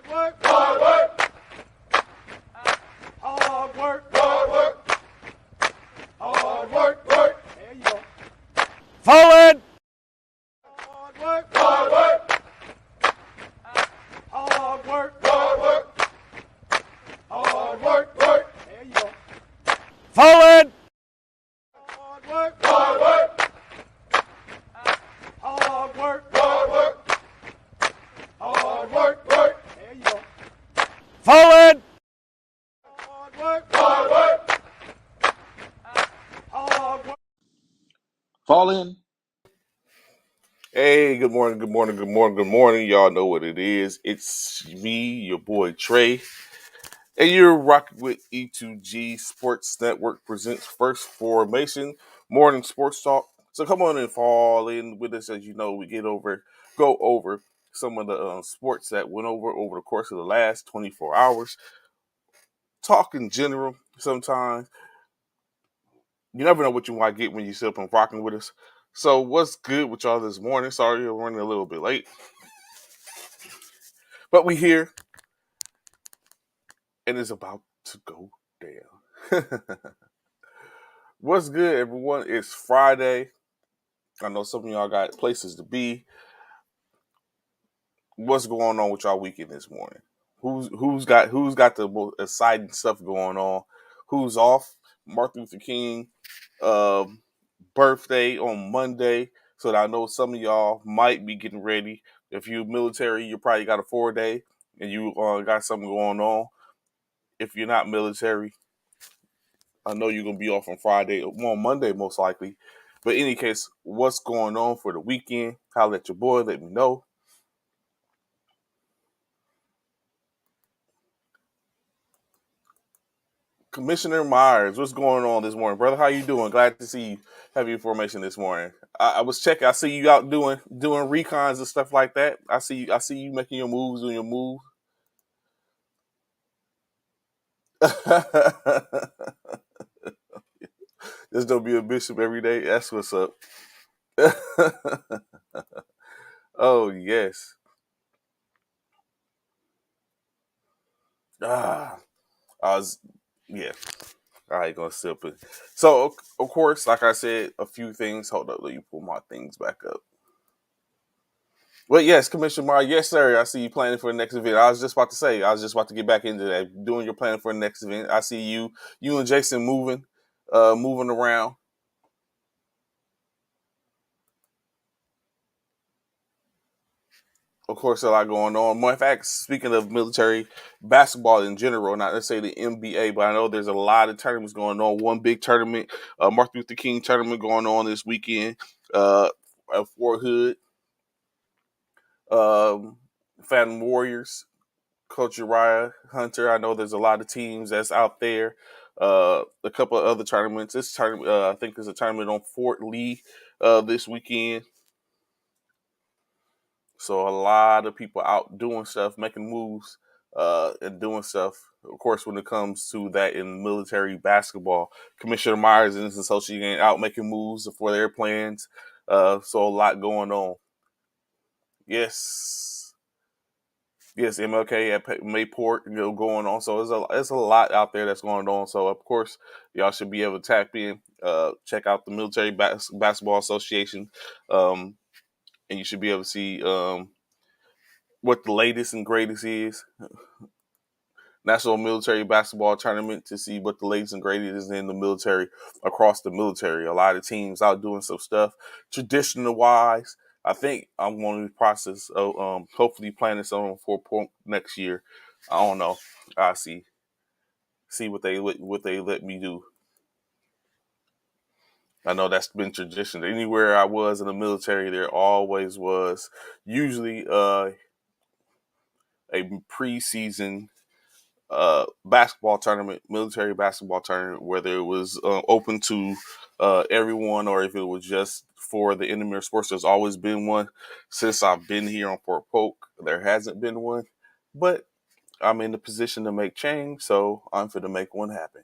Hard work, hard work, hard work, hard work, work. There you go. Forward! Hard work, hard work, hard work, hard work, hard work, work. There you go. Forward! Hard work, hard work, hard work, hard work, hard work, work. There you go. Forward! Hard work, hard work, hard work. Fall in. Hey, good morning, good morning, good morning, good morning. Y'all know what it is. It's me, your boy Trey, and you're rocking with E2G Sports Network presents First Formation Morning Sports Talk. So come on and fall in with us. As you know, we go over some of the sports that went over the course of the last 24 hours. Talk in general sometimes. You never know what you might get when you sit up and rocking with us. So what's good with y'all this morning? Sorry, I'm running a little bit late. But we here, and it's about to go down. What's good, everyone? It's Friday. I know some of y'all got places to be. What's going on with y'all weekend this morning? Who's got the most exciting stuff going on? Who's off? Martin Luther King birthday on Monday, so that I know some of y'all might be getting ready. If you're military, you probably got a 4-day, and you got something going on. If you're not military, I know you're going to be off on Monday most likely. But in any case, what's going on for the weekend? Holla at your boy, let me know. Commissioner Myers, what's going on this morning, brother? How you doing? Glad to see you have your formation this morning. I was checking. I see you out doing recons and stuff like that. I see you making your moves, doing your moves. Just don't be a bishop every day. That's what's up. Oh yes. Ah, I was yeah. I ain't gonna sip it. So of course, like I said, a few things. Hold up, let me pull my things back up. Well, yes, Commissioner Mar, yes, sir. I see you planning for the next event. I was just about to say, I was just about to get back into that, doing your planning for the next event. I see you and Jason moving around. Of course, a lot going on. In fact, speaking of military basketball in general, not necessarily the NBA, but I know there's a lot of tournaments going on. One big tournament, Martin Luther King tournament going on this weekend at Fort Hood. Phantom Warriors, Coach Uriah Hunter. I know there's a lot of teams that's out there. A couple of other tournaments. This tournament, I think, there's a tournament on Fort Lee this weekend. So a lot of people out doing stuff, making moves, and doing stuff. Of course, when it comes to that in military basketball, Commissioner Myers and his associate out making moves for their plans. So a lot going on. Yes. Yes, MLK at Mayport, going on. So there's a lot out there that's going on. So of course, y'all should be able to tap in, check out the Military Basketball Association, and you should be able to see what the latest and greatest is. National Military Basketball Tournament to see what the latest and greatest is in the military, across the military. A lot of teams out doing some stuff. Traditional wise, I think I'm going to the process of hopefully planning something for next year. I don't know. I see what they let me do. I know that's been tradition. Anywhere I was in the military, there always was usually a preseason basketball tournament, military basketball tournament, whether it was open to everyone or if it was just for the intramural sports. There's always been one since I've been here on Fort Polk. There hasn't been one, but I'm in the position to make change, so I'm for to make one happen.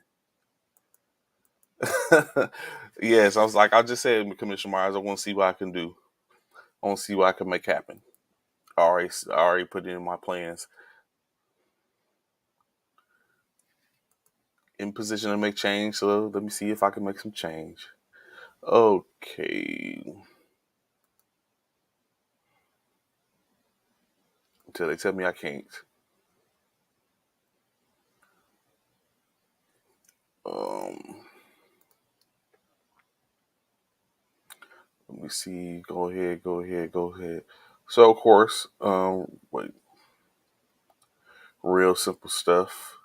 Yes, I was like, I just said, Commissioner Myers, I want to see what I can do. I want to see what I can make happen. I already put it in my plans. in position to make change. So let me see if I can make some change. Okay. Until they tell me I can't. Um, Let me see. Go ahead. So of course, wait, real simple stuff.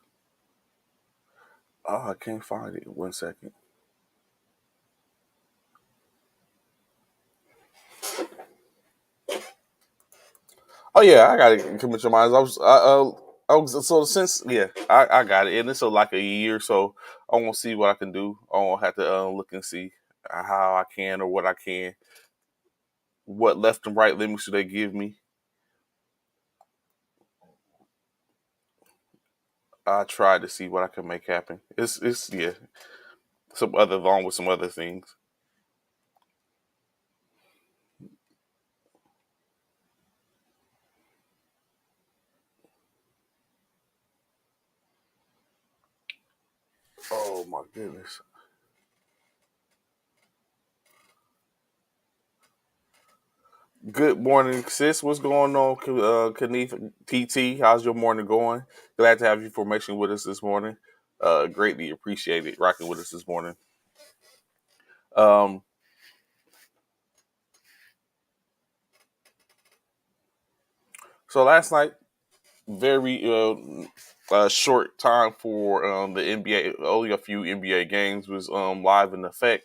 Oh, I can't find it. 1 second. Oh yeah, I got it. Commit your minds. I was so since I got it, and it's like a year, so I want to see what I can do. I won't have to look and see how I can or what I can. What left and right limits should they give me? I try to see what I can make happen. It's some other along with some other things. Oh my goodness. Good morning, sis. What's going on, Kanife TT? How's your morning going? Glad to have you formation with us this morning. Greatly appreciate it rocking with us this morning. Um, so last night very short time for the NBA. Only a few NBA games was live in effect.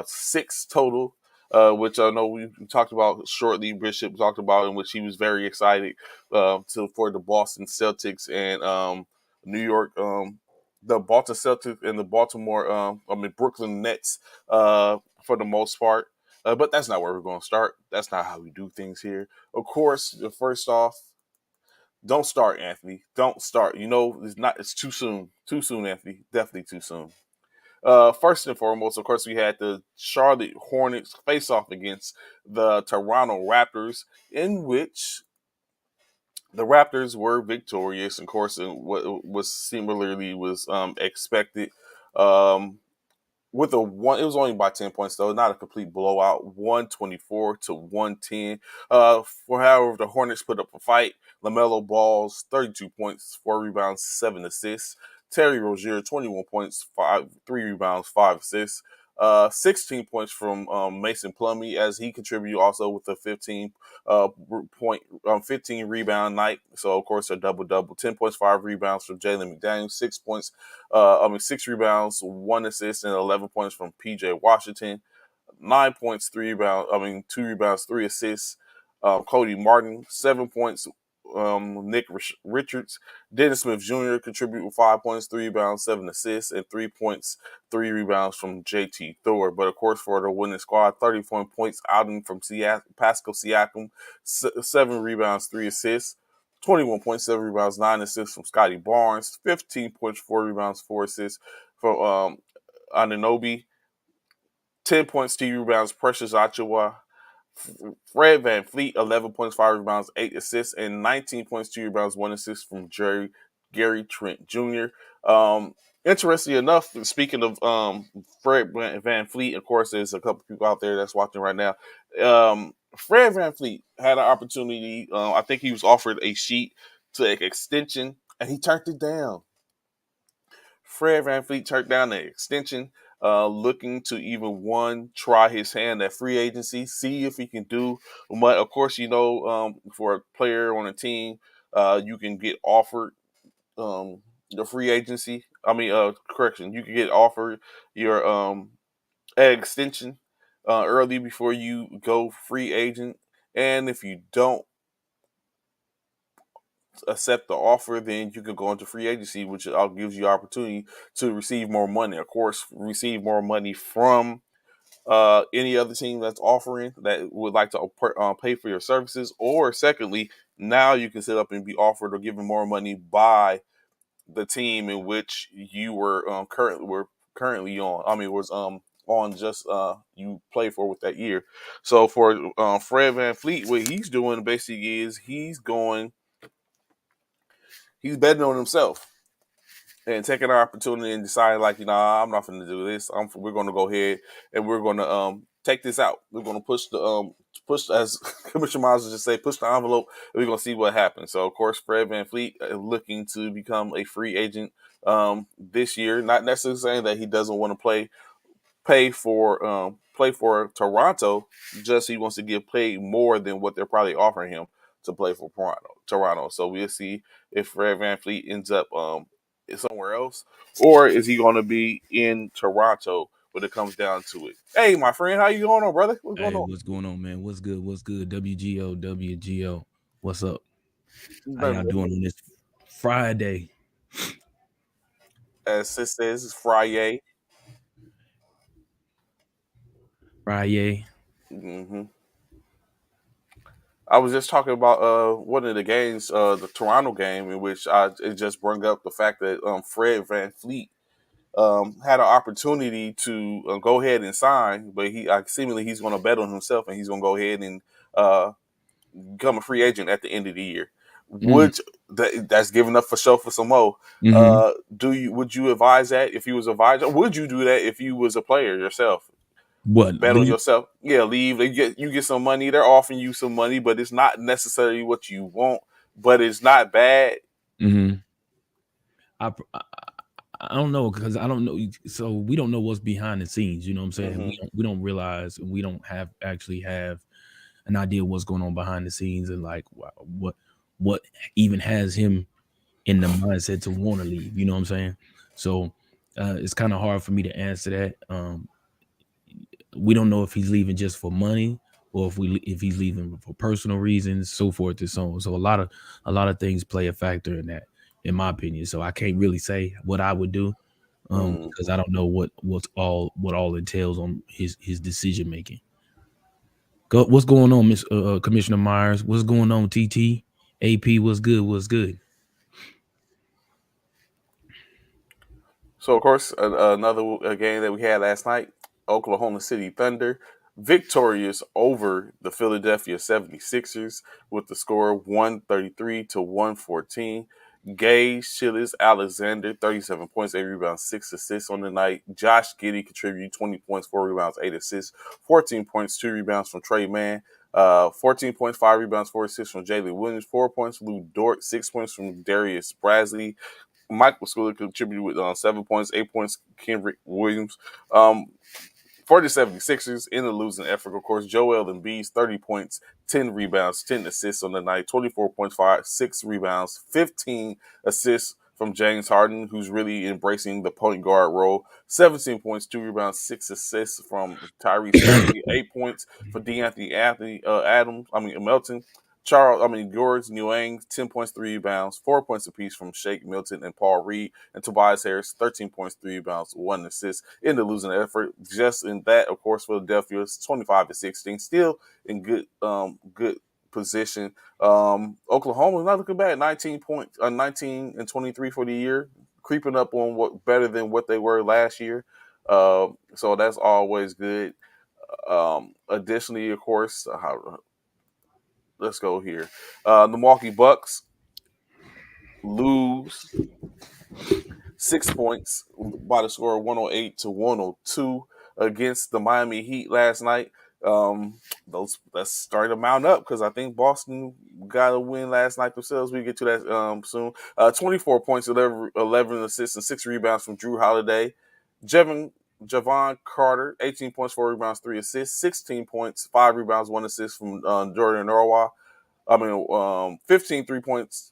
Six total, which I know we talked about shortly. Bishop talked about in which he was very excited for the Boston Celtics and New York. The Boston Celtics and the Brooklyn Nets for the most part. But that's not where we're going to start. That's not how we do things here. Of course, first off, don't start, Anthony. Don't start. You know, it's not. It's too soon. Too soon, Anthony. Definitely too soon. First and foremost, of course, we had the Charlotte Hornets face off against the Toronto Raptors, in which the Raptors were victorious. Of course, what was similarly was expected. Um, with a one, it was only by 10 points though, not a complete blowout. 124-110. For however, the Hornets put up a fight. LaMelo Ball's 32 points, 4 rebounds, 7 assists. Terry Rozier 21 points, 3 rebounds, 5 assists. 16 points from Mason Plumlee as he contributed also with a 15 rebound night. So of course a double double. 10 points, 5 rebounds from Jalen McDaniels. 6 points 6 rebounds, 1 assist, and 11 points from PJ Washington. 9 points, 3 rebounds. 2 rebounds, 3 assists. Cody Martin, 7 points. Nick Richards, Dennis Smith Jr. contributed with 5 points, 3 rebounds, 7 assists, and 3 points, 3 rebounds from JT Thor. But of course, for the winning squad, 34 points outing from Pascal Siakam, 7 rebounds, 3 assists. 21 points, 7 rebounds, 9 assists from Scotty Barnes, 15 points, 4 rebounds, 4 assists from Anunoby, 10 points, 2 rebounds, Precious Achiuwa, Fred Van Fleet, 11 points, 5 rebounds, 8 assists, and 19 points, 2 rebounds, 1 assist from Gary Trent Jr. Interesting enough, speaking of Fred Van Fleet, of course, there's a couple people out there that's watching right now. Fred Van Fleet had an opportunity. I think he was offered a sheet to an extension, and he turned it down. Fred Van Fleet turned down the extension, looking to even try his hand at free agency, see if he can do. But of course, for a player on a team, you can get offered the free agency. Correction, you can get offered your extension early before you go free agent, and if you don't accept the offer, then you can go into free agency, which gives you opportunity to receive more money. Of course, receive more money from any other team that's offering that would like to pay for your services. Or secondly, now you can sit up and be offered or given more money by the team in which you currently on. Was on just you play for with that year. So for Fred Van Fleet, what he's doing basically is he's betting on himself. and taking our opportunity and deciding like, I'm not going to do this. We're going to go ahead and we're going to take this out. We're going to push as Commissioner Miles would just say, push the envelope, and we're going to see what happens. So of course, Fred VanVleet looking to become a free agent this year. Not necessarily saying that he doesn't want to play for Toronto. Just he wants to get paid more than what they're probably offering him to play for Toronto. So we'll see if Fred VanVleet ends up somewhere else, or is he going to be in Toronto when it comes down to it? Hey, my friend, how you going on, brother? What's going Hey, on? what's going on, man? What's good? What's good? WGO, WGO. What's up? How y'all Nothing. doing on this Friday? As Sis says, it's Friday. Friday. hmm I was just talking about one of the games, the Toronto game, in which it just brought up the fact that Fred VanVleet had an opportunity to go ahead and sign, but seemingly he's going to bet on himself and he's going to go ahead and uh, become a free agent at the end of the year. Mm, That's giving up for show for some more? hmm Would you advise that if you was advised? Would you do that if you was a player yourself? What? Bet on Leave? yourself. Yeah, leave. You get some money. They're offering you some money, but it's not necessarily what you want. But it's not bad. hmm I, I I don't know because I don't know. So we don't know what's behind the scenes. You know what I'm saying? hmm We don't realize, and we don't have an idea what's going on behind the scenes, and like what even has him in the mindset to want to leave. You know what I'm saying? So it's kind of hard for me to answer that. We don't know if he's leaving just for money or if he's leaving for personal reasons, so forth and so on. So a lot of things play a factor in that, in my opinion. So I can't really say what I would do mm because I don't know what all entails on his decision making. What's going on, Miss Commissioner Myers? What's going on, TT? AP? What's good? What's good? So, of course, another game that we had last night, Oklahoma City Thunder victorious over the Philadelphia 76ers with the score 133 to 114. Gay Shillis Alexander, 37 points, 8 rebounds, 6 assists on the night. Josh Giddey contributed 20 points, 4 rebounds, 8 assists, 14 points, 2 rebounds from Trey Mann. 14 points, 5 rebounds, 4 assists from Jalen Williams, 4 points from Lou Dort, 6 points from Darius Brasley, Michael Schuller contributed with 7 points, 8 points, Kendrick Williams. Um, for the 76ers in the losing effort, of course, Joel Embiid's 30 points, 10 rebounds, 10 assists on the night, 24 points, 6 rebounds, 15 assists from James Harden, who's really embracing the point guard role. 17 points, 2 rebounds, 6 assists from Tyrese Maxey, 8 points for Melton. George Niang, 10 points, 3 rebounds, 4 points apiece from Shake Milton and Paul Reed, and Tobias Harris, 13 points, 3 rebounds, 1 assist in the losing effort. Just in that, of course, Philadelphia is 25 to 16, still in good position. Oklahoma is not looking bad, 19 points, 19 and 23 for the year, creeping up on what better than what they were last year. So that's always good. Additionally, of course, let's go here. The Milwaukee Bucks lose 6 points by the score of 108 to 102 against the Miami Heat last night. Let's start to mount up because I think Boston got a win last night themselves. We get to that soon. 24 points, 11 assists, and 6 rebounds from Drew Holiday. Javon Carter, 18 points, 4 rebounds, 3 assists, 16 points, 5 rebounds, 1 assist from Jordan Norwa. 15 points,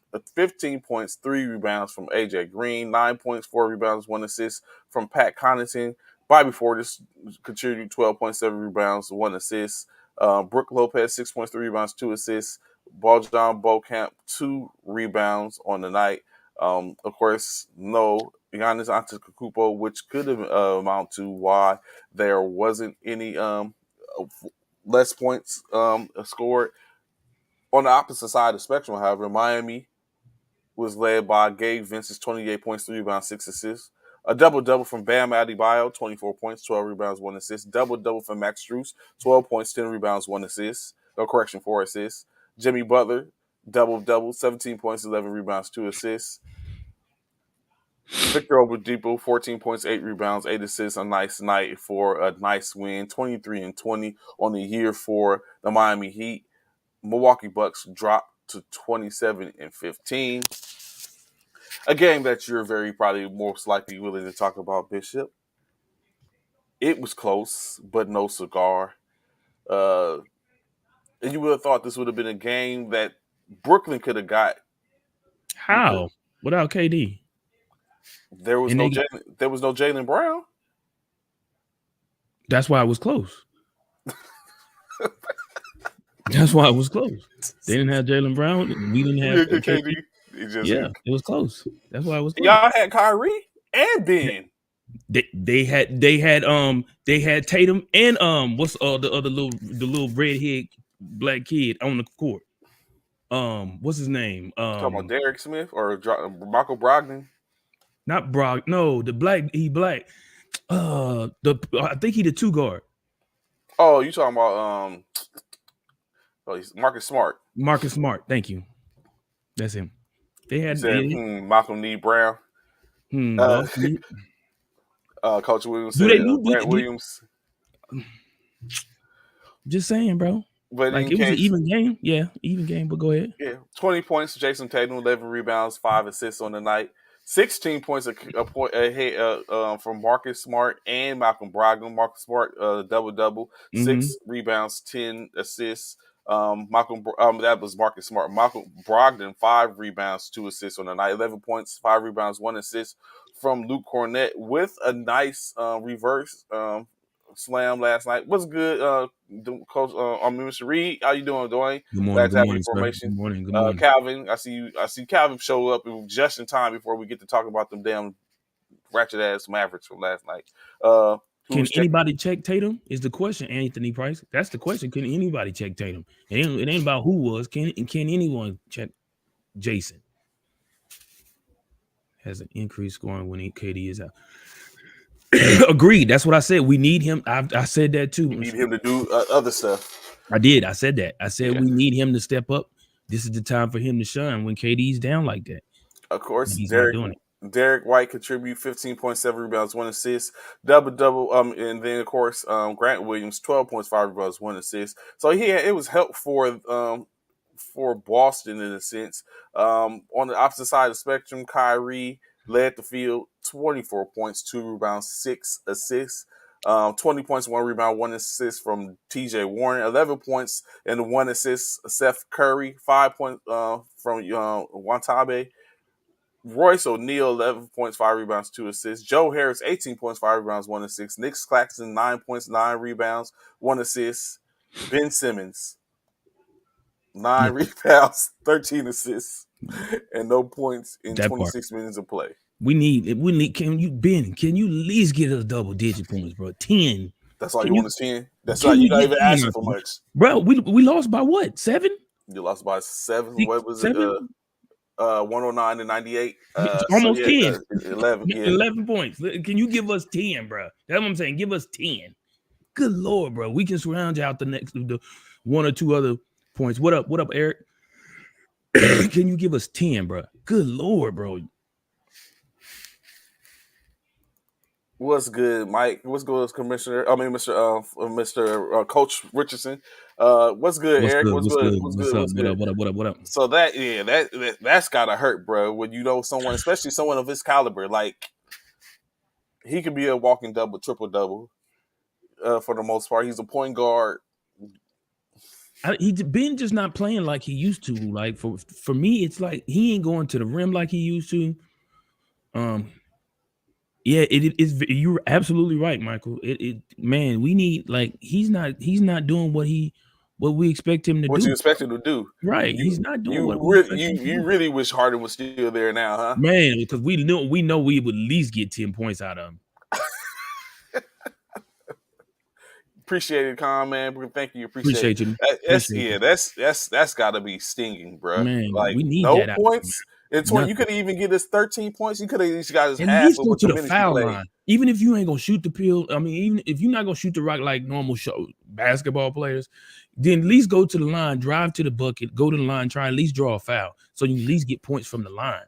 3 rebounds from AJ Green, 9 points, 4 rebounds, 1 assist from Pat Connaughton. Bobby Portis contributed 12.7 rebounds, 1 assist. Brooke Lopez, 6 points, 3 rebounds, 2 assists. John Bocamp, 2 rebounds on the night. Of course, no Giannis Antetokounmpo, which could have amount to why there wasn't any less points scored. On the opposite side of the spectrum, however, Miami was led by Gabe Vince's 28 points, 3 rebounds, 6 assists. A double-double from Bam Adebayo, 24 points, 12 rebounds, 1 assist. Double-double from Max Strus, 12 points, 10 rebounds, 1 assist. 4 assists. Jimmy Butler, double-double, 17 points, 11 rebounds, 2 assists. Victor Oladipo, 14 points, 8 rebounds, 8 assists, a nice night for a nice win. 23-20 on the year for the Miami Heat. Milwaukee Bucks dropped to 27-15. A game that you're very probably most likely willing to talk about, Bishop. It was close, but no cigar. And you would have thought this would have been a game that Brooklyn could have got. How? Without KD? There was no Jaylen Brown. That's why it was close. That's why it was close. They didn't have Jaylen Brown. And we didn't have KD. It was close. That's why it was close. Y'all had Kyrie and Ben. They had Tatum and what's the little redhead black kid on the court. What's his name? Talking about Derek Smith or Michael Brogdon? Not Brog. No, the black. He black. I think he the 2 guard. Oh, you talking about he's Marcus Smart. Marcus Smart. Thank you. That's him. They had Malcolm Nee Brown. Coach Williams said Grant Williams. Just saying, bro. But like it was an even game. Yeah, even game, but go ahead. Yeah, 20 points, Jason Tatum, 11 rebounds, 5 assists on the night. 16 points ahead from Marcus Smart and Malcolm Brogdon. Marcus Smart, double-double, 6 rebounds, 10 assists. That was Marcus Smart. Malcolm Brogdon, 5 rebounds, 2 assists on the night. 11 points, 5 rebounds, 1 assist from Luke Cornett with a nice reverse slam last night. What's good, Coach? Mr. Reed, how you doing, Dwayne? Good morning. Good morning. Calvin, I see Calvin show up just in time before we get to talk about them damn ratchet ass Mavericks from last night. Can anybody check Tatum? Is the question, Anthony Price? That's the question. Can anybody check Tatum? It ain't about who was. Can anyone check Jason? Has an increased scoring when KD is out. Agreed. That's what I said. We need him. I said that too. We need him to do other stuff. I did. I said that. I said we need him to step up. This is the time for him to shine when KD's down like that. Of course, he's not doing it. Derek White contribute 15.7 rebounds, 1 assist, double. And then of course, Grant Williams 12 points, 5 rebounds, 1 assist. So it was help for Boston in a sense. On the opposite side of the spectrum, Kyrie led the field, 24 points, 2 rebounds, 6 assists. 20 points, 1 rebound, 1 assist from TJ Warren, 11 points and 1 assist, Seth Curry, 5 points from Watabe. Royce O'Neal, 11 points, 5 rebounds, 2 assists. Joe Harris, 18 points, 5 rebounds, 1 assist. Nick Claxton, 9 points, 9 rebounds, 1 assist. Ben Simmons, 9 rebounds, 13 assists, and no points in 26 minutes of play. We need. Can you at least get us double-digit points, bro? 10. That's all you want to see. That's why you're not even asking for much, bro. We lost by what? 7? You lost by 7. 6, what was 7? It? 109-98. Almost 10. 11. Yeah. 11 points. Can you give us 10, bro? That's what I'm saying. Give us 10. Good Lord, bro. We can surround you out the 1 or 2 other points. What up, Eric? Can you give us 10, bro? Good Lord, bro. What's good, Mike? What's good, Commissioner? Mr. Coach Richardson. What's good, Eric? What's good? What up? So that's gotta hurt, bro. When you know someone, especially someone of his caliber, like he could be a walking double, triple double. For the most part, he's a point guard. Ben just not playing like he used to. Like for me, it's like he ain't going to the rim like he used to. Yeah, it is. You're absolutely right, Michael. Man, we need he's not doing what we expect him to do. What you expect him to do, right? He's not doing what you really wish Harden was still there now, huh? Man, because we know we would at least get 10 points out of him. Appreciate it, Con, man. Thank you. Appreciate you. That's got to be stinging, bro. Man, like we need no that points. You could even get us 13 points. You could have at least got us and half. At least go to the foul line. Even if you ain't gonna shoot the pill, I mean, even if you're not gonna shoot the rock like normal basketball players, then at least go to the line, drive to the bucket, go to the line, try at least draw a foul, so you at least get points from the line.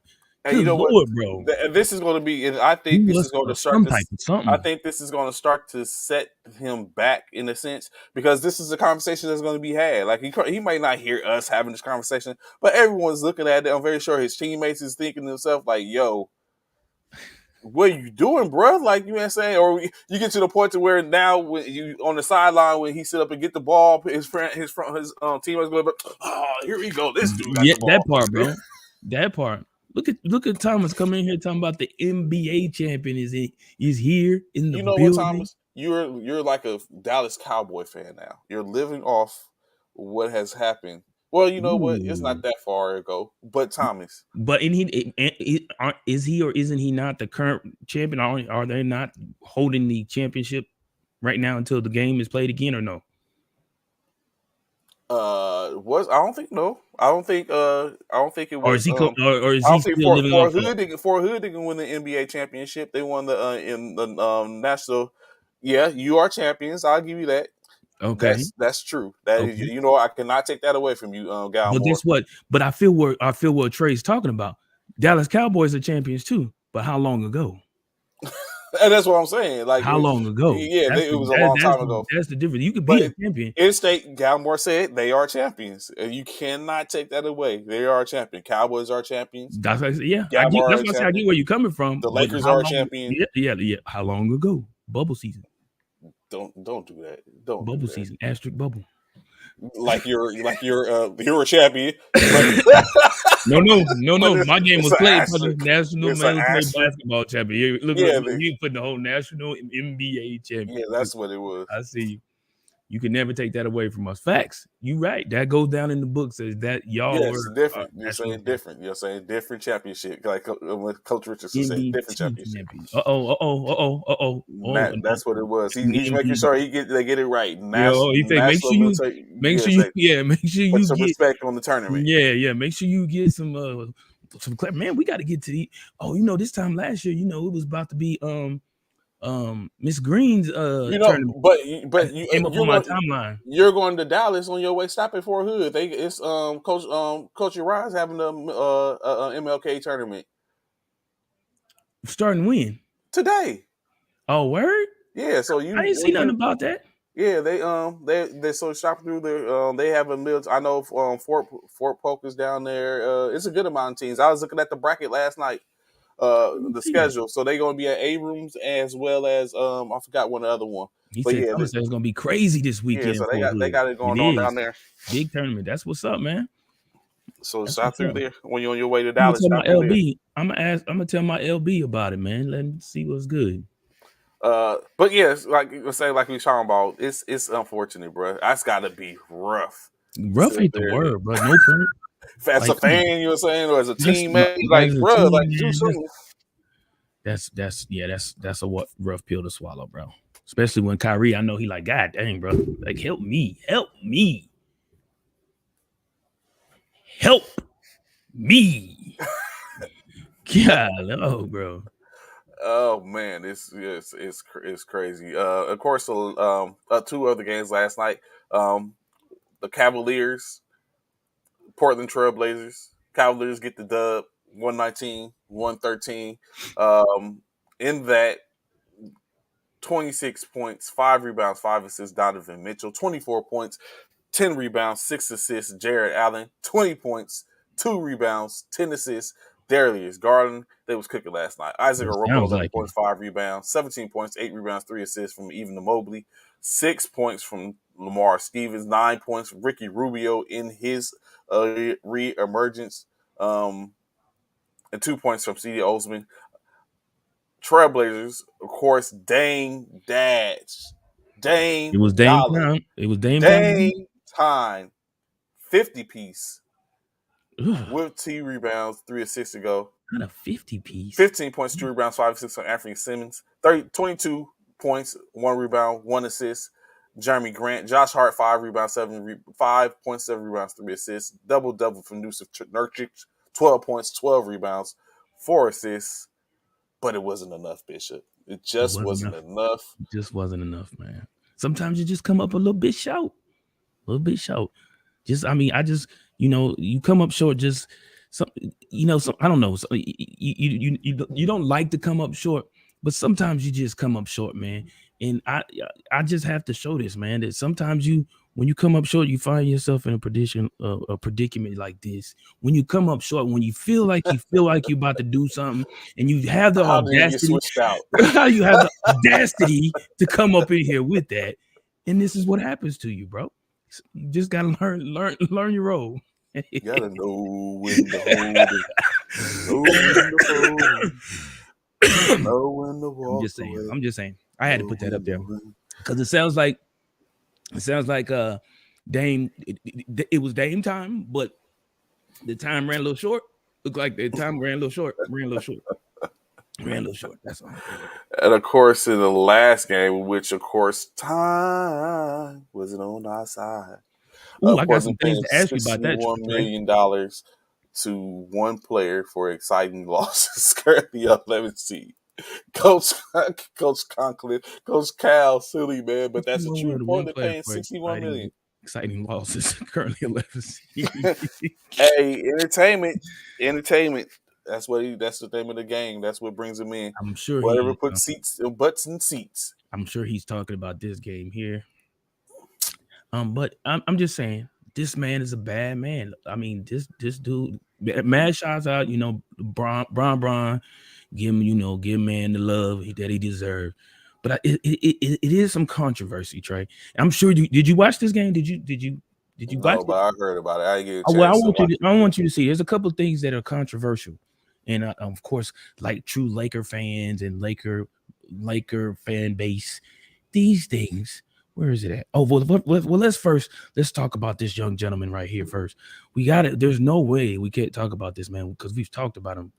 And you Good know what? Lord, bro. This is going to be, and I He think this is was going to start some to. type of I something. think this is going to start to set him back in a sense because this is a conversation that's going to be had. Like he might not hear us having this conversation, but everyone's looking at it. I'm very sure his teammates is thinking to themselves like, "Yo, what are you doing, bro?" Like, you know what I'm saying? Or you get to the point to where now when you on the sideline when he sit up and get the ball, his teammates go, "Oh, here we go. This dude got Yeah, the ball." that part, bro. That part. Look at Thomas coming in here talking about the NBA champion is here in the You know what, building. Thomas? You're like a Dallas Cowboy fan now. You're living off what has happened. Well, you know what? It's not Ooh. that far ago. But Thomas, But is he or isn't he not the current champion? Are they not holding the championship right now until the game is played again or no? was I don't think no. I don't think it Or is was he or is I he don't think still living for off Hood of? they can win the NBA championship. They won the in the national. Yeah, you are champions. I'll give you that. Okay. That's true. That is, Okay. you know, I cannot take that away from you, But Galmore. guess what? But I feel what Trey's talking about. Dallas Cowboys are champions too. But how long ago? And that's what I'm saying. Like, How long ago? yeah, That's it the was a long time the ago. that's the difference. You could be But a champion. in state, Galmore said they are champions. And you cannot take that away. They are a champion. Cowboys are champions. Yeah, I get. Galmore are That's a why I say I champion. get where you're coming from. The But Lakers how are a long? champion. Yeah. How long ago? Bubble season. Don't do that. Don't do Bubble that. season. Asterisk bubble. You're a champion, but but No. My game it's was an played for the asterisk. national It's an male play asterisk. basketball champion. Look, Yeah, you put the whole national and NBA yeah, champion. that's what it was. I see you. You can never take that away from us. Facts. You right. That goes down in the books as that y'all Yes, were different. You're national saying different. You're saying different championship. Like what Coach Richardson said, different MVP championship. champion. Oh. That's what it was. He's making MVP. sure they get it right. Yeah. Oh, he say National military. make sure Yes, you yeah, make sure put you some get respect on the tournament. make sure you get some man, we got to get to the this time last year, it was about to be Miss Green's You know, tournament. but Came up on my timeline. you're going to Dallas on your way. Stop at Fort Hood. It's Coach Uriah's having a MLK tournament Starting when? today. Oh, word? Yeah, so I didn't see nothing about that. Yeah, they so shopping through their they have a mill. I know Fort Polk is down there. It's a good amount of teams. I was looking at the bracket last night. The schedule. So they're gonna be at Abrams as well as I forgot one other one. He But said yeah, Thomas said it's gonna be crazy this weekend. so For they Hood. got it going It on is down there. big tournament. That's what's up, man. So That's stop what's through up. there when you're on your way to I'm gonna Dallas. tell my Stop through there. LB. I'm gonna tell my LB about it, man. Let me see what's good. But yes, like we were talking about, it's unfortunate, bro. That's got to be rough. Rough ain't the word, bro. No point. As a Like, fan, you know what I'm saying, or as a teammate, as like, a bro, like team, do man, something. that's a rough pill to swallow, bro. Especially when Kyrie, I know he like, God dang, bro, like help me. Help God, oh, bro. Oh man, it's crazy. Of course, two other games last night. The Cavaliers, Portland Trailblazers. Cavaliers get the dub, 119-113. In that, 26 points, 5 rebounds, 5 assists, Donovan Mitchell. 24 points, 10 rebounds, 6 assists, Jared Allen. 20 points, 2 rebounds, 10 assists, Darius Garland. They was cooking last night. Isaac It Okoro, sounds 11 like points, it. 5 rebounds, 17 points, 8 rebounds, 3 assists from Even the Mobley. 6 points from Lamar Stevens, 9 points from Ricky Rubio in his re-emergence, and 2 points from C.D. Osman. Trailblazers, of course, Dame Dash. Dame It was Dame Dollar. time. It was Dame Dame time. 50 piece time. with 2 rebounds, 3 assists to go. Not a 50 piece. 15 points, 2 rebounds, 5 assists on Anthony Simmons. 22 points, 1 rebound, 1 assist. Jeremy Grant. Josh Hart, 5 rebounds, 5 points, 7 rebounds, 3 assists. Double from Nusif Nurkic. 12 points, 12 rebounds, 4 assists. But it wasn't enough, Bishop. It just wasn't enough. It just wasn't enough, man. Sometimes you just come up a little bit short. You come up short. Just I don't know. So you don't like to come up short, but sometimes you just come up short, man. And I just have to show this, man, that sometimes when you come up short, you find yourself in a predicament like this. When you come up short, when you feel like you're about to do something, and you have the How did you get audacity, switched out? how you have the audacity to come up in here with that, and this is what happens to you, bro. You just gotta learn your role. You gotta know when to hold it, know when to fold it, know when to walk away. I'm just saying. I had to put that up there because it sounds like Dame. It was Dame time, but the time ran a little short. Looked like the time ran a little short. That's all. And of course, in the last game, which of course time wasn't on our side. Ooh, I got some things to ask you about that. $61 million to one player for exciting losses. Currently 11th seed. Coach Conklin, Coach Cal, silly man, but that's a true point. They're paying $61 million. Exciting losses. Currently 11th seed. Hey, entertainment. That's the name of the game. That's what brings him in. I'm sure whatever puts butts in seats. I'm sure he's talking about this game here. But I'm just saying, this man is a bad man. I mean, this dude, mad shots out. Bron, give him man the love that he deserved. But it is some controversy, Trey. I'm sure did you watch this game? Did you watch it? But I heard about it. I get a chance. I want you to see. There's a couple of things that are controversial, and of course, like true Laker fans and Laker fan base, these things. Where is it at? Oh, well, let's talk about this young gentleman right here first. We got it. There's no way we can't talk about this man because we've talked about him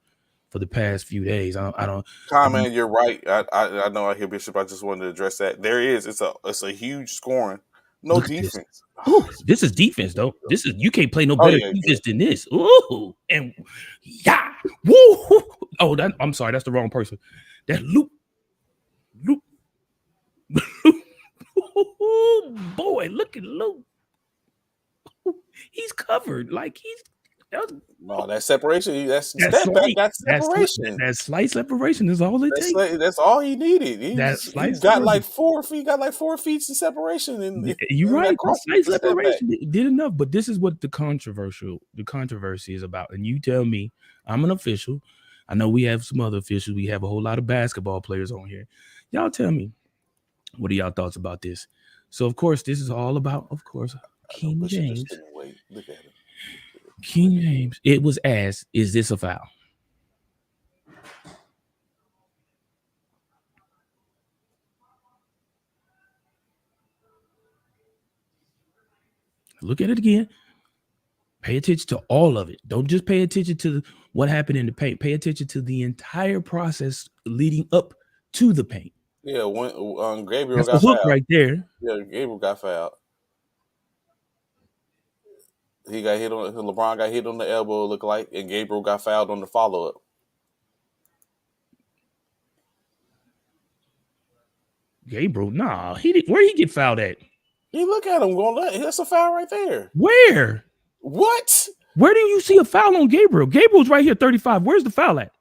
for the past few days. I don't. Comment. You're right. I know I hear Bishop. I just wanted to address that. There is. It's a huge scoring. No defense. This is defense though. You can't play no better defense than this. Ooh, and yeah, woo. Oh, I'm sorry. That's the wrong person. That Luke. Oh boy, look at Luke. He's covered. Like that separation. That's separation. That slight separation is all it takes. That's all he needed. He got like 4 feet. Got like 4 feet in separation. You're right. Slight separation did enough. But this is what the controversy is about. And you tell me, I'm an official. I know we have some other officials. We have a whole lot of basketball players on here. Y'all tell me, what are y'all thoughts about this? So, of course, this is all about, King James. Look at him. King James. It was asked, is this a foul? Look at it again. Pay attention to all of it. Don't just pay attention to what happened in the paint. Pay attention to the entire process leading up to the paint. Yeah, when Gabriel That's got the hook fouled right there. Yeah, Gabriel got fouled. He got hit on. LeBron got hit on the elbow. It looked like, and Gabriel got fouled on the follow up. Gabriel, nah, he did. Where he get fouled at? You look at him going. That's a foul right there. Where? What? Where do you see a foul on Gabriel? Gabriel's right here, 35. Where's the foul at?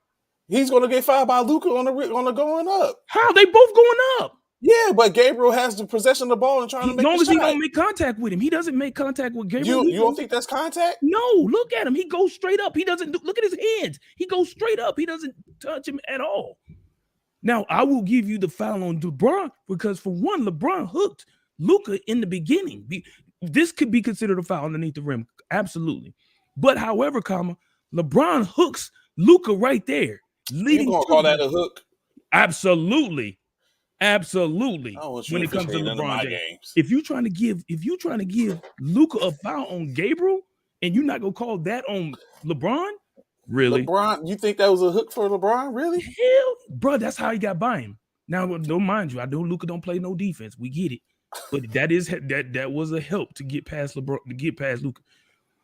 He's going to get fouled by Luka on the going up. How? They both going up. Yeah, but Gabriel has the possession of the ball and trying to make the shot. As long as he don't make contact with him. He doesn't make contact with Gabriel. You don't think that's contact? No, look at him. He goes straight up. He doesn't look at his hands. He goes straight up. He doesn't touch him at all. Now, I will give you the foul on LeBron because, for one, LeBron hooked Luka in the beginning. This could be considered a foul underneath the rim. Absolutely. But, however, LeBron hooks Luka right there. You gonna call that a hook? Absolutely. Absolutely. When it comes to LeBron James. If you're trying to give Luka a foul on Gabriel and you're not gonna call that on LeBron, really? LeBron, you think that was a hook for LeBron? Really? Hell, bro, that's how he got by him. Now, don't mind you, I know Luka don't play no defense. We get it, but that was a help to get past LeBron, to get past Luka.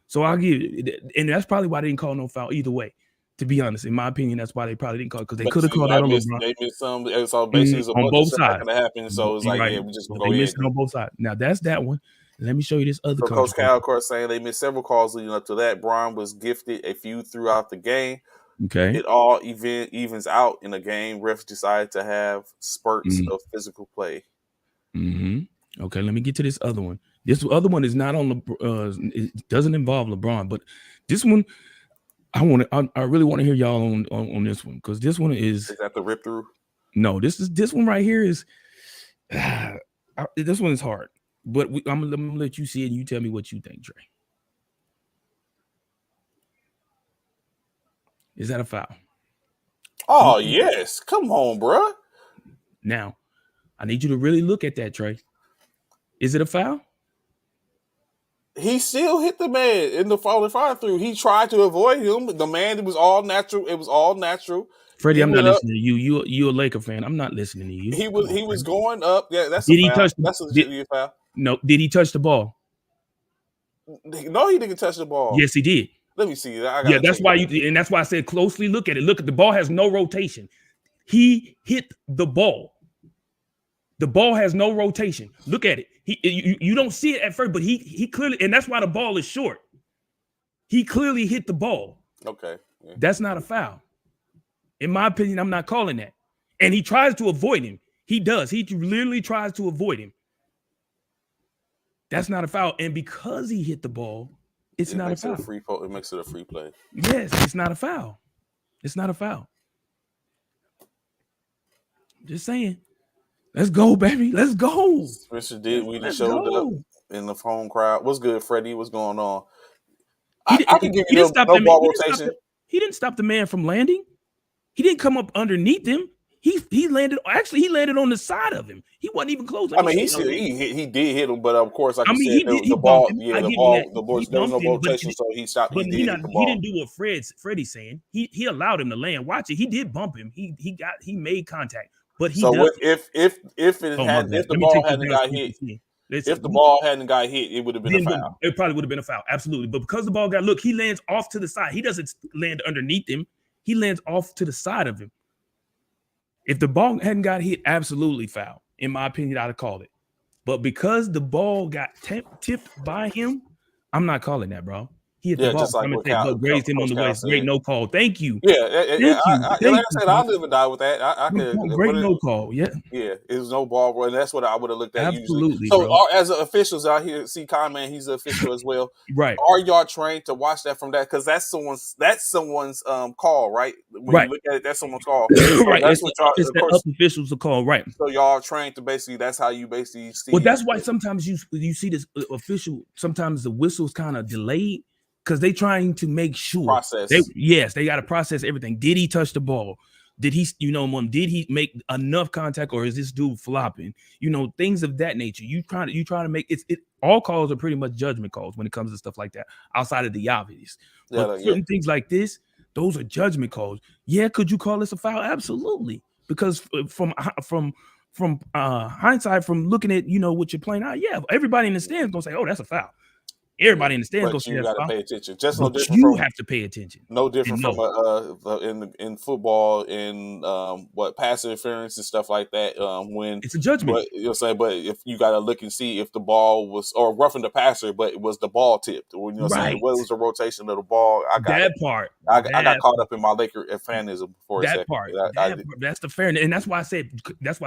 So I'll give it, and that's probably why they didn't call no foul either way. To be honest, in my opinion, that's why they probably didn't call it because they could have called that on LeBron. They missed some. So basically, on both sides. Happen, so it's like, yeah, we just go ahead. They missed it on both sides. Now that's that one. Let me show you this other So Coach controversy. Cal, of course, saying they missed several calls leading up to that. Braun was gifted a few throughout the game. Okay. It all evens out in a game. Refs decided to have spurts of physical play. Mm-hmm. Okay, let me get to this other one. This other one is not on the. It doesn't involve LeBron, but this one, I really want to hear y'all on this one because this one is. Is that the rip through? No, this one right here is. This one is hard, but I'm gonna let you see it and you tell me what you think, Trey. Is that a foul? Oh, yes. Come on, bro. Now, I need you to really look at that, Trey. Is it a foul? He still hit the man in the follow through. He tried to avoid him. The man, it was all natural. Freddie, He I'm not went up. listening to you. You a Laker fan. I'm not listening to you. He was going up. Yeah, that's Did a he foul. touch That's a legit foul. No, did he touch the ball? No, he didn't touch the ball. Yes, he did. Let me see. Yeah, that's why and that's why I said closely look at it. Look at the ball has no rotation. He hit the ball. The ball has no rotation. Look at it. You don't see it at first, but he clearly, and that's why the ball is short. He clearly hit the ball. Okay. Yeah. That's not a foul. In my opinion, I'm not calling that. And he tries to avoid him. He does. He literally tries to avoid him. That's not a foul. And because he hit the ball, it's not a foul. It makes it a free play. Yes, it's not a foul. It's not a foul. Just saying. Let's go, baby. Let's go. Spencer Dinwiddie showed up in the home crowd. What's good, Freddie? What's going on? I can give you no ball rotation. He didn't stop the man from landing. He didn't come up underneath him. He landed. Actually, he landed on the side of him. He wasn't even close. I mean, he did hit him, but of course, like you said, the ball. Yeah, the ball. There was no rotation, so he stopped. But he didn't do what Freddie's saying. He allowed him to land. Watch it. He did bump him. He made contact. But he if the ball hadn't got hit. If the ball hadn't got hit, it would have been a foul. It probably would have been a foul, absolutely. But because the ball he lands off to the side. He doesn't land underneath him. He lands off to the side of him. If the ball hadn't got hit, absolutely foul. In my opinion, I'd have called it. But because the ball got tipped by him, I'm not calling that, bro. He hit the ball. Just like what grazed him on the waist. Great no call. Thank you. Yeah, like I said, I'll live and die with that. I could great no call. Yeah, it was no ball, and that's what I would have looked at. Absolutely, usually. So, as officials out here, see, man, he's an official as well. Right? Are y'all trained to watch that from that? Because that's someone's call, right? When you look at it, that's someone's call. Right. That's it's the officials to call, right? So y'all trained to basically. That's how you basically see. Well, that's why sometimes you see this official. Sometimes the whistle's kind of delayed. Because they trying to make sure process. They got to process everything. Did he touch the ball? Did he, did he make enough contact, or is this dude flopping? Things of that nature. You try to make it. All calls are pretty much judgment calls when it comes to stuff like that, outside of the obvious. But certain things like this, those are judgment calls. Yeah, could you call this a foul? Absolutely, because from hindsight, from looking at what you're playing out, yeah, everybody in the stands gonna say, "Oh, that's a foul." Everybody in the stands you got to pay attention. Just no different. You have to pay attention. No different from in football, in pass interference and stuff like that. When it's a judgment, but you'll say, but if you got to look and see if the ball was or roughing the passer, but it was the ball tipped. When saying what was the rotation of the ball? I got caught up in my Laker fanism for a second. That's the fairness, and that's why I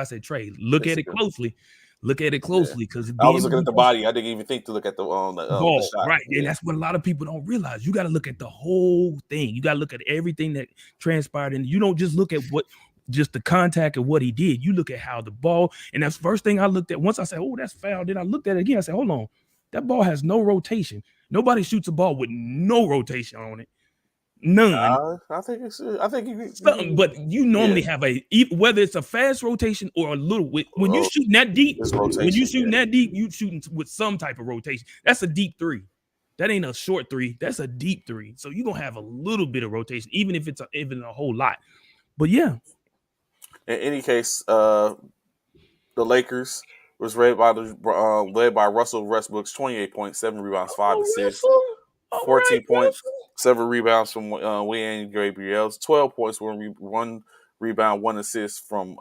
said Trey, look at it closely. Look at it closely because I was looking at the body. I didn't even think to look at the ball, the shot. Right? Yeah. And that's what a lot of people don't realize. You got to look at the whole thing. You got to look at everything that transpired, and you don't just look at just the contact of what he did. You look at how the ball, and that's the first thing I looked at. Once I said, "Oh, that's foul," then I looked at it again. I said, "Hold on, that ball has no rotation. Nobody shoots a ball with no rotation on it." None. I think it's. But you normally have whether it's a fast rotation or a little. When you shooting that deep, you shooting with some type of rotation. That's a deep three. That ain't a short three. That's a deep three. So you're gonna have a little bit of rotation, even if it's even a whole lot. But yeah. In any case, the Lakers was led by Russell Westbrook's 28 points, 7 rebounds, 5 assists. 14 points, 7 rebounds from Wayne Gabriel's, 12 points, 1 rebound, 1 assist from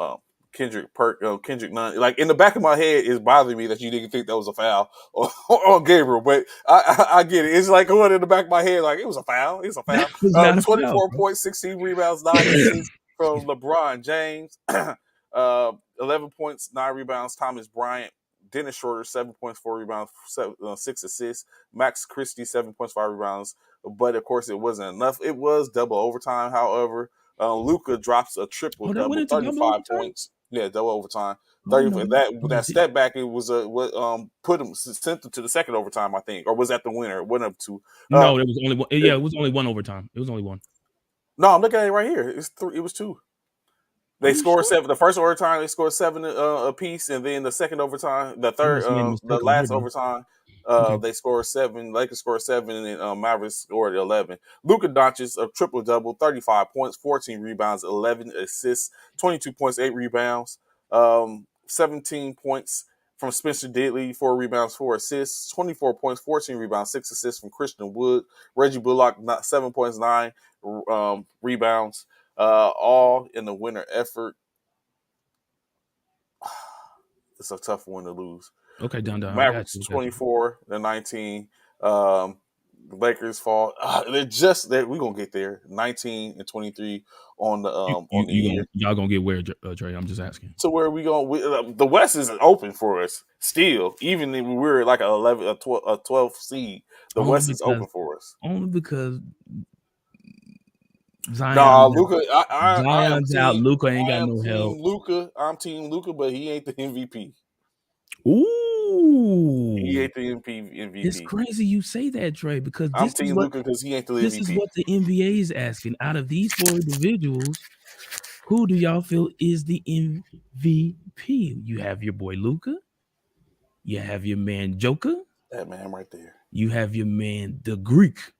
Kendrick Nunn. Like in the back of my head, it's bothering me that you didn't think that was a foul on Gabriel, but I get it. It's like going in the back of my head, like it was a foul. It's a foul. That was not a foul, 24 bro. points, 16 rebounds, 9 assists from LeBron James. 11 points, 9 rebounds. Thomas Bryant. Dennis Schroeder, 7 points, 4 rebounds, 6 assists. Max Christie, 7 points, 5 rebounds. But of course, it wasn't enough. It was double overtime. However, Luka drops a triple Oh, that went double, into double 35 overtime? points. Yeah, double overtime. Oh, 30 no. that step back. It was put him sent him to the second overtime, I think, or was that the winner? One of two. No, there was only one. Yeah, it was only one overtime. It was only one. No, I'm looking at it right here. It's 3. It was 2. They scored 7. The first overtime, they scored 7 apiece, and then the second overtime, the third, the last overtime, they scored 7. Lakers scored 7, and then Mavericks scored 11. Luka Doncic a triple double, 35 points, 14 rebounds, 11 assists, 22 points, 8 rebounds, 17 points from Spencer Dinwiddie, 4 rebounds, 4 assists, 24 points, 14 rebounds, 6 assists from Christian Wood. Reggie Bullock 7 points, 9 rebounds. All in the winter effort. It's a tough one to lose. Okay, down. Mavericks 24-19. Lakers fall. They're just there. We're gonna get there. 19-23 on the year. Y'all gonna get where, Dre? I'm just asking. So where are we going? The West is open for us still, even if we're like a 12 seed. The West is open for us. Only because Zion's out. Luka ain't got no help. I'm team Luka, but he ain't the MVP. Ooh, he ain't the MVP. It's crazy you say that, Trey, because I'm team Luka because he ain't the MVP. This is what the NBA is asking. Out of these 4 individuals, who do y'all feel is the MVP? You have your boy Luka. You have your man Joker. That man right there. You have your man the Greek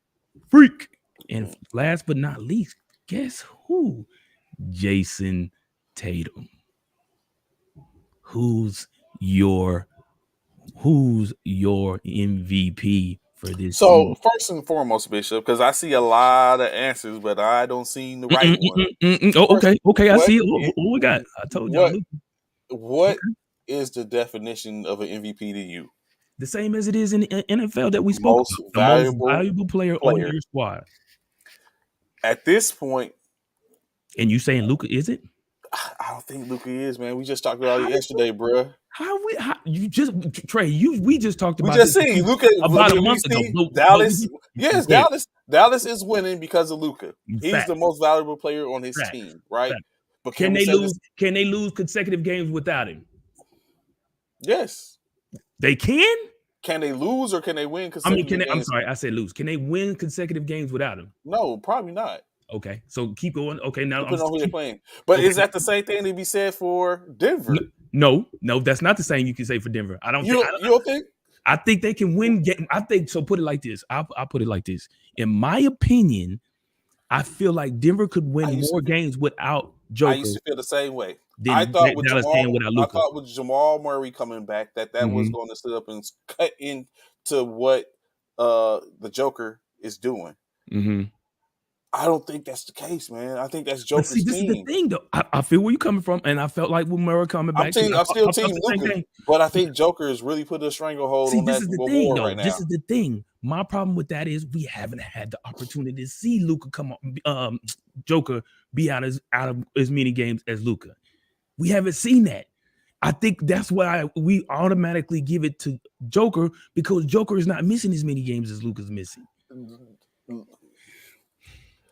Freak. And last but not least, guess who? Jason Tatum. Who's your MVP for this season? First and foremost, Bishop, because I see a lot of answers, but I don't see the right one. Oh, okay, I see it. What we got? I told y'all. What is the definition of an MVP to you? The same as it is in the NFL that we spoke about. The most valuable player on your squad. At this point. And you saying Luka is it? I don't think Luka is, man. We just talked about it yesterday, bro. We just talked about it. We just seen Luka about a month ago. Dallas. Yes, Dallas is winning because of Luka. He's the most valuable player on his team, right? But can they lose consecutive games without him? Yes. They can? Can they lose or can they win consecutive games? I'm sorry, I said lose. Can they win consecutive games without him? No, probably not. Okay, so keep going. Okay, now I don't know who they're playing. But is that the same thing to be said for Denver? No, that's not the same you can say for Denver. I don't you don't think? I think they can win game. I think so. Put it like this. I'll put it like this. In my opinion, I feel like Denver could win more games without Joker. I used to feel the same way. I thought with Jamal Murray coming back that was going to sit up and cut into what the Joker is doing. Mm-hmm. I don't think that's the case, man. I think that's Joker's team. This is the thing, though. I feel where you're coming from, and I felt like with Murray coming back, I'm still team Luka, but I think Joker has really put a stranglehold on that award right now. This is the thing. My problem with that is we haven't had the opportunity to see Luka come on, Joker be out of as many games as Luka. We haven't seen that. I think that's why we automatically give it to Joker because Joker is not missing as many games as Luka's missing.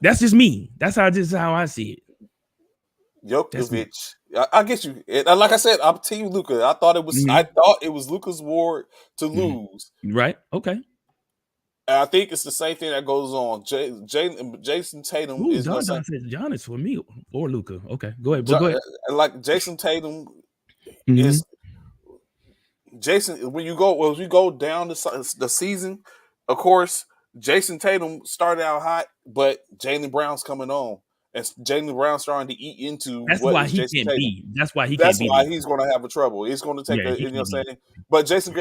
That's just me. That's how I see it. Djokovic. I get you. Like I said, I'm team Luka. I thought it was. Mm-hmm. I thought it was Luka's award to lose. Right. Okay. And I think it's the same thing that goes on. Jason Tatum is. John said Giannis for me or Luka. Okay, go ahead. Go ahead. Like Jason Tatum is. Jason, as we go down the season, of course. Jason Tatum started out hot, but Jaylen Brown's coming on. And Jaylen Brown's starting to eat into That's what why is he Jason can't Tatum. be. That's why he That's can't why be. he's going to have a trouble. It's going to take you know what I'm saying? But Jason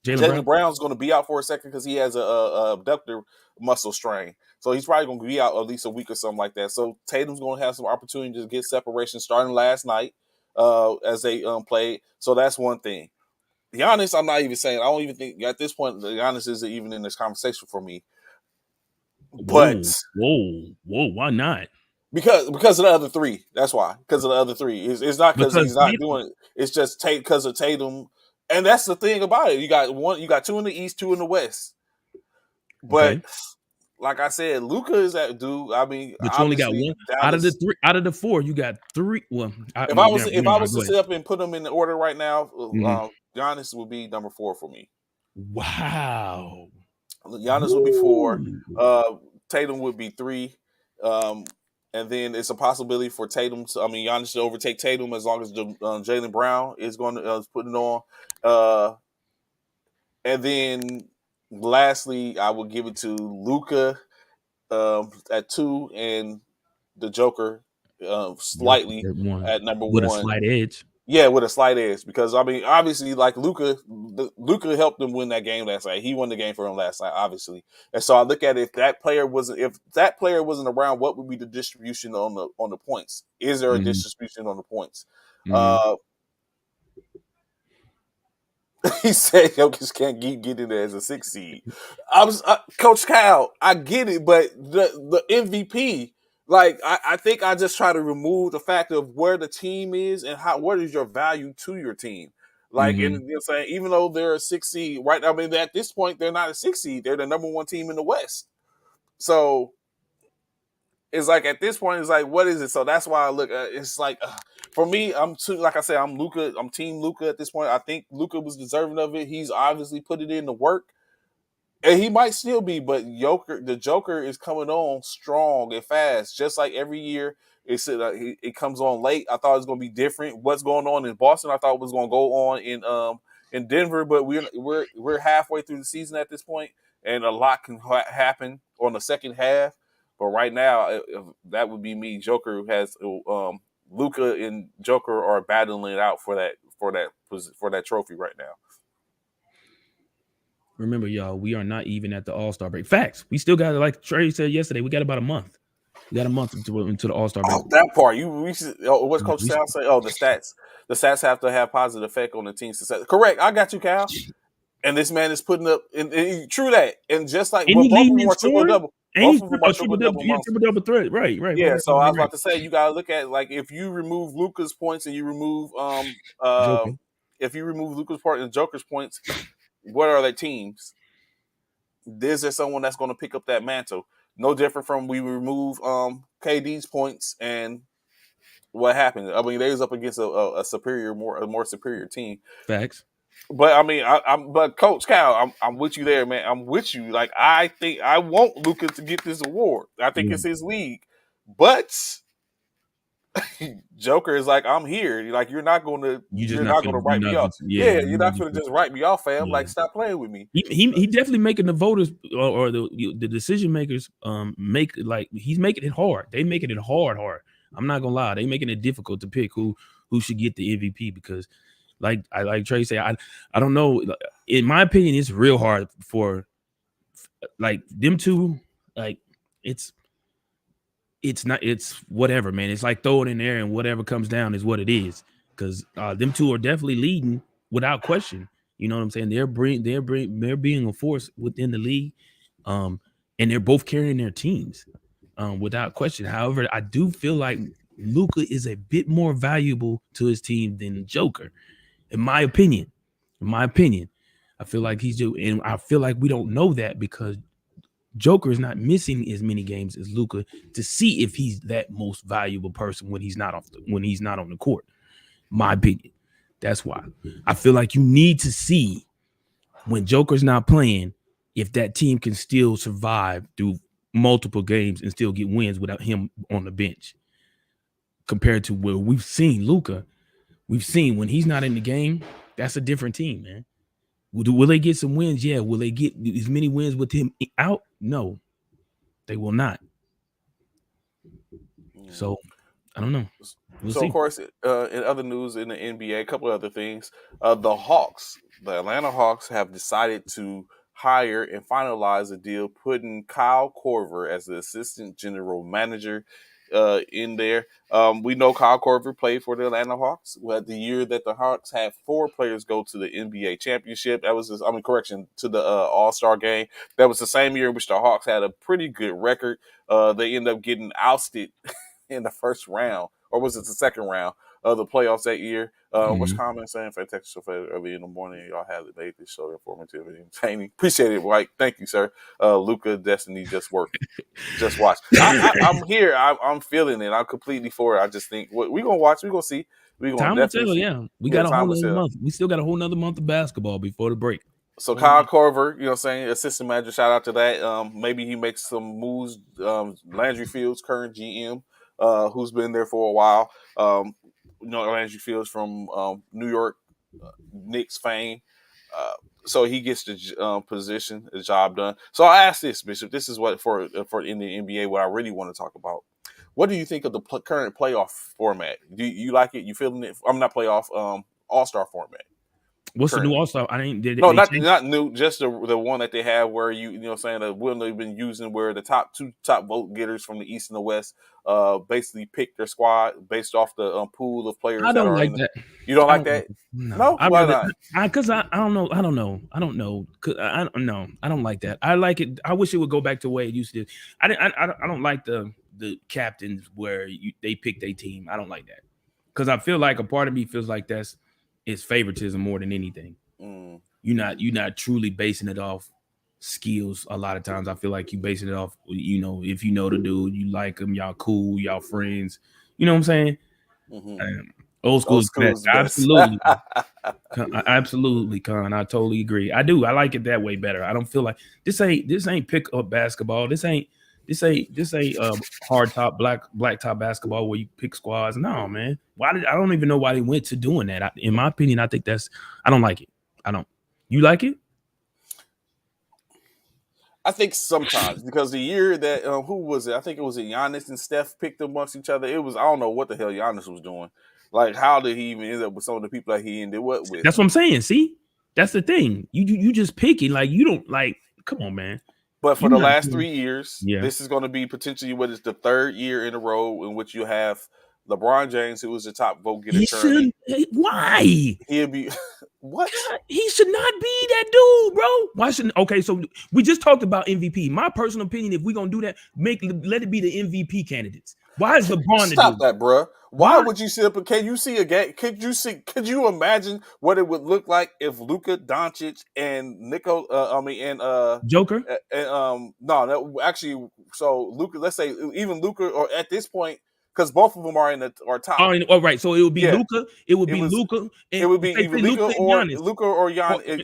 Jalen Brown. Brown's going to be out for a second because he has a abductor muscle strain. So he's probably going to be out at least a week or something like that. So Tatum's going to have some opportunity to get separation starting last night as they played. So that's one thing. Giannis, I'm not even saying. I don't even think at this point Giannis isn't even in this conversation for me. But whoa! Why not? Because of the other three. That's why. Because of the other three. It's not because he's not doing it. It's just because of Tatum. And that's the thing about it. You got two in the East, two in the West. But like I said, Luka is that dude. I mean, but you only got one out of the three. Out of the four, you got three. Well, if I was to sit up and put them in the order right now, Giannis would be number 4 for me. Wow. Giannis would be 4. Tatum would be 3. And then it's a possibility for Giannis to overtake Tatum as long as Jalen Brown is going to put it on. And then lastly, I would give it to Luka at 2 and the Joker slightly at number 1. With a slight edge. Yeah, with a slight edge. Because, I mean, obviously, like Luka helped them win that game last night. He won the game for them last night, obviously. And so I look at it, if that player wasn't around, what would be the distribution on the points? Is there a distribution on the points? He said Jokic can't get in there as a 6 seed. Coach Cal, I get it, but the MVP, like I think I just try to remove the fact of where the team is and what is your value to your team. Like, and you know what I'm saying, even though they're a 6 seed, right? I mean, at this point, they're not a 6 seed. They're the number 1 team in the West. So it's like at this point, it's like, what is it? So that's why I look. It's like. For me, I'm Luka. I'm team Luka at this point. I think Luka was deserving of it. He's obviously put it in the work, and he might still be. But the Joker is coming on strong and fast, just like every year. It comes on late. I thought it was going to be different. What's going on in Boston? I thought it was going to go on in Denver, but we're halfway through the season at this point, and a lot can happen on the second half. But right now, that would be me. Joker has. Luka and Joker are battling it out for that trophy right now. Remember, y'all, we are not even at the All-Star break. Facts. We still got, like Trey said yesterday, we got about a month. We got a month into the All-Star break. Oh, that part. What's Coach Sal say? Oh, the stats. The stats have to have positive effect on the team's success. Correct. I got you, Cal. And this man is putting up, and true that. And just like both of them are triple-double. Both of them are triple-double threat. Right. Yeah, so I was about to say, you got to look at, like, if you remove Luka's points and you remove if you remove Luka's part and Joker's points, what are their teams? Is there someone that's going to pick up that mantle? No different from we remove KD's points and what happened. I mean, they was up against a more superior team. Facts. But I mean, but Coach Cal, I'm with you there, man. I'm with you. Like, I think I want Luka to get this award. I think it's his league, but Joker is like, I'm here. Like, you're not going to write me off. You're not going to just write me off, fam. Yeah. Like, stop playing with me. He definitely making the voters or the decision makers he's making it hard. They making it hard. I'm not gonna lie, they making it difficult to pick who should get the MVP because. Like Trey say, I don't know. In my opinion, it's real hard for like them two. Like it's whatever, man. It's like throw it in there and whatever comes down is what it is. Because them two are definitely leading without question. You know what I'm saying? They're being a force within the league, and they're both carrying their teams without question. However, I do feel like Luka is a bit more valuable to his team than Joker. In my opinion, I feel like and I feel like we don't know that because Joker is not missing as many games as Luka to see if he's that most valuable person when he's not on the court. My opinion. That's why I feel like you need to see when Joker's not playing if that team can still survive through multiple games and still get wins without him on the bench. Compared to where we've seen Luka. We've seen when he's not in the game, that's a different team, man. Will they get some wins? Yeah. Will they get as many wins with him out? No, they will not. So, I don't know. We'll So, of see. course, in other news in the NBA, a couple of other things. The Atlanta Hawks, have decided to hire and finalize a deal putting Kyle Korver as the assistant general manager in there. We know Kyle Korver played for the Atlanta Hawks. Well, the year that the Hawks had 4 players go to the NBA championship, that was, to the All-Star game. That was the same year in which the Hawks had a pretty good record. They ended up getting ousted in the first round, or was it the second round of the playoffs that year? What's common saying for Texas early in the morning? Y'all have made this show informative and entertaining. Appreciate it, White. Thank you, sir. Luca Destiny just worked. Just watch. I'm here. I'm feeling it. I'm completely for it. I just think we're gonna watch. We're gonna see. We're gonna Time will definitely tell. see. Yeah, we got a whole time will other tell. month. We still got a whole nother month of basketball before the break. So Kyle Korver, you know what I'm saying, assistant manager, shout out to that. Maybe he makes some moves. Landry Fields, current GM, who's been there for a while. Landry Fields from New York Knicks fame. So he gets the position, the job done. So I asked this, Bishop. This is what for in the NBA, what I really want to talk about. What do you think of the current playoff format? Do you like it? You feeling it? I'm not playoff, All-Star format. What's the new Currently. All-Star? I ain't. No, They not changed? not new. Just the one that they have where you know what I'm saying, the one they've been using where the top vote getters from the East and the West basically pick their squad based off the pool of players I that don't are like in the. that. You don't I like don't. that? No, No, I why rather not? because I don't know. I don't know. I don't know. I don't know. I don't like that. I like it. I wish it would go back to the way it used to. I don't like the captains where they pick their team. I don't like that because I feel like a part of me feels like it's favoritism more than anything. Mm. You're not truly basing it off skills. A lot of times I feel like you basing it off, if you know the dude, you like him, y'all cool, y'all friends. You know what I'm saying? Mm-hmm. Old school Old is best. school's best. Absolutely. Absolutely, Con. I totally agree. I do. I like it that way better. I don't feel like this ain't pick up basketball. This ain't hard top black top basketball where you pick squads. No, man. I don't even know why they went to doing that. In my opinion, I think I don't like it. I don't. You like it? I think sometimes because the year that who was it? I think it was Giannis and Steph picked amongst each other. It was, I don't know what the hell Giannis was doing. Like, how did he even end up with some of the people that he ended up with? That's what I'm saying. See, that's the thing. You just picking like you don't like. Come on, man. But for You're the not last doing. 3 years, Yeah. this is going to be potentially what is the third year in a row in which you have LeBron James, who is the top vote getter He currently. shouldn't. Why? He'll be what? God, he should not be that dude, bro. Why shouldn't? Okay, so we just talked about MVP. My personal opinion, if we're gonna do that, let it be the MVP candidates. Why is LeBron the Stop dude? that, bruh. Why Why? would you sit up? Can you see a game? Could you imagine what it would look like if Luka Doncic and Nico? Joker? No, actually, so Luka. Let's say even Luka, or at this point, because both of them are in the or top. All right. So it would be Yeah, Luka. It would it be was. Luka It and would be say either Luka and Giannis, Luka or or Giannis.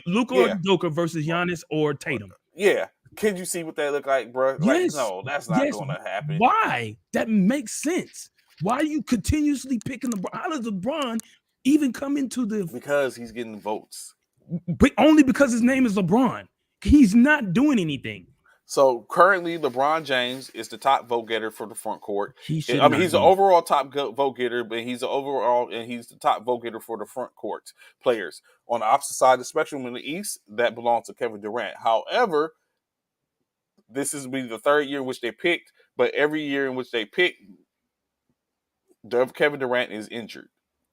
Luka or Yeah, Joker versus Giannis or Tatum. yeah. Could you see what that look like, bro? Like, Yes, no, that's not yes. going to happen. Why? That makes sense. Why are you continuously picking LeBron? How does LeBron even come into the? Because he's getting votes. But only because his name is LeBron. He's not doing anything. So currently, LeBron James is the top vote getter for the front court. He should I mean, not he's the be. overall top vote getter, but he's the top vote getter for the front court players. On the opposite side of the spectrum in the East, that belongs to Kevin Durant. However, this is be the third year in which they picked, but every year in which they pick, Kevin Durant is injured.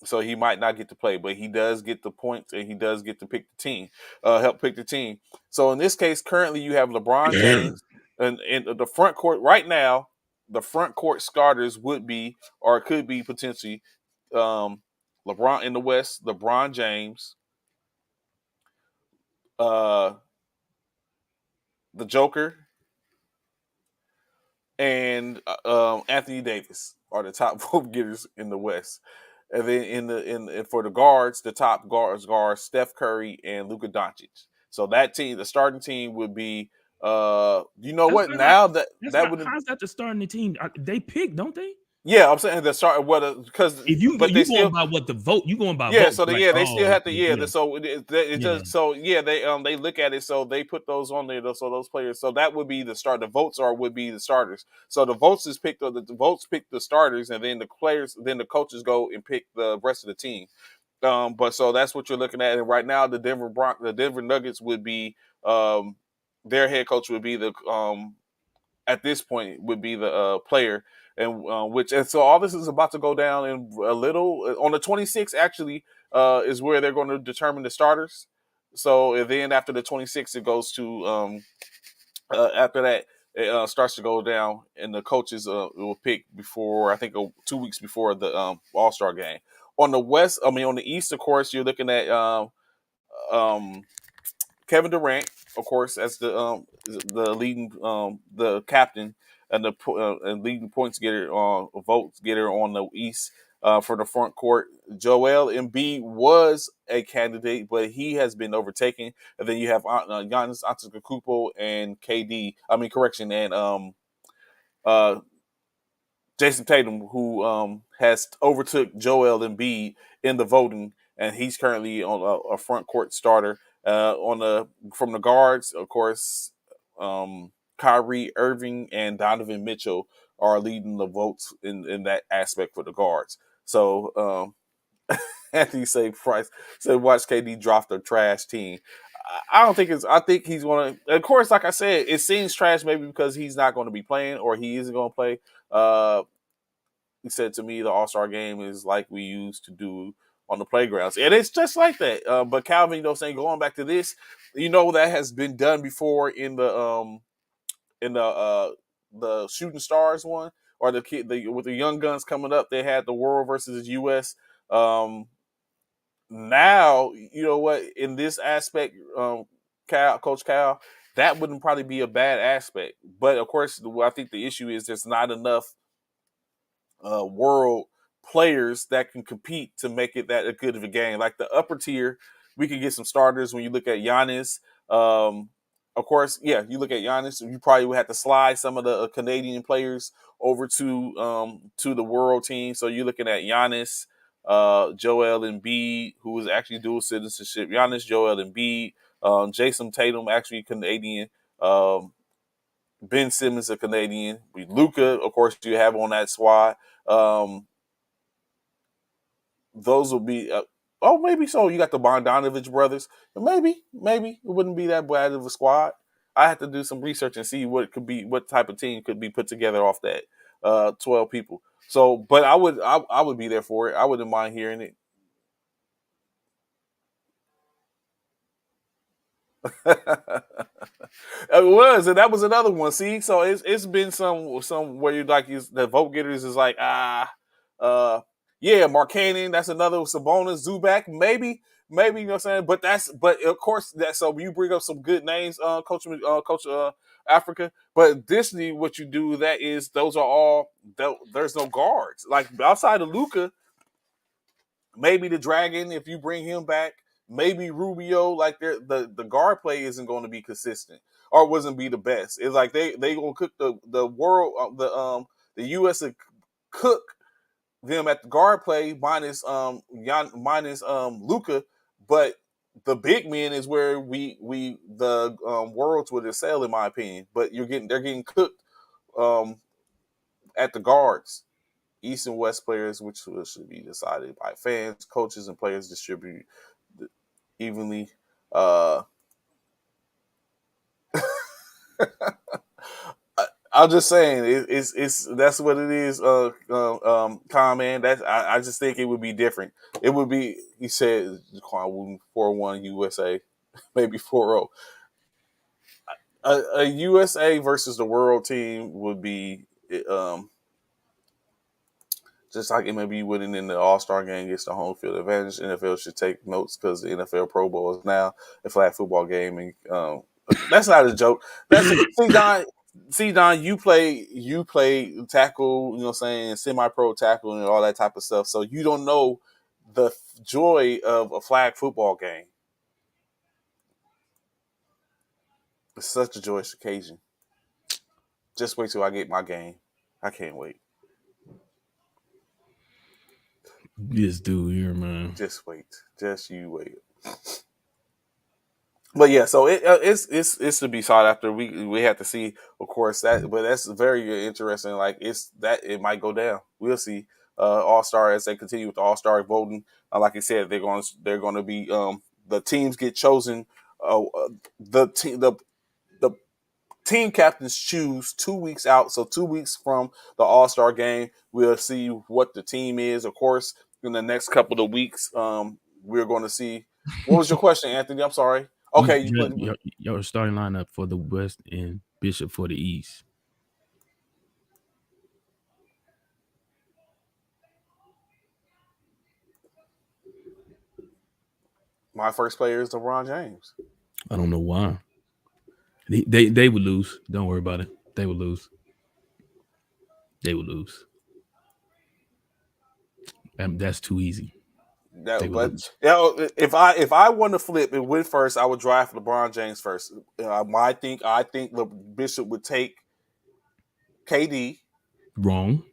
So he might not get to play, but he does get the points and he does get to pick the team, help pick the team. So in this case, currently you have LeBron James and the front court right now. The front court starters would be or could be potentially LeBron in the West, LeBron James, the Joker, and Anthony Davis are the top vote getters in the West. And then for the guards, the top guards are Steph Curry and Luka Doncic. So that team, the starting team would be you know That's what? not, Now that's that not would how's that the starting the team? They pick, don't they? Yeah, I'm saying the start what because If you but they you going still by what the vote, you going by yeah, votes, so like, they still oh, have to okay, yeah, so it yeah. just so yeah they look at it so they put those on there so those players so that would be the start the votes are would be the starters so the votes is picked the votes pick the starters and then the players then the coaches go and pick the rest of the team but so that's what you're looking at and right now the Denver Nuggets would be their head coach would be the at this point would be the player and which and so all this is about to go down in a little on the 26th actually is where they're going to determine the starters so and then after the 26th it goes to after that it starts to go down and the coaches will pick before I think 2 weeks before the all-star game on the west I mean on the east of course you're looking at um Kevin Durant, of course, as the leading the captain and the and leading points getter votes getter on the East for the front court. Joel Embiid was a candidate, but he has been overtaken. And then you have Giannis Antetokounmpo and KD. I mean, correction, and uh, Jason Tatum, who has overtook Joel Embiid in the voting, and he's currently on a front court starter. On the from the guards, of course, Kyrie Irving and Donovan Mitchell are leading the votes in that aspect for the guards. So Anthony say Price said watch KD drop the trash team. I don't think it's. I think he's going to. Of course, like I said, it seems trash maybe because he's not going to be playing or he isn't going to play. He said to me, the All Star game is like we used to do on the playgrounds, and it's just like that. But Calvin, saying going back to this, that has been done before in the Shooting Stars one or the kid with the young guns coming up. They had the World versus the U.S. Um, Now you know what in this aspect, Coach Cal, that wouldn't probably be a bad aspect. But of course, I think the issue is there's not enough world players that can compete to make it that a good of a game. Like the upper tier, we could get some starters when you look at Giannis. Of course, yeah, you look at Giannis, you probably would have to slide some of the Canadian players over to the world team. So you're looking at Giannis, Joel Embiid, who is actually dual citizenship. Giannis, Joel Embiid, Jason Tatum, actually Canadian. Um, Ben Simmons, a Canadian. Luka, of course, you have on that squad. Um, those will be. Maybe so. You got the Bogdanovich brothers. Maybe it wouldn't be that bad of a squad. I have to do some research and see what could be, what type of team could be put together off that 12 people. So, but I would be there for it. I wouldn't mind hearing it. It was, and that was another one. See, so it's been some where you like the vote getters is like uh yeah, Markkanen, that's another Sabonis, Zubac, maybe you know what I'm saying. But of course that so you bring up some good names, Coach Africa. But additionally, what you do with that is those are all there's no guards like outside of Luca. Maybe the Dragon, if you bring him back, maybe Rubio, like the guard play isn't going to be consistent or wasn't be the best. It's like they gonna cook the world the U.S. will cook them at the guard play minus Luca, but the big men is where we the worlds would excel in my opinion. But they're getting cooked um, at the guards. East and West players, which should be decided by fans, coaches, and players distributed evenly. Uh, I'm just saying, it's that's what it is. Con man, I just think it would be different. It would be. He said, "4-1 USA, maybe 4-0." A USA versus the world team would be um, just like MLB winning in the All Star game gets the home field advantage. NFL should take notes because the NFL Pro Bowl is now a flag football game, and that's not a joke. That's see Don. See Don, you play tackle, you know what I'm saying, semi-pro tackle and all that type of stuff. So you don't know the joy of a flag football game. It's such a joyous occasion. Just wait till I get my game. I can't wait. This dude here, man. Just wait. Just you wait. But yeah, so it's to be sought after. We have to see, of course, that, but that's very interesting. Like it's that it might go down. We'll see. All Star as they continue with the All Star voting. Like I said, they're going to be the teams get chosen. The team captains choose 2 weeks out. So 2 weeks from the All Star game, we'll see what the team is. Of course, in the next couple of weeks, we're going to see. What was your question, Anthony? I'm sorry. Okay, you put Your starting lineup for the West and Bishop for the East. my first player is LeBron James. I don't know why. They would lose. Don't worry about it. They would lose. They would lose. That's too easy. But if I want to flip and win first, I would draft LeBron James first. I think Bishop would take KD. Wrong.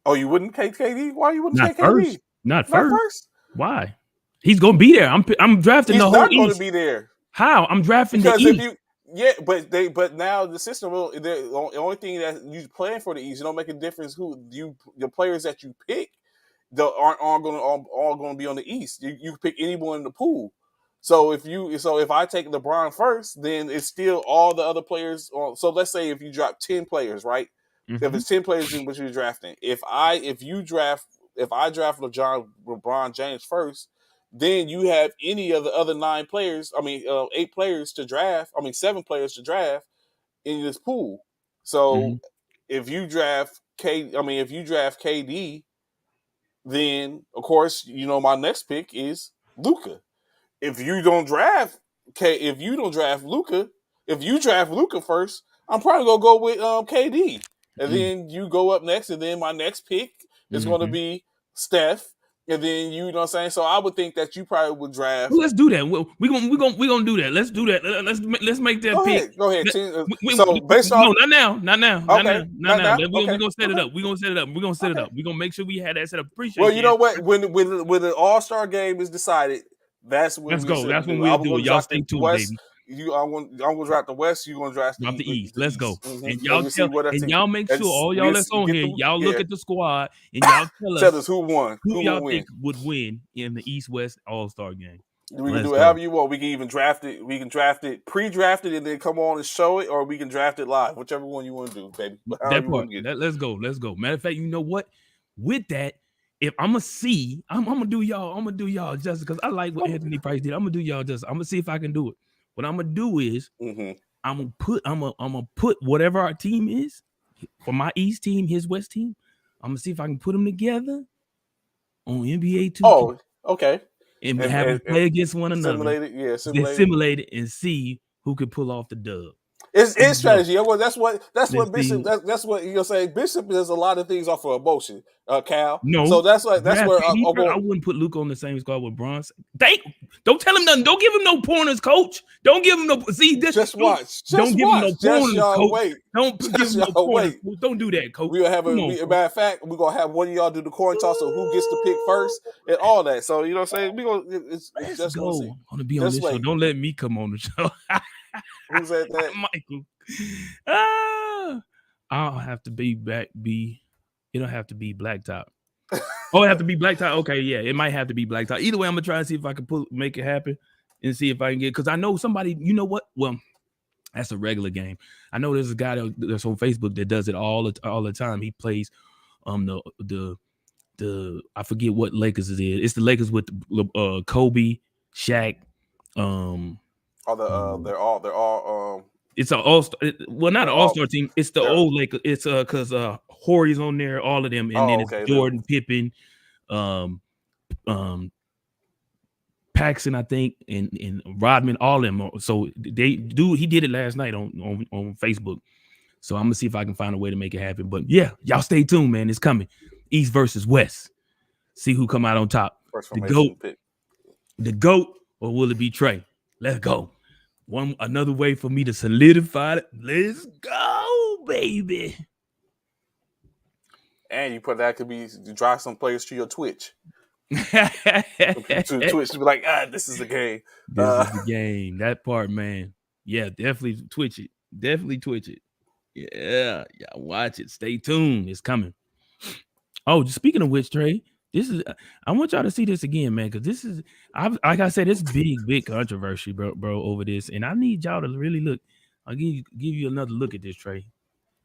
Oh, you wouldn't take KD? Why you wouldn't Not take first. KD? Not Not first. first? Why? He's gonna be there. I'm drafting He's the whole not going to East. be there. How? I'm drafting Because the if East. but now the system will. The only thing that you playing for the East, you don't make a difference who the players that you pick. Aren't all going to be on the East. You pick anyone in the pool. So if I take LeBron first, then it's still all the other players. So let's say if you drop 10 players, right? Mm-hmm. If it's 10 players in which you're drafting, if I draft LeBron James first, then you have any of the other 9 players. 8 players to draft. 7 players to draft in this pool. So Mm-hmm. if you draft KD, then of course my next pick is Luka. If you don't draft Luka, if you draft Luka first, I'm probably gonna go with KD, and then you go up next, and then my next pick is going to be Steph, and then you know what I'm saying. So I would think that you probably would draft. Well, let's do that. We're gonna do that. Let's do that. Let's make that pick. Go ahead. So based off, not now. Okay, Not now. We're okay. gonna set it up. We're gonna set it up. We're gonna make sure we have that set up. Appreciate. Well, you know what? When the All-Star game is decided, that's when let's go. That's when we'll do it. Y'all stay tuned, baby. I'm gonna draft the West. You're gonna draft the East. Let's go. Mm-hmm. And y'all make sure all y'all that's on here, y'all look at the squad and y'all tell us who won. Who y'all think would win in the East-West All-Star game. We can do it however you want. We can even draft it. We can draft it, pre-draft it, and then come on and show it, or we can draft it live. Whichever one you want to do, baby. That part. Let's go. Matter of fact, you know what? With that, if I'm gonna do y'all just because I like what Anthony Price did. I'm gonna do y'all just. I'm gonna see if I can do it. What I'm gonna do is I'm gonna put whatever our team is for my East team, his West team. I'm gonna see if I can put them together on NBA 2K. Oh, okay. And have them play against one another. Simulate it and see who can pull off the dub. It's strategy. Well, that's what Bishop. That's what you're saying. Bishop does a lot of things off of emotion, Cal. No, so that's where I wouldn't put Luka on the same squad with Bronson. Don't tell him nothing. Don't give him no pointers, coach. Don't give him no. See this. Just watch. Don't give him no pointers, coach. Wait. Don't give him no pointers. Don't do that, coach. We'll have matter of fact, we're gonna have one of y'all do the coin toss of who gets to pick first and all that. So you know what I'm saying? We gonna let's go. I want to be on this show. Don't let me come on the show. Who said that? Michael. I'll have to it'll have to be Blacktop. Oh, it have to be Blacktop. Okay, yeah, it might have to be Blacktop. Either way, I'm gonna try and see if I can make it happen and see if I can get, because I know somebody, you know what? Well, that's a regular game. I know there's a guy that's on Facebook that does it all the time. He plays the I forget what Lakers it is. It's the Lakers with Kobe, Shaq, they're all it's an all-star. Well, not an all-star team. It's the old Lakers. It's because Horry's on there, all of them, and then it's Jordan, Pippen, Paxson, I think, and Rodman, all of them. So he did it last night on Facebook. So I'm gonna see if I can find a way to make it happen. But yeah, y'all stay tuned, man. It's coming. East versus West. See who come out on top. The GOAT, or will it be Trey? Let's go. Another way for me to solidify it. Let's go, baby. And you put that could be to drive some players to your Twitch. to Twitch to be like, this is a game. This is the game. That part, man. Yeah, definitely Twitch it. Definitely Twitch it. Yeah, watch it. Stay tuned. It's coming. Oh, speaking of which, Trey, this is. I want y'all to see this again, man, because this is. Like I said, it's big controversy, bro, over this, and I need y'all to really look. I'll give you another look at this, Trey,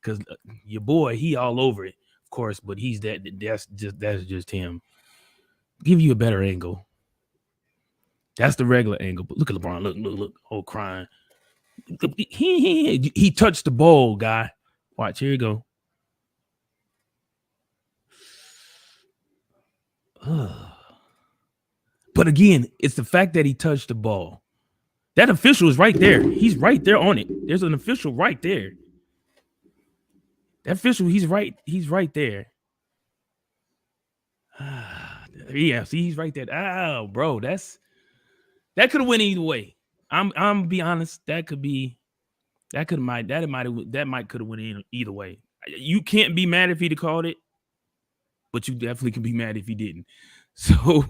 because your boy, he all over it, of course, but he's that's just him. Give you a better angle. That's the regular angle. But look at LeBron. Look. Oh, crying. He touched the ball, guy. Watch, here you go. But again, it's the fact that he touched the ball. That official is right there. He's right there on it. There's an official right there. That official, he's right there. Yeah, see, he's right there. Oh, bro, that could have went either way. I'm be honest. That might could have went either way. You can't be mad if he'd have called it, but you definitely can be mad if he didn't. So,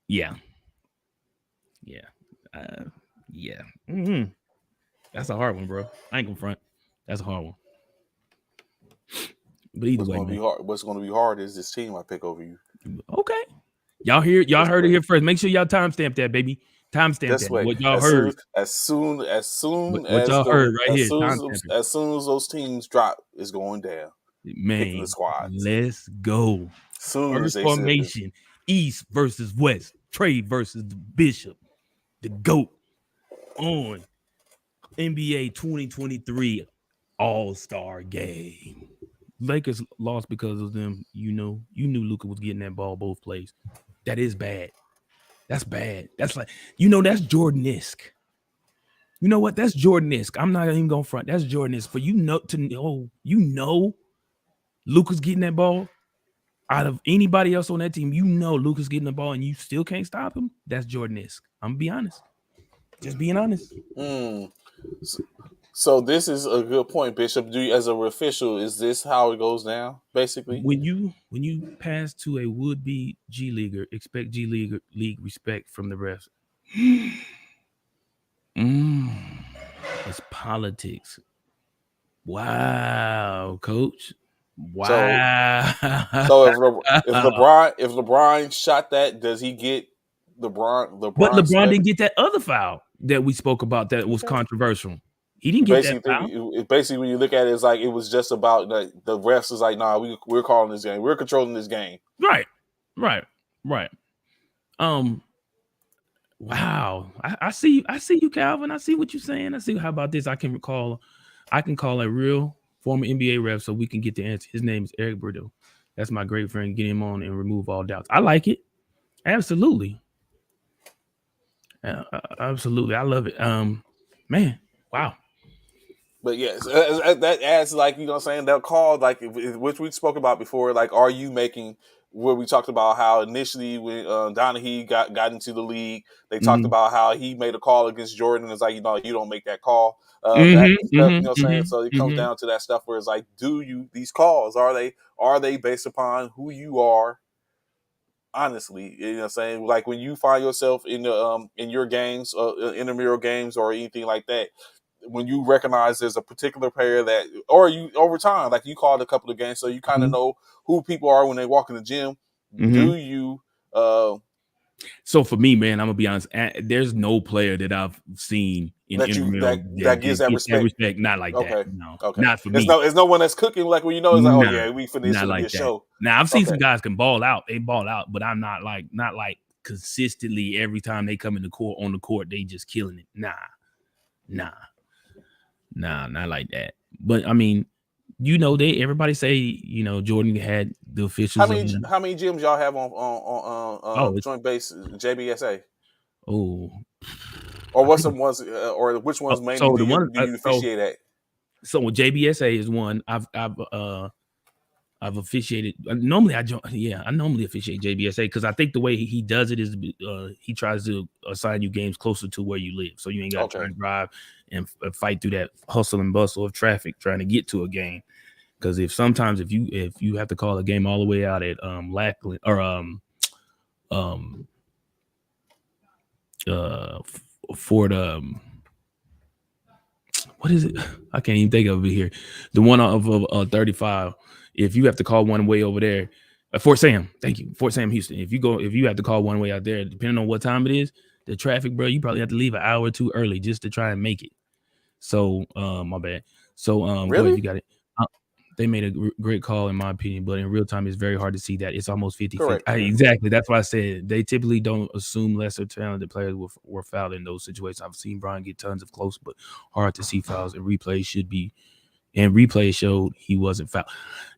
yeah. Mm-hmm. That's a hard one, bro. I ain't gonna front. That's a hard one. But either way, what's going to be hard is this team I pick over you. Okay, y'all heard it here first. Make sure y'all timestamp that, baby. Timestamp that. What y'all heard. As soon as y'all heard right here. As soon as those teams drop, it's going down. Man, the squads. Let's go. First formation, East versus West, Trey versus the Bishop, the GOAT on NBA 2023 All-Star Game. Lakers lost because of them. You knew Luka was getting that ball both plays. That is bad. That's bad. That's like, that's Jordan-esque. You know what? That's Jordan-esque. I'm not even going front. That's Jordan-esque. For Luka's getting that ball. Out of anybody else on that team, Luka's getting the ball and you still can't stop him. That's Jordan-esque. I'm going to be honest. Just being honest. So this is a good point, Bishop. As a official, is this how it goes down, basically? When you pass to a would-be G Leaguer, expect G League respect from the refs. It's politics. Wow, coach. Wow. So if LeBron shot that, does he get LeBron? But LeBron didn't get that other foul that we spoke about that was controversial. He didn't get that foul. Basically, when you look at it, it's like it was just about the refs is like, nah, we're calling this game. We're controlling this game. Right. Wow. I see you, Calvin. I see what you're saying. I see. How about this? I can call a real former NBA ref so we can get the answer. His name is Eric Bordeaux. That's my great friend. Get him on and remove all doubts. I like it. Absolutely. Absolutely. I love it. Man. Wow. But yes, that adds, like, you know what I'm saying, they'll call, like, which we spoke about before, like, are you making, where we talked about how initially when Donahue got into the league, they talked about how he made a call against Jordan. It's like, you don't make that call. You know what I'm saying? So it comes down to that stuff where it's like, these calls, are they based upon who you are? Honestly, you know what I'm saying? Like when you find yourself in the in your games, intramural games or anything like that, when you recognize there's a particular player that, or you over time, like you called a couple of games, so you kind of know who people are when they walk in the gym. Do you? So for me, man, I'm gonna be honest. There's no player that I've seen that gives that respect. Not like that. No, okay. Not for me. There's no one that's cooking like when it's like, oh yeah, we finished like the show. Now I've seen some guys can ball out. They ball out, but I'm not like consistently every time they come in on the court, they just killing it. Nah, not like that. But I mean, everybody say, Jordan had the officials. How many gyms y'all have on joint base JBSA? Oh, or what's some ones, or which ones mainly do you officiate at? So JBSA is one I've officiated. Normally I normally officiate JBSA because I think the way he does it is he tries to assign you games closer to where you live, so you ain't got to try and drive and fight through that hustle and bustle of traffic trying to get to a game. Because if you have to call a game all the way out at Lackland or Fort what is it? I can't even think of it here. The one of 35. If you have to call one way over there, Fort Sam. Thank you, Fort Sam, Houston. If you have to call one way out there, depending on what time it is, the traffic, bro, you probably have to leave an hour or two early just to try and make it. So, my bad. So, go ahead, Really? you got it. They made a great call, in my opinion, but in real time, it's very hard to see that. It's almost 50-50. Correct. Exactly. That's why I said they typically don't assume lesser talented players were fouled in those situations. I've seen Brian get tons of close, but hard to see fouls, and replay showed he wasn't fouled.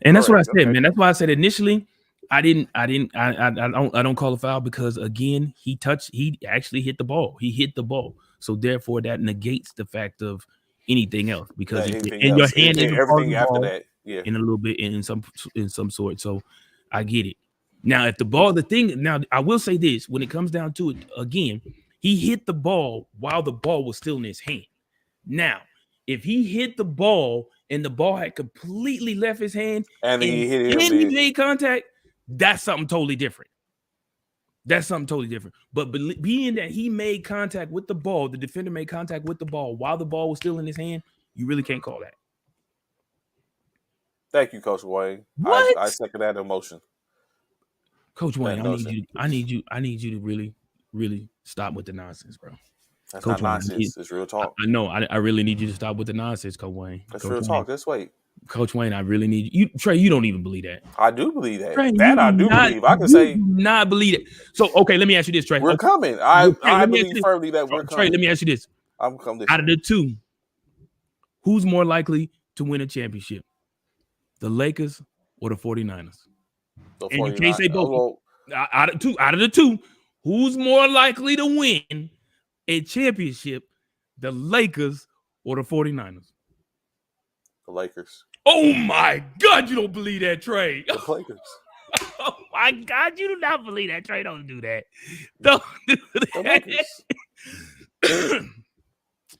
And that's what I said, Okay. man. That's why I said initially, I don't call a foul because, again, he actually hit the ball. He hit the ball. So therefore that negates the fact of anything else, because your hand isn't everything the after ball that, yeah, in a little bit in some sort. So I get it. Now, if now I will say this: when it comes down to it, again, he hit the ball while the ball was still in his hand. Now, if he hit the ball and the ball had completely left his hand and he hit him, he made contact, that's something totally different. But being that he made contact with the ball, the defender made contact with the ball while the ball was still in his hand, you really can't call that. Thank you, Coach Wayne. What? I second that emotion. Coach Wayne, I need you to really, really stop with the nonsense, bro. That's Coach not Wayne, nonsense. It's real talk. I know. I really need you to stop with the nonsense, Coach Wayne. That's real talk. Let's wait. Coach Wayne, I really need you. Trey, you don't even believe that. I do believe that. Trey, I do believe. I can say not believe it. So, okay, let me ask you this, Trey. We're coming. I believe firmly that we're coming. Trey, let me ask you this. I'm coming. Out of the two, who's more likely to win a championship? The Lakers or the 49ers? And you can't say both. Well, out of the two, who's more likely to win a championship? The Lakers or the 49ers? The Lakers. Oh my God, you don't believe that, Trey. The Lakers. Oh my God, you do not believe that, Trey. Don't do that. Don't do that. The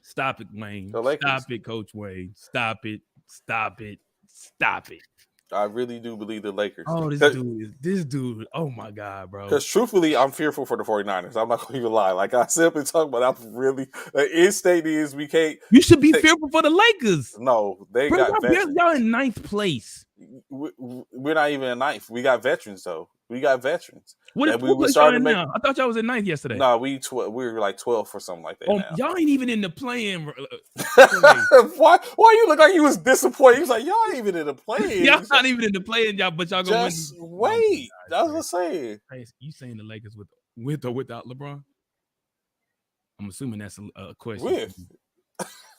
Stop it, Wayne. The Lakers. Stop it, Coach Wayne. Stop it. Stop it. Stop it. I really do believe the Lakers. Oh, this dude. Oh my God, bro. Because truthfully, I'm fearful for the 49ers. I'm not going to even lie. Like I simply talk about, I'm really instinct is we can't. You should be fearful for the Lakers. No, they bro, got veterans. Y'all in ninth place. We're not even in ninth. We got veterans though. We got veterans. What we started now? I thought y'all was in ninth yesterday. No, we were like 12th or something like that. Oh, y'all ain't even in the play-in. Why you look like you was disappointed? He was like, y'all ain't even in the play-in. Y'all not even in the play-in, but y'all gonna just win. Wait. That's what I'm saying. Hey, you saying the Lakers with or without LeBron? I'm assuming that's a question. With.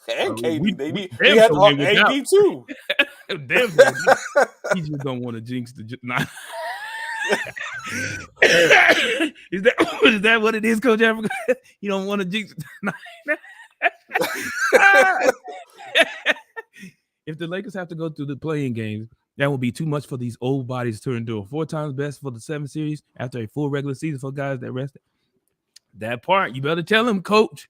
And KD, we had AD too. Damn, he just don't want to jinx the. Nah. Is that what it is, Coach Africa? You don't want to jinx. If the Lakers have to go through the playing games, that will be too much for these old bodies to endure. 4 times best for the 7 series after a full regular season for guys that rested. That part, you better tell him, Coach.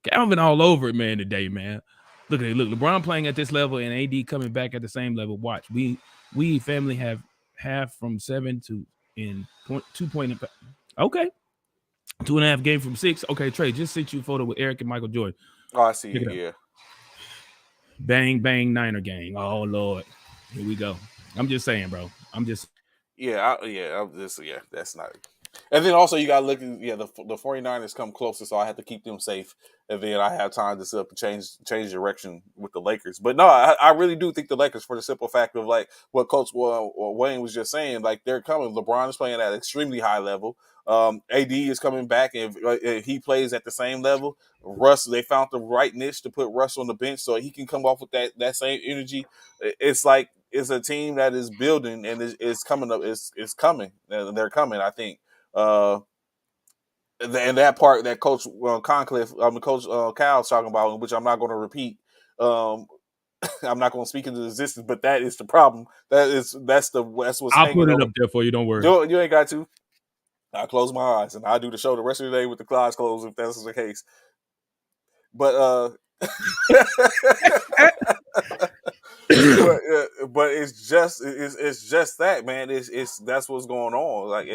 Calvin all over it, man, today, man. Look, LeBron playing at this level and AD coming back at the same level. Watch, we family have half from 7 to in 2 point. Okay, 2.5 game from 6. Okay, Trey, just sent you a photo with Eric and Michael Jordan. Oh, I see it. Yeah. Bang bang Niner gang. Oh Lord, here we go. I'm just saying, bro. That's not. And then also you got to look at the 49ers come closer, so I have to keep them safe. And then I have time to set up and change direction with the Lakers. But no, I really do think the Lakers, for the simple fact of like what Coach Wayne was just saying, like they're coming. LeBron is playing at an extremely high level. AD is coming back, and if he plays at the same level, Russ, they found the right niche to put Russ on the bench so he can come off with that same energy. It's like it's a team that is building and is coming up. It's coming. They're coming, I think. And that part that Coach Coach Cal's talking about, which I'm not going to repeat. I'm not going to speak into existence, but that is the problem. That's what's. I'll put it up there for you. Don't worry. You ain't got to. I close my eyes and I do the show the rest of the day with the eyes closed if that's the case. But but it's just that, man. It's that's what's going on. Like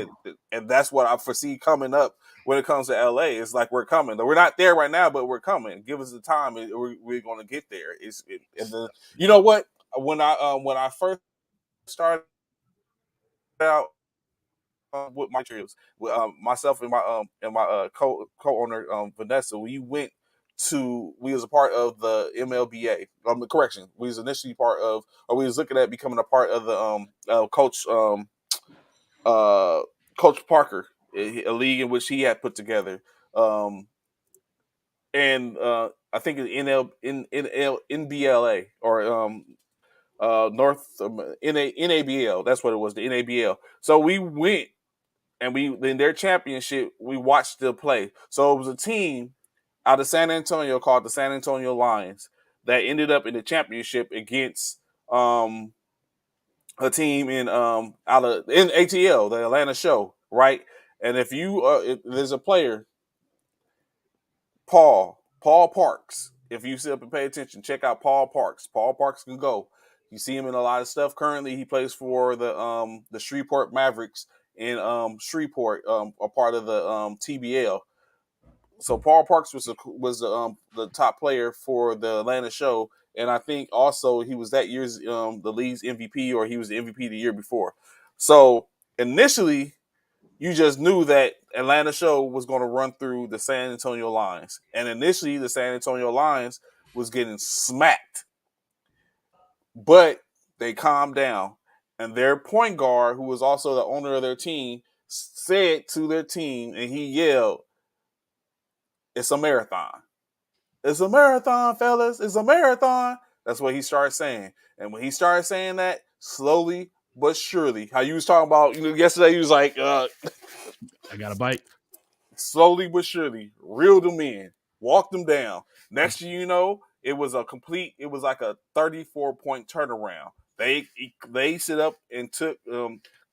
and that's what I foresee coming up when it comes to LA. It's like we're coming. We're not there right now, but we're coming. Give us the time, and we're going to get there. You know what? When I first started out with my trips, with myself and my co-owner Vanessa, we was a part of the MLBA. Correction, we was initially part of, or we was looking at becoming a part of the uh, Coach Parker, a league in which he had put together, um, and I think it's NBLA or North NABL. That's what it was, the NABL. So we went and we in their championship we watched them play. So it was a team out of San Antonio called the San Antonio Lions that ended up in the championship against a team in ATL, the Atlanta Show, right? And if there's a player, Paul Parks. If you sit up and pay attention, check out Paul Parks. Paul Parks can go. You see him in a lot of stuff. Currently, he plays for the Shreveport Mavericks in Shreveport, a part of the TBL. So Paul Parks was the top player for the Atlanta Show, and I think also he was that year's the league's MVP, or he was the MVP the year before. So initially, you just knew that Atlanta Show was going to run through the San Antonio Lions, and initially the San Antonio Lions was getting smacked, but they calmed down, and their point guard, who was also the owner of their team, said to their team, and he yelled, "It's a marathon. It's a marathon, fellas. It's a marathon." That's what he started saying. And when he started saying that, slowly but surely, how you was talking about, yesterday, you was like, I got a bite. slowly but surely, reeled them in, walked them down. Next thing you know, it was like a 34-point turnaround. They sit up and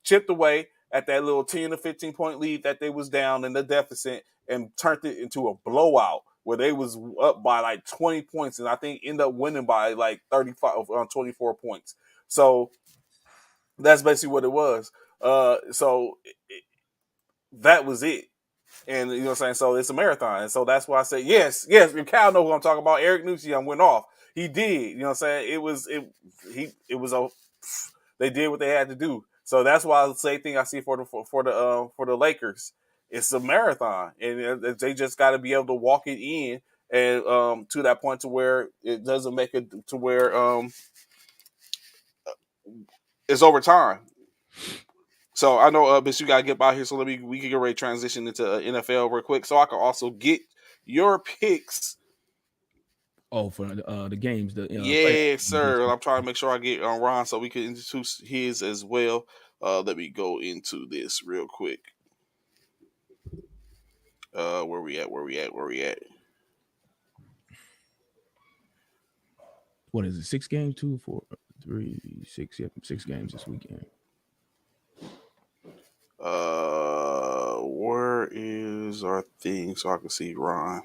chipped away at that little 10 to 15-point lead that they was down in the deficit, and turned it into a blowout where they was up by like 20 points, and I think end up winning by like 24 points. So that's basically what it was. That was it. And you know what I'm saying? So it's a marathon. And so that's why I say, yes, Cal know who I'm talking about. Eric Nucci went off. He did. You know what I'm saying? They did what they had to do. So that's why the same thing I see for the Lakers. It's a marathon, and they just got to be able to walk it in, and to that point to where it doesn't make it to where it's over time. So I know, bitch, you gotta get by here. So we can get ready to transition into NFL real quick, so I can also get your picks. Oh, for the games, the Yeah, sir. playoff. I'm trying to make sure I get on Ron so we can introduce his as well. Let me go into this real quick. Where we at? What is it? 6 games? 2, 4, 3, 6. Yep, 6 games this weekend. Where is our thing so I can see Ron?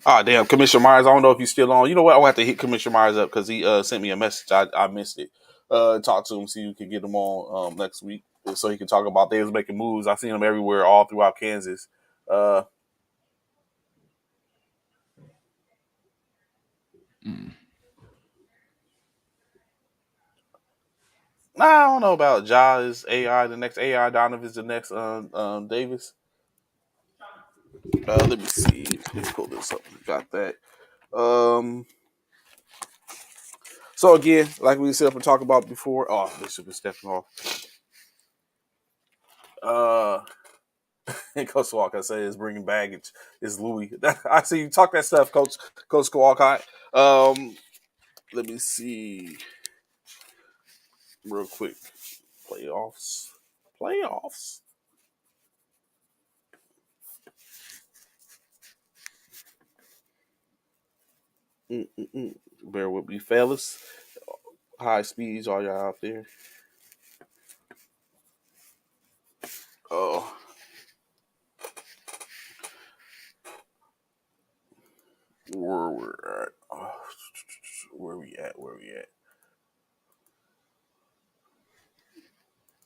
Ah, damn, Commissioner Myers. I don't know if he's still on. You know what? I'll have to hit Commissioner Myers up because he sent me a message. I missed it. Talk to him, see if we can get him on next week so he can talk about they was making moves. I seen him everywhere, all throughout Kansas. Nah, I don't know about Ja is AI. The next AI Donovan is the next Davis. Let me see. Let me pull this up. Got that. So again, like we said and talked about before. Oh, Bishop is stepping off. Coach Walcott said is bringing baggage. Is Louis? I see you talk that stuff, Coach Walcott. Let me see real quick. Playoffs. Mm-mm-mm. Bear with me, fellas. High speeds, all y'all out there. Oh. Where we're at. Oh. Where we at?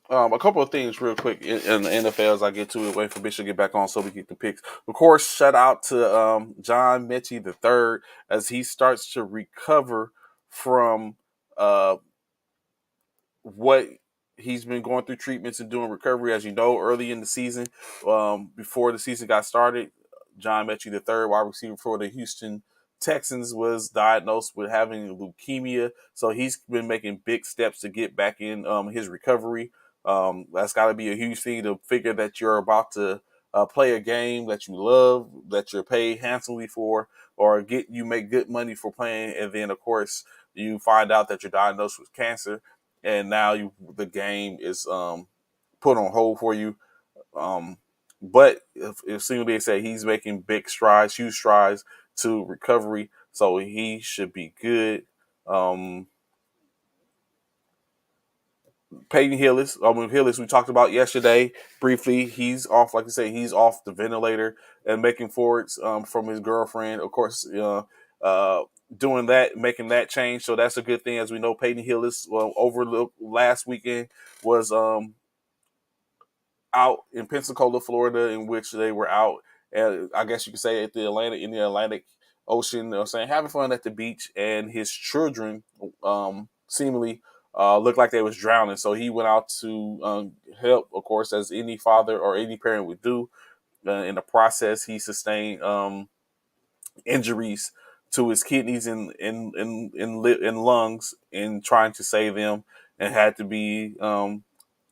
A couple of things real quick in the NFL as I get to it. Wait for Bishop to get back on so we get the picks. Of course, shout out to John Mechie the third as he starts to recover from what he's been going through treatments and doing recovery. As you know, early in the season, before the season got started, John Mechie the third, wide receiver for the Houston Texans, was diagnosed with having leukemia. So he's been making big steps to get back in his recovery. That's got to be a huge thing to figure that you're about to play a game that you love, that you're paid handsomely for, or you make good money for playing, and then of course you find out that you're diagnosed with cancer, and now the game is put on hold for you. But if seemingly they say he's making big strides, huge strides to recovery, so he should be good. Peyton Hillis, we talked about yesterday briefly. He's off, like I say, he's off the ventilator and making forwards from his girlfriend. Of course, doing that, making that change. So that's a good thing. As we know, Peyton Hillis, over the last weekend, was out in Pensacola, Florida, in which they were out, I guess you could say, in the Atlantic Ocean, saying having fun at the beach, and his children seemingly looked like they was drowning. So he went out to help, of course, as any father or any parent would do. In the process, he sustained injuries to his kidneys and lungs in trying to save them, and had to be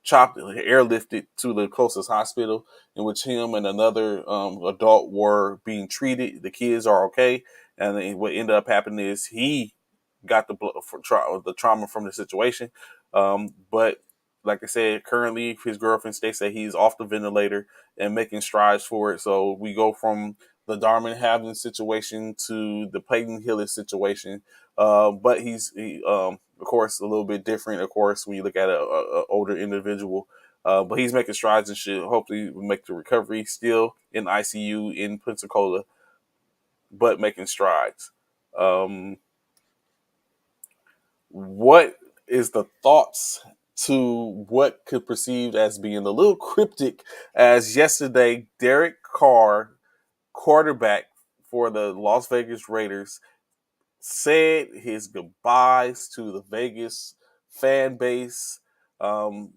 airlifted to the closest hospital, in which him and another adult were being treated. The kids are okay, and then what ended up happening is he got the trauma from the situation. But like I said, currently his girlfriend states that he's off the ventilator and making strides for it. So we go from the Darman Havlin situation to the Peyton Hillis situation. But of course, a little bit different, of course, when you look at an older individual. But he's making strides and should hopefully make the recovery. Still in ICU in Pensacola, but making strides. What is the thoughts to what could perceived as being a little cryptic as yesterday Derek Carr, quarterback for the Las Vegas Raiders, said his goodbyes to the Vegas fan base. I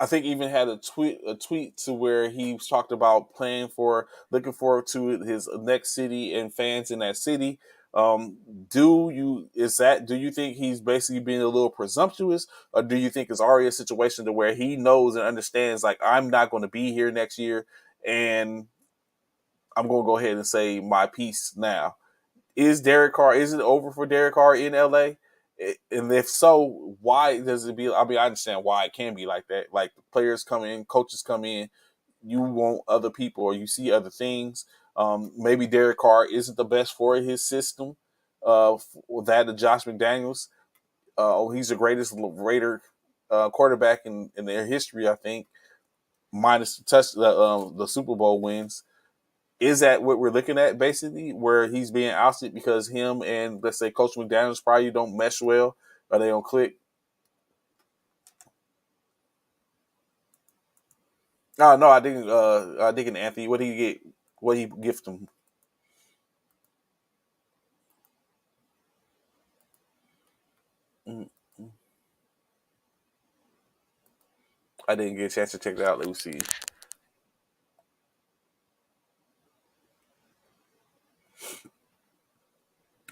think even had a tweet to where he talked about looking forward to his next city and fans in that city. Um, do you think he's basically being a little presumptuous, or do you think it's already a situation to where he knows and understands, like, I'm not going to be here next year, and I'm going to go ahead and say my piece now? Is it over for Derek Carr in LA? And if so, why does it be? I mean, I understand why it can be like that. Like, players come in, coaches come in, you want other people or you see other things. Maybe Derek Carr isn't the best for his system. That of Josh McDaniels. He's the greatest Raider quarterback in their history, I think, minus the Super Bowl wins. Is that what we're looking at, basically, where he's being ousted because him and, let's say, Coach McDaniels probably don't mesh well, or they don't click? No, I didn't. I didn't. Anthony, what did he get? What did he gift him? Mm, I didn't get a chance to check that out. Let me see.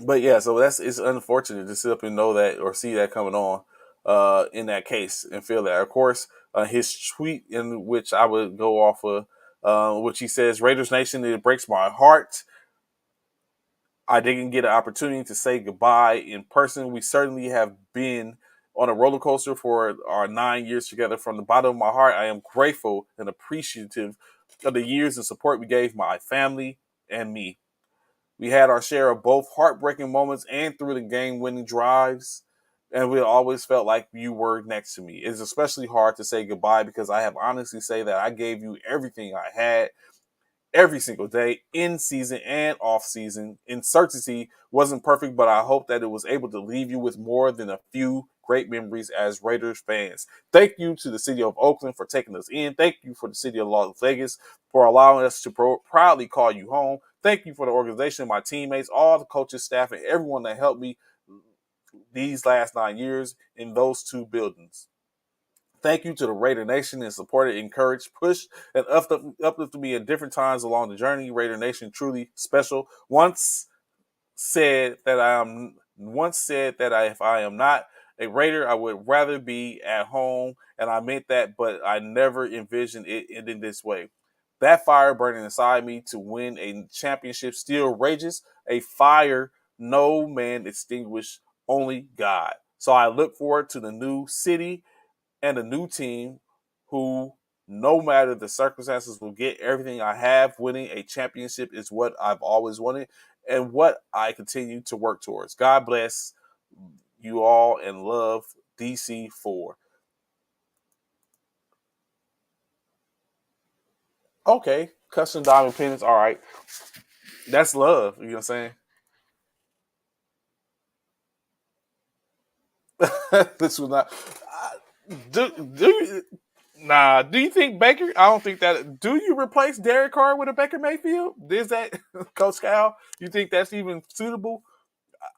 But yeah, so it's unfortunate to sit up and know that or see that coming on in that case and feel that. Of course, his tweet, in which I would go off of, which he says, "Raiders Nation, it breaks my heart. I didn't get an opportunity to say goodbye in person. We certainly have been on a roller coaster for our 9 years together. From the bottom of my heart, I am grateful and appreciative of the years and support we gave my family and me. We had our share of both heartbreaking moments and through the game winning drives. And we always felt like you were next to me. It's especially hard to say goodbye because I have honestly say that I gave you everything I had every single day, in season and off season. Uncertainty wasn't perfect, but I hope that it was able to leave you with more than a few great memories as Raiders fans. Thank you to the city of Oakland for taking us in. Thank you for the city of Las Vegas for allowing us to proudly call you home. Thank you for the organization, my teammates, all the coaches, staff, and everyone that helped me these last 9 years in those two buildings. Thank you to the Raider Nation and supported, encouraged, pushed, and uplifted me in different times along the journey. Raider Nation truly special. Once said that if I am not a Raider, I would rather be at home, and I meant that, but I never envisioned it ending this way. That fire burning inside me to win a championship still rages, a fire no man extinguished, only God. So I look forward to the new city and a new team who, no matter the circumstances, will get everything I have. Winning a championship is what I've always wanted and what I continue to work towards. God bless you all and love DC4. Okay, custom diamond pins. All right, that's love. You know what I'm saying? This was not. Do you, nah. Do you think Baker? I don't think that. Do you replace Derek Carr with a Baker Mayfield? Is that Coach Cal? You think that's even suitable?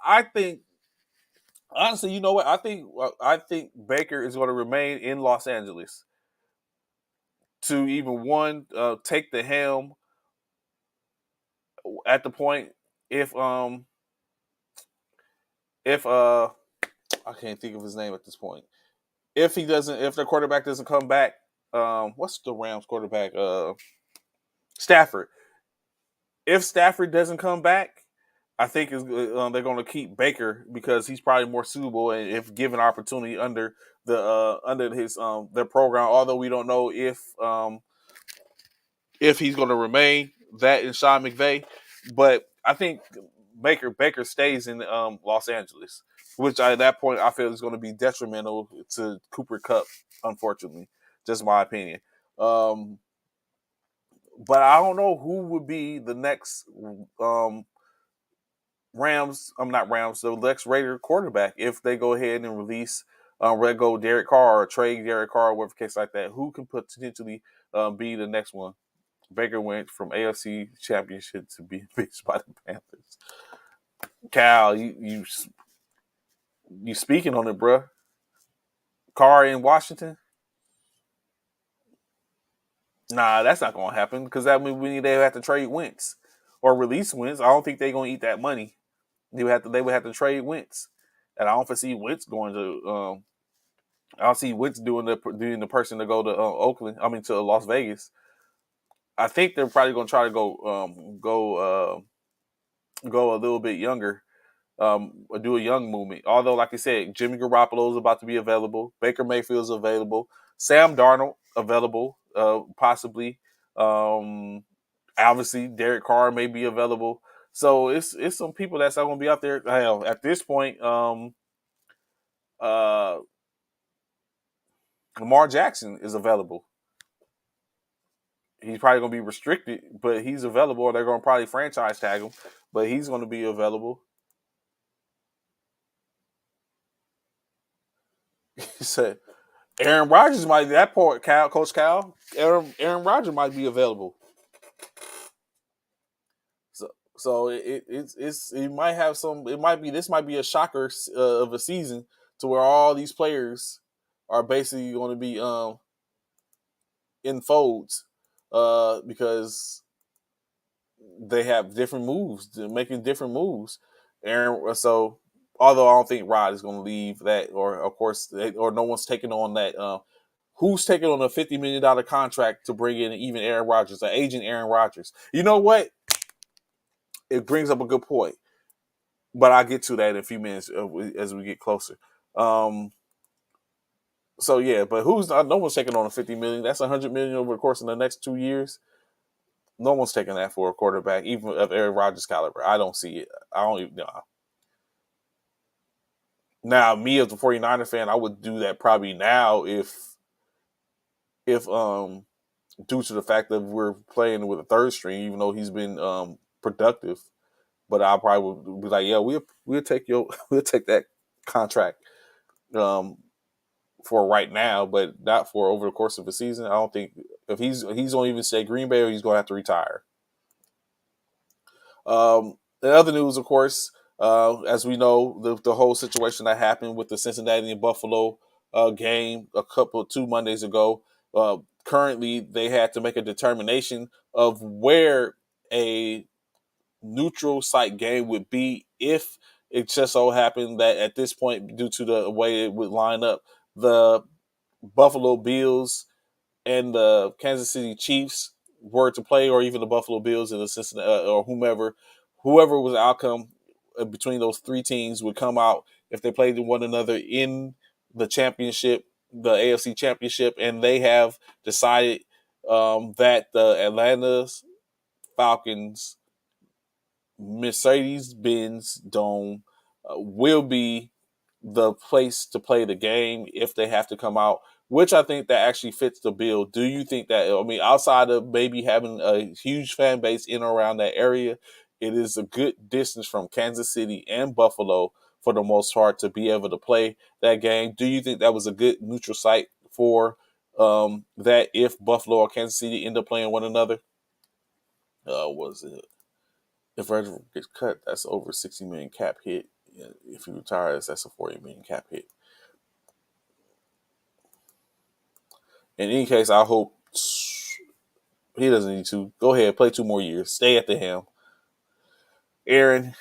I think honestly, you know what? I think Baker is going to remain in Los Angeles to even take the helm at the point if I can't think of his name at this point. If the quarterback doesn't come back, what's the Rams quarterback? Stafford. If Stafford doesn't come back, I think they're going to keep Baker because he's probably more suitable and if given opportunity under his their program. Although we don't know if he's going to remain that in Sean McVay, but I think Baker stays in Los Angeles, which at that point I feel is going to be detrimental to Cooper Kupp. Unfortunately, just my opinion. Um, but I don't know who would be the next Rams. I'm not Rams. The next Raider quarterback if they go ahead and release let go Derek Carr or trade Derek Carr, whatever case like that. Who can potentially be the next one? Baker went from AFC Championship to being benched by the Panthers. Cal, you speaking on it, bruh. Carr in Washington? Nah, that's not gonna happen because that means they have to trade Wentz or release Wentz. I don't think they're gonna eat that money. They would have to trade Wentz, and I don't foresee Wentz going to. I don't see Wentz doing the person to go to Oakland. I mean to Las Vegas. I think they're probably gonna try to go a little bit younger, do a young movement. Although, like I said, Jimmy Garoppolo is about to be available. Baker Mayfield's available. Sam Darnold available, possibly. Obviously, Derek Carr may be available. So it's some people that's not going to be out there. Hell, at this point, uh, Lamar Jackson is available. He's probably going to be restricted, but he's available. Or they're going to probably franchise tag him, but he's going to be available. He said, Aaron Rodgers might be that point, Coach Cal. Aaron Rodgers might be available. So it might have some. It might be this might be a shocker of a season to where all these players are basically going to be in folds because they have different moves, they're making different moves. So although I don't think Rod is going to leave that, or of course, or no one's taking on that. Who's taking on a $50 million contract to bring in even Aaron Rodgers, an agent Aaron Rodgers? You know what? It brings up a good point, but I'll get to that in a few minutes as we get closer. So yeah, but no one's taking on a $50 million. That's $100 million over the course of the next 2 years. No one's taking that for a quarterback, even of Aaron Rodgers' caliber. I don't see it. I don't even know. Now, me as a 49er fan, I would do that probably now if due to the fact that we're playing with a third string, even though he's been productive. But I probably would be like, yeah, we'll take we'll take that contract um, for right now, but not for over the course of the season. I don't think if he's gonna even say Green Bay or he's gonna have to retire. The other news, of course, as we know, the whole situation that happened with the Cincinnati and Buffalo game 2 Mondays ago. Currently, they had to make a determination of where a neutral site game would be if it just so happened that at this point, due to the way it would line up, the Buffalo Bills and the Kansas City Chiefs were to play, or even the Buffalo Bills and the Cincinnati or whoever was the outcome between those three teams would come out if they played one another in the championship, the AFC Championship, and they have decided that the Atlanta Falcons Mercedes-Benz Dome will be the place to play the game if they have to come out, which I think that actually fits the bill. Do you think that, I mean, outside of maybe having a huge fan base in or around that area, it is a good distance from Kansas City and Buffalo for the most part to be able to play that game? Do you think that was a good neutral site for that if Buffalo or Kansas City end up playing one another? Was it if Frederick gets cut, that's over 60 million cap hit. If he retires, that's a 40 million cap hit. In any case, I hope he doesn't need to. Go ahead, play 2 more years. Stay at the helm. Aaron.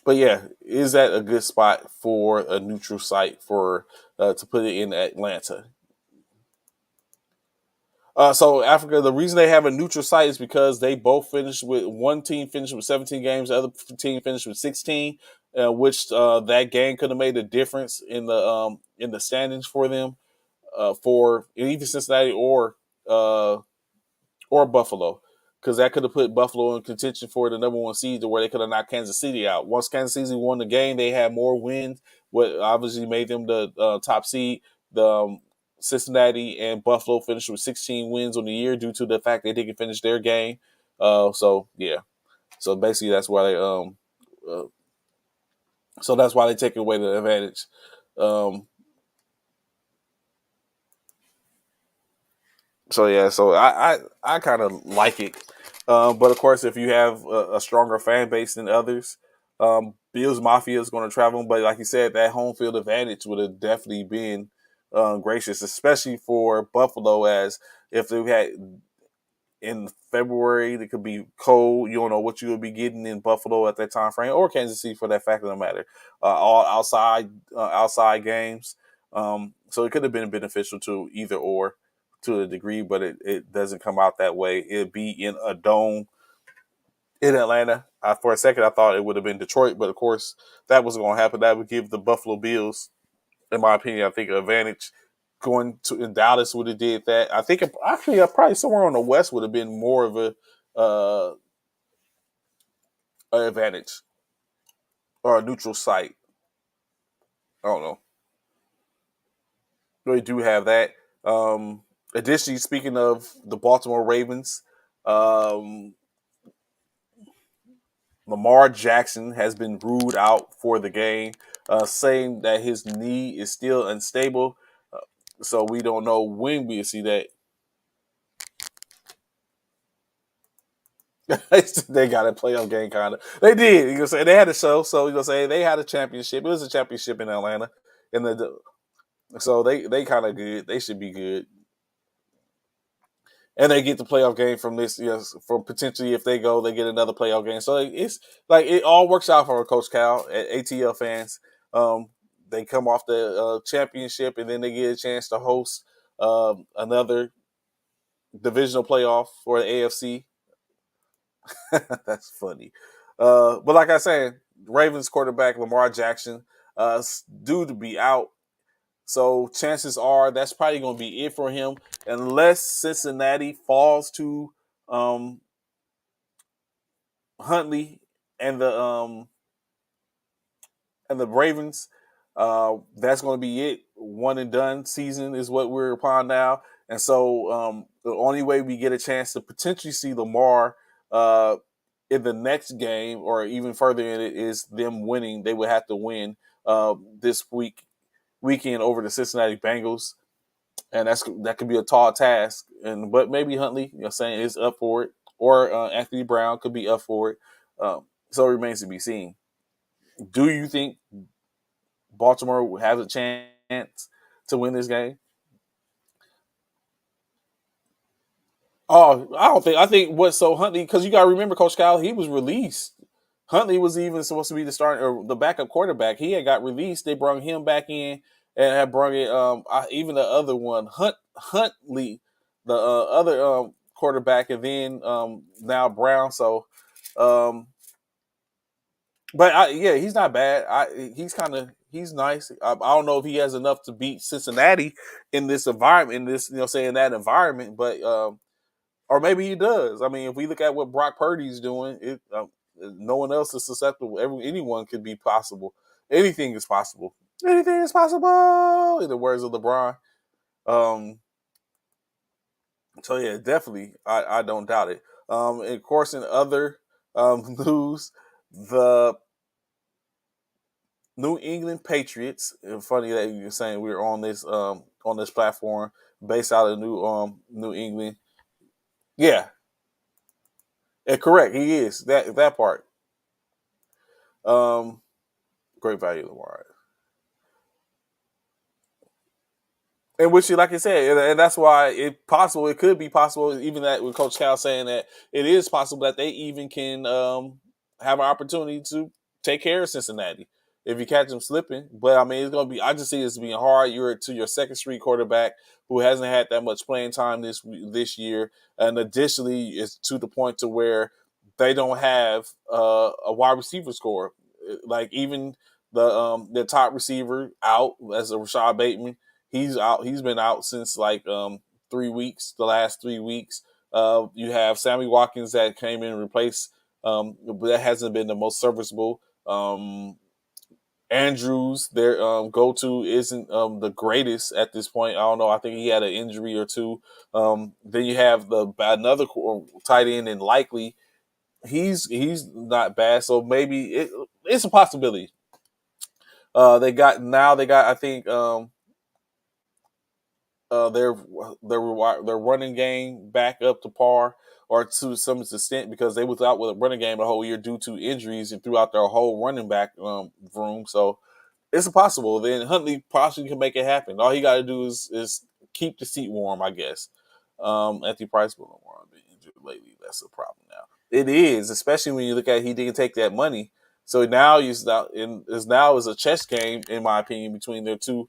But yeah, is that a good spot for a neutral site for to put it in Atlanta? So Africa, the reason they have a neutral site is because they both finished with one team finished with 17 games, the other team finished with 16, which that game could have made a difference in the standings for them, for either Cincinnati or Buffalo, because that could have put Buffalo in contention for the #1 seed, to where they could have knocked Kansas City out. Once Kansas City won the game, they had more wins, what obviously made them the top seed. The Cincinnati and Buffalo finished with 16 wins on the year due to the fact they didn't finish their game. So yeah, so basically that's why they uh, so that's why they take away the advantage. Um, So yeah, so I kind of like it, but of course, if you have a stronger fan base than others, Bills Mafia is going to travel. But like you said, that home field advantage would have definitely been gracious, especially for Buffalo, as if they had in February, it could be cold. You don't know what you would be getting in Buffalo at that time frame, or Kansas City for that fact of the matter. All outside games. So it could have been beneficial to either or to a degree, but it doesn't come out that way. It'd be in a dome in Atlanta. For a second, I thought it would have been Detroit, but of course, that wasn't going to happen. That would give the Buffalo Bills, in my opinion, I think an advantage. Going to in Dallas would have did that. I think actually probably somewhere on the West would have been more of uh, an advantage or a neutral site. I don't know. Really do have that. Additionally, speaking of the Baltimore Ravens, um, Lamar Jackson has been ruled out for the game, saying that his knee is still unstable. So we don't know when we'll see that. They got a playoff game, kind of. They did. You know, say they had a show, so you know, say they had a championship. It was a championship in Atlanta, and so they kind of good. They should be good, and they get the playoff game from this. Yes, from potentially if they go, they get another playoff game. So it's like it all works out for Coach Cal at ATL fans. Um, they come off the championship, and then they get a chance to host another divisional playoff for the AFC. That's funny. But like I said, Ravens quarterback Lamar Jackson due to be out. So chances are that's probably going to be it for him, unless Cincinnati falls to um, Huntley and the Ravens. That's going to be it. One and done season is what we're upon now. And so the only way we get a chance to potentially see Lamar in the next game or even further in it is them winning. They would have to win this weekend over the Cincinnati Bengals. And that could be a tall task. But maybe Huntley, saying is up for it, or Anthony Brown could be up for it. So it remains to be seen. Do you think Baltimore has a chance to win this game? Oh, I don't think. I think what so Huntley, because you got to remember, Coach Cal, he was released. Huntley was even supposed to be the starter or the backup quarterback. He had got released. They brought him back in and had brought it. Even the other one, Huntley, the other quarterback, and then now Brown. So, but yeah, he's not bad. He's nice. I don't know if he has enough to beat Cincinnati in this environment. In this, say in that environment, but. Or maybe he does. I mean, if we look at what Brock Purdy's doing, no one else is susceptible. Anyone could be possible. Anything is possible. Anything is possible, in the words of LeBron. So yeah, definitely, I don't doubt it. And of course, in other news, the New England Patriots. Funny that you're saying we're on this platform based out of New England. Yeah, correct. He is that part. Um, Great value, Lamar. And which, like I said, and that's why it could be possible, even that with Coach Cal saying that it is possible that they even can have an opportunity to take care of Cincinnati if you catch them slipping. But I mean, it's going to be. I just see it as being hard. You're to your second street quarterback who hasn't had that much playing time this year, and additionally, it's to the point to where they don't have a wide receiver score. Like even the top receiver out as a Rashad Bateman. He's out. He's been out since like 3 weeks. The last 3 weeks. You have Sammy Watkins that came in and replaced, but that hasn't been the most serviceable. Andrews, their go-to, isn't the greatest at this point. I don't know. I think he had an injury or two. Then you have another tight end and Likely. He's not bad. So maybe it's a possibility. They got I think their running game back up to par or to some extent because they was out with a running game the whole year due to injuries and throughout their whole running back room. So it's possible. Then Huntley possibly can make it happen. All he got to do is keep the seat warm, I guess. Anthony Price will been injured lately. That's a problem now. It is, especially when you look at he didn't take that money. So now is a chess game, in my opinion, between the two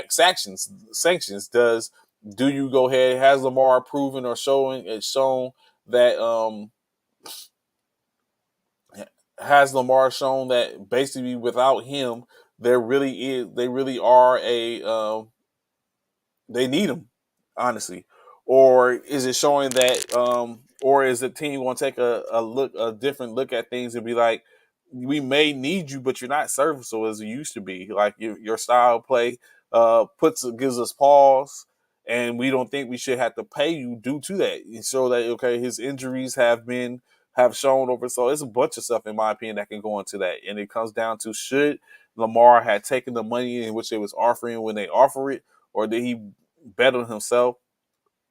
sanctions. Do you go ahead? Has Lamar proven or shown that has Lamar shown that basically without him they really are they need him, honestly, or is it showing that, or is the team going to take a different look at things and be like, we may need you, but you're not serviceable as you used to be. Like your style of play gives us pause, and we don't think we should have to pay you due to that. And so that his injuries have shown over. So it's a bunch of stuff, in my opinion, that can go into that, and it comes down to should Lamar had taken the money in which they was offering when they offer it, or did he bet on himself?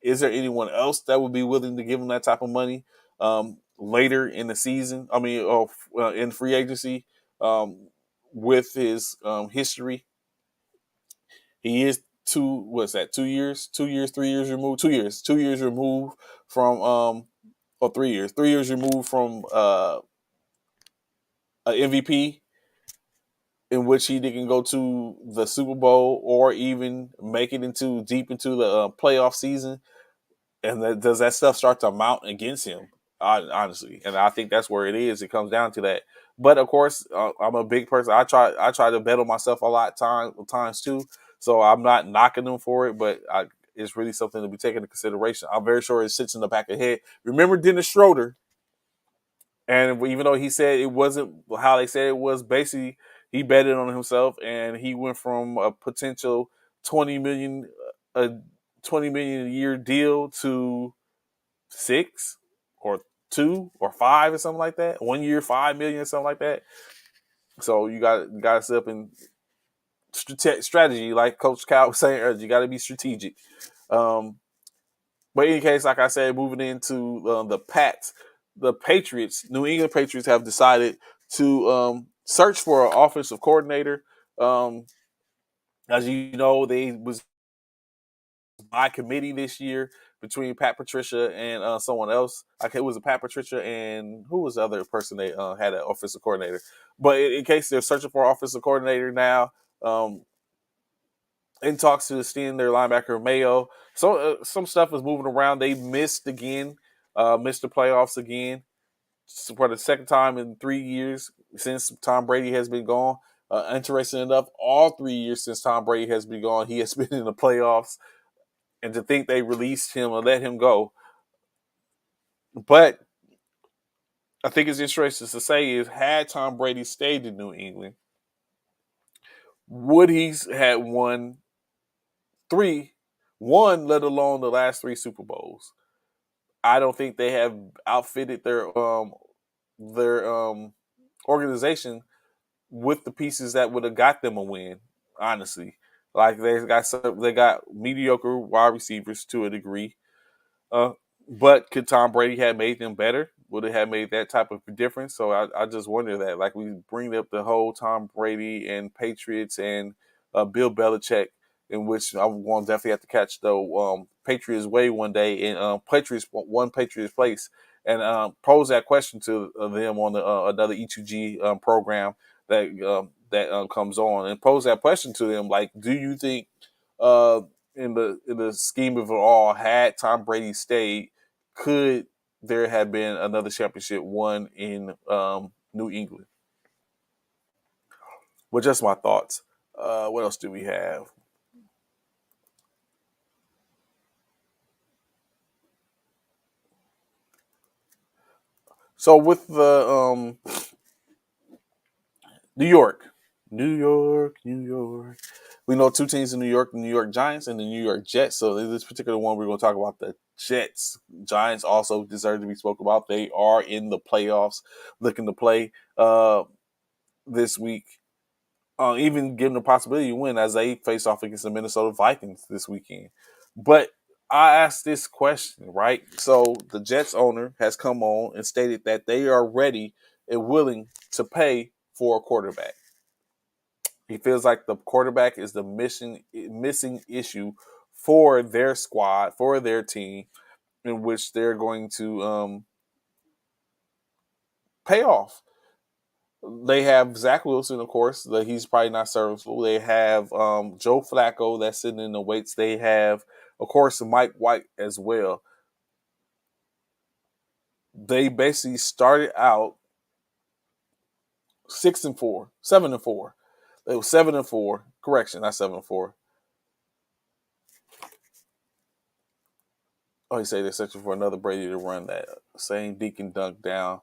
Is there anyone else that would be willing to give him that type of money later in the season? I mean, in free agency, with his history, he is 2 years, 2 years, 3 years removed, 2 years removed from or 3 years removed from an MVP in which he didn't go to the Super Bowl or even make it deep into the playoff season. And does that stuff start to mount against him? Honestly, and I think that's where it is. It comes down to that. But of course, I'm a big person. I try to bet on myself a lot times too. So I'm not knocking them for it, but it's really something to be taken into consideration. I'm very sure it sits in the back of the head. Remember Dennis Schroeder, and even though he said it wasn't how they said it was, basically he betted on himself, and he went from a potential 20 million a 20 million a year deal to 6 or 2 or 5 or something like that. 1 year, 5 million or something like that. So you got to set up in strategy, like Coach Cal was saying earlier. You got to be strategic. But in any case, like I said, moving into the Patriots, New England Patriots have decided to search for an offensive coordinator. As you know, they was by committee this year between Pat Patricia and someone else. It was a Pat Patricia and who was the other person they had an offensive coordinator. But in case they're searching for an offensive coordinator now, in talks to extend their linebacker Mayo. So some stuff is moving around. They missed again, missed the playoffs again for the second time in 3 years since Tom Brady has been gone. Interesting enough, all 3 years since Tom Brady has been gone, he has been in the playoffs. And to think they released him or let him go. But I think it's interesting to say is, had Tom Brady stayed in New England, would he had won one, let alone the last 3 Super Bowls? I don't think they have outfitted their organization with the pieces that would have got them a win. Honestly, like they got mediocre wide receivers to a degree. But could Tom Brady have made them better? Would it have made that type of difference? So I just wonder that. Like, we bring up the whole Tom Brady and Patriots and Bill Belichick, in which I'm going to definitely have to catch the Patriots way one day, and Patriots place, and pose that question to them on the another E2G program that comes on, and pose that question to them, like, do you think in the scheme of it all, had Tom Brady stayed, could there have been another championship won in New England? Well, just my thoughts. What else do we have? So with the New York, New York, New York. We know 2 teams in New York: the New York Giants and the New York Jets. So in this particular one, we're going to talk about the Jets. Giants also deserve to be spoken about. They are in the playoffs, looking to play this week. Even given the possibility to win, as they face off against the Minnesota Vikings this weekend. But I asked this question, right? So the Jets owner has come on and stated that they are ready and willing to pay for a quarterback. He feels like the quarterback is the missing issue for their squad, for their team, in which they're going to pay off. They have Zach Wilson, of course, that he's probably not serviceable. They have Joe Flacco that's sitting in the weights. They have, of course, Mike White as well. They basically started out 6-4, 7-4. They were 7-4. Correction, not 7-4. Oh, you say they're searching for another Brady to run that same Deacon dunk down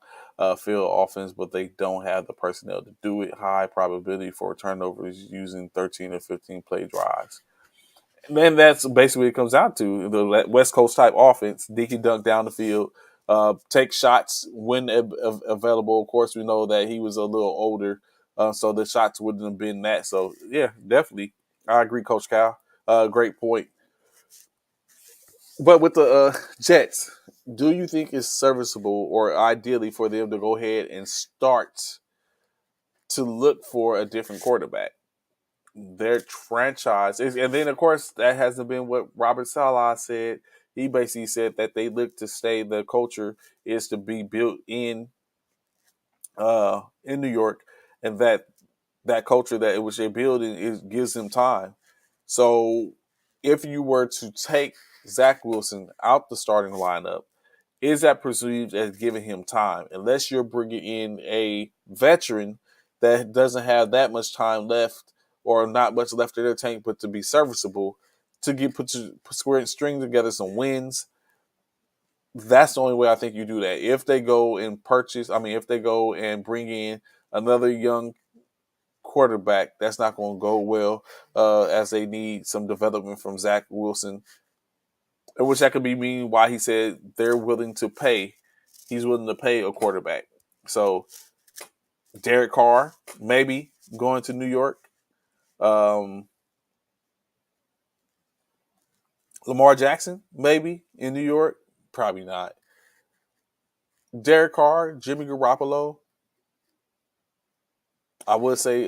field offense, but they don't have the personnel to do it. High probability for turnovers using 13 or 15 play drives. And then that's basically what it comes out to. The West Coast type offense, Deacon dunk down the field, take shots when available. Of course, we know that he was a little older, so the shots wouldn't have been that. So, yeah, definitely. I agree, Coach Cal. Great point. But with the Jets, do you think it's serviceable or ideally for them to go ahead and start to look for a different quarterback? Their franchise is, and then of course that hasn't been what Robert Saleh said. He basically said that they look to stay. The culture is to be built in New York, and that culture that which they're building gives them time. So if you were to take Zach Wilson out the starting lineup, is that perceived as giving him time? Unless you're bringing in a veteran that doesn't have that much time left or not much left in their tank, but to be serviceable, to string together some wins. That's the only way I think you do that. If they go and bring in another young quarterback, that's not going to go well as they need some development from Zach Wilson, which that could be mean why he said they're willing to pay. He's willing to pay a quarterback. So Derek Carr, maybe going to New York. Lamar Jackson, maybe in New York. Probably not. Derek Carr, Jimmy Garoppolo. I would say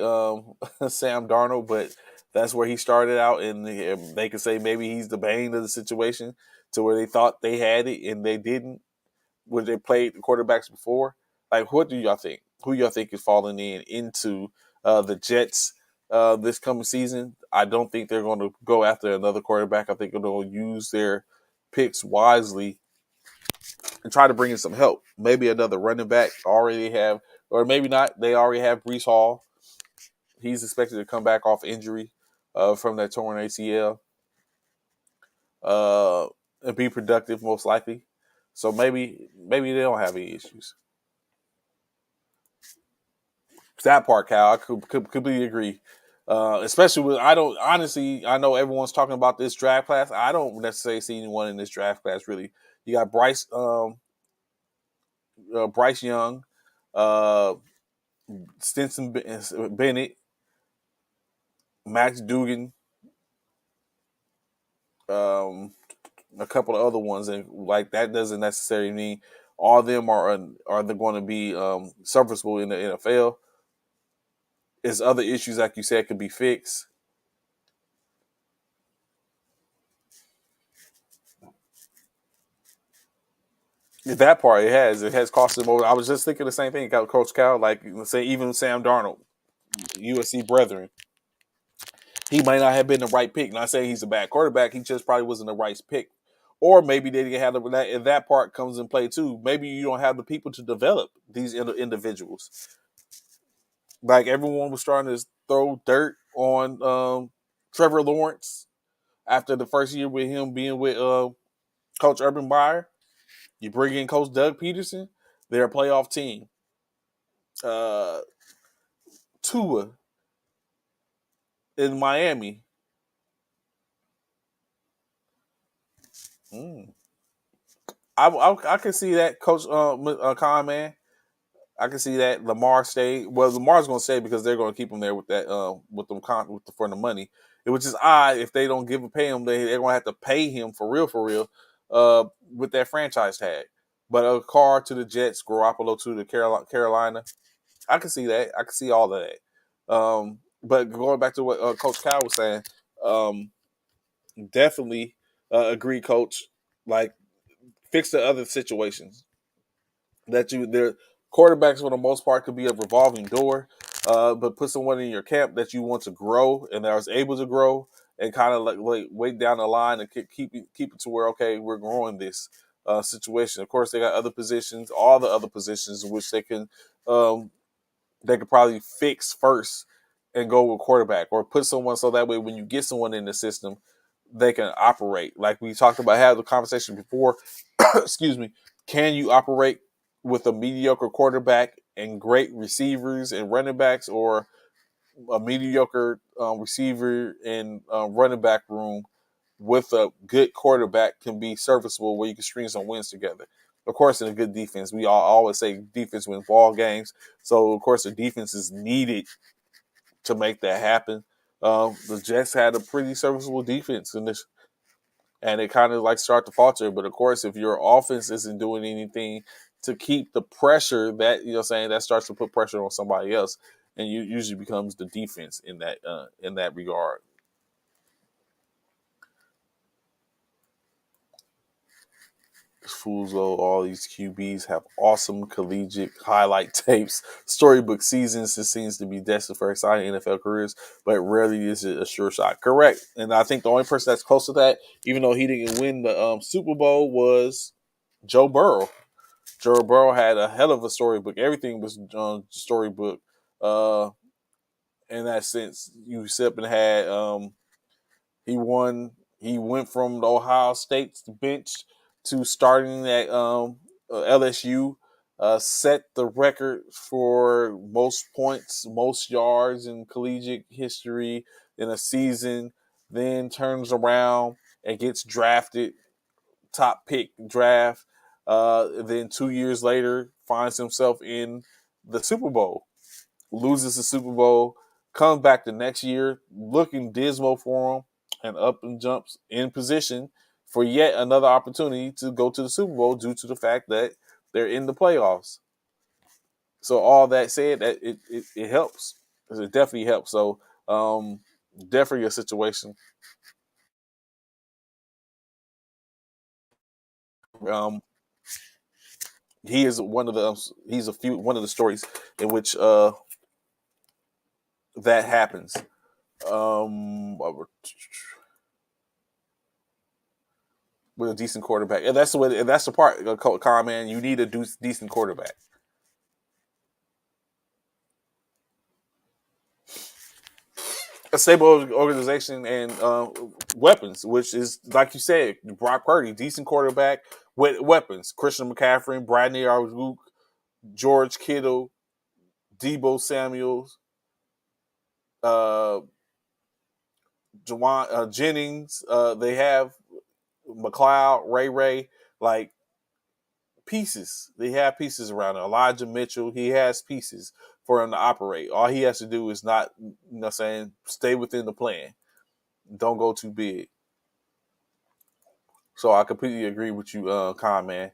Sam Darnold, but that's where he started out, and they could say maybe he's the bane of the situation to where they thought they had it and they didn't when they played the quarterbacks before. Like, what do y'all think? Who y'all think is falling into the Jets this coming season? I don't think they're going to go after another quarterback. I think they're going to use their picks wisely and try to bring in some help. Maybe another running back already have, or maybe not. They already have Brees Hall. He's expected to come back off injury from that torn ACL and be productive most likely. So maybe they don't have any issues. That part, Cal, I could completely agree. Especially with I know everyone's talking about this draft class. I don't necessarily see anyone in this draft class really. You got Bryce Young, uh, Stinson Bennett, Max Dugan, a couple of other ones, and like that doesn't necessarily mean all of them are they going to be serviceable in the NFL. There's other issues, like you said, could be fixed. That part it has cost them over. I was just thinking the same thing, Coach Cal. Like let's say even Sam Darnold, USC brethren, he might not have been the right pick. Not saying he's a bad quarterback. He just probably wasn't the right pick. Or maybe they didn't have that. And that part comes in play too. Maybe you don't have the people to develop these individuals. Like everyone was starting to throw dirt on Trevor Lawrence after the first year with him being with Coach Urban Meyer. You bring in Coach Doug Peterson, they're a playoff team. Tua in Miami. Mm. I can see that, Coach Khan, man. I can see that Lamar stay. Well, Lamar's going to stay because they're going to keep him there with that for the money. Which is odd if they don't pay him. They're going to have to pay him for real, with that franchise tag. But a Carr to the Jets, Garoppolo to the Carolina. I can see that. I can see all of that. But going back to what Coach Cal was saying, definitely agree, Coach. Like fix the other situations that their quarterbacks for the most part could be a revolving door, but put someone in your camp that you want to grow and that is able to grow and kind of like wait down the line and keep it to where okay we're growing this situation. Of course, they got other positions, all the other positions which they could probably fix first and go with quarterback or put someone so that way when you get someone in the system they can operate like we talked about had the conversation before. Excuse me. Can you operate with a mediocre quarterback and great receivers and running backs, or a mediocre receiver and running back room with a good quarterback can be serviceable where you can string some wins together? Of course, in a good defense, we all always say defense wins ball games. So, of course, the defense is needed to make that happen. The Jets had a pretty serviceable defense in this, and it kind of like start to falter. But of course, if your offense isn't doing anything to keep the pressure, that saying that starts to put pressure on somebody else, and you usually becomes the defense in that regard. Fools though, all these QBs have awesome collegiate highlight tapes, storybook seasons. It seems to be destined for exciting NFL careers, but rarely is it a sure shot. Correct, and I think the only person that's close to that, even though he didn't win the Super Bowl, was Joe Burrow. Joe Burrow had a hell of a storybook. Everything was storybook. Uh, in that sense, you up and had he won. He went from the Ohio State bench to starting at LSU. set the record for most points, most yards in collegiate history in a season, then turns around and gets drafted, top pick draft. Then 2 years later, finds himself in the Super Bowl, loses the Super Bowl, comes back the next year looking dismal for him, and up and jumps in position for yet another opportunity to go to the Super Bowl due to the fact that they're in the playoffs. So all that said, that it helps. It definitely helps. So definitely a situation. Um, he is one of the one of the stories in which that happens. With a decent quarterback, and that's the way. And that's the part, Con man. You need a decent quarterback. A stable organization and weapons, which is like you said, Brock Purdy, decent quarterback with weapons. Christian McCaffrey, Bradley Ayuk, George Kittle, Debo Samuels, uh, Jennings. They have McLeod, Ray, like pieces. They have pieces around him. Elijah Mitchell, he has pieces for him to operate. All he has to do is not, saying, stay within the plan. Don't go too big. So I completely agree with you, Con man.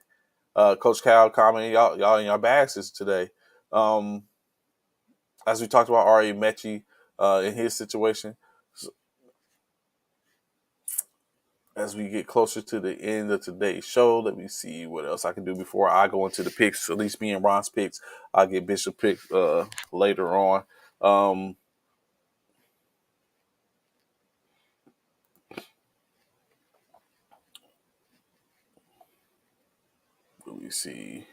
Coach Cal, Con man, y'all in your bags today. As we talked about Ari Mechie in his situation, as we get closer to the end of today's show, let me see what else I can do before I go into the picks. At least me and Ron's picks. I'll get Bishop pick later on. Let me see.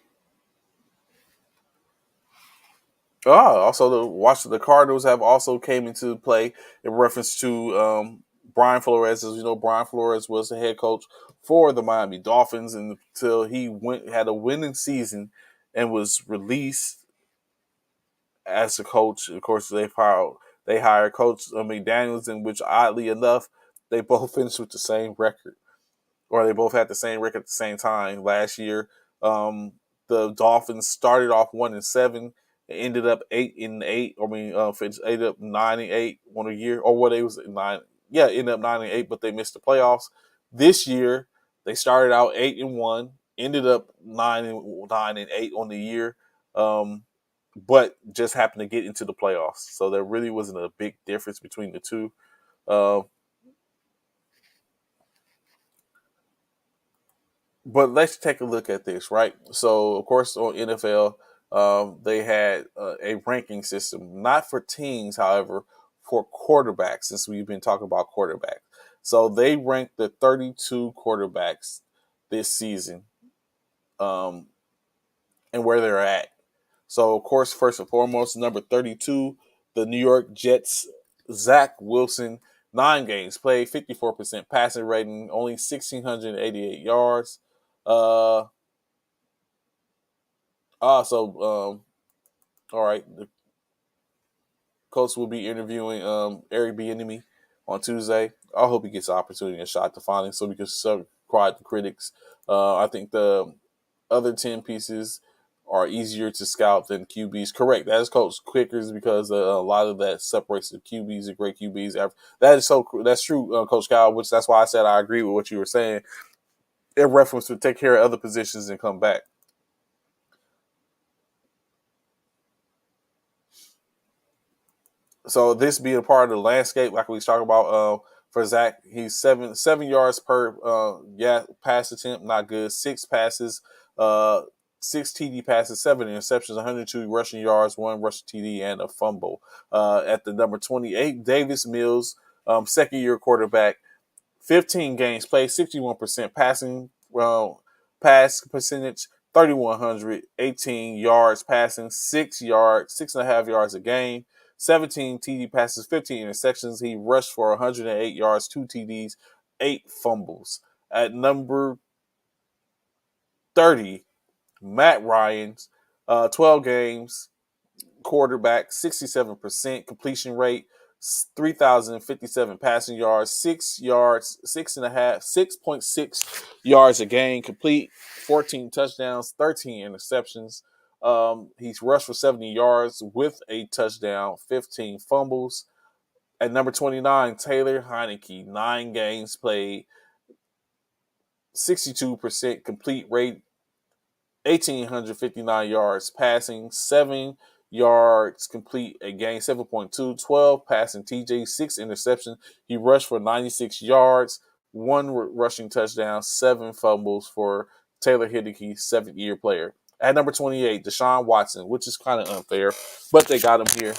Also the Cardinals have also came into play in reference to Brian Flores. As you know, Brian Flores was the head coach for the Miami Dolphins until he had a winning season and was released as a coach. Of course, they hired Coach McDaniels, in which oddly enough they both finished with the same record, or they both had the same record at the same time last year. The Dolphins started off 1-7, ended up 8-8. Ended up 9-8 on a year, or what it was 9. Yeah, ended up 9-8, but they missed the playoffs. This year, they started out 8-1, ended up 9-8 on the year, but just happened to get into the playoffs. So there really wasn't a big difference between the two. Uh, But let's take a look at this, right? So, of course, on NFL, they had a ranking system, not for teams, however, for quarterbacks, since we've been talking about quarterbacks. So they ranked the 32 quarterbacks this season um, and where they're at. So, of course, first and foremost, number 32, the New York Jets, Zach Wilson, 9 games played, 54% passing rating, only 1,688 yards. Uh, so all right, the coach will be interviewing Eric Bieniemy on Tuesday. I hope he gets the opportunity and shot to finally, so we can quiet the critics. I think the other 10 pieces are easier to scout than QBs. Correct, that is coach quicker because a lot of that separates the QBs and great QBs. That's true, Coach Kyle. Which that's why I said I agree with what you were saying in reference to take care of other positions and come back. So this being part of the landscape, like we was talking about, for Zach, he's 7 yards per pass attempt, not good. 6 passes, 6 TD passes, 7 interceptions, 102 rushing yards, 1 rushing TD, and a fumble. At the number 28, Davis Mills, second-year quarterback, 15 games played, 61% passing, pass percentage, 3,100, 18 yards passing, 6.5 yards a game, 17 TD passes, 15 interceptions. He rushed for 108 yards, 2 TDs, 8 fumbles. At number 30, Matt Ryan's 12 games, quarterback, 67% completion rate, 3,057 passing yards, 6.6 yards a game, complete, 14 touchdowns, 13 interceptions. He's rushed for 70 yards with a touchdown, 15 fumbles. At number 29, Taylor Heineke, 9 games played, 62% complete rate, 1,859 yards passing, 7 yards complete a game, 7.2, 12 passing TJ, 6 interceptions. He rushed for 96 yards, 1 rushing touchdown, 7 fumbles for Taylor Heineke, 7th-year player. At number 28, Deshaun Watson, which is kind of unfair, but they got him here.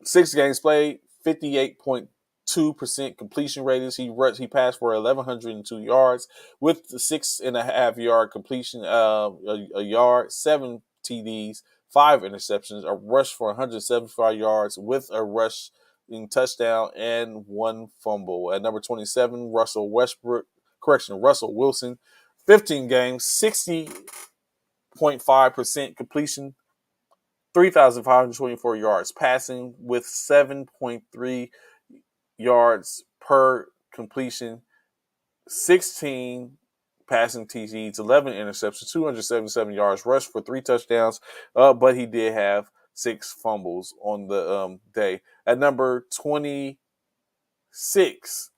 6 games played, 58.2% completion rating. He passed for 1,102 yards with the 6.5-yard completion, a yard, 7 TDs, 5 interceptions, a rush for 175 yards with a rushing touchdown and 1 fumble. At number 27, Russell Wilson, 15 games, 60.5% completion, 3,524 yards passing with 7.3 yards per completion, 16 passing TDs, 11 interceptions, 277 yards rushed for 3 touchdowns, but he did have 6 fumbles on the day. At number 26,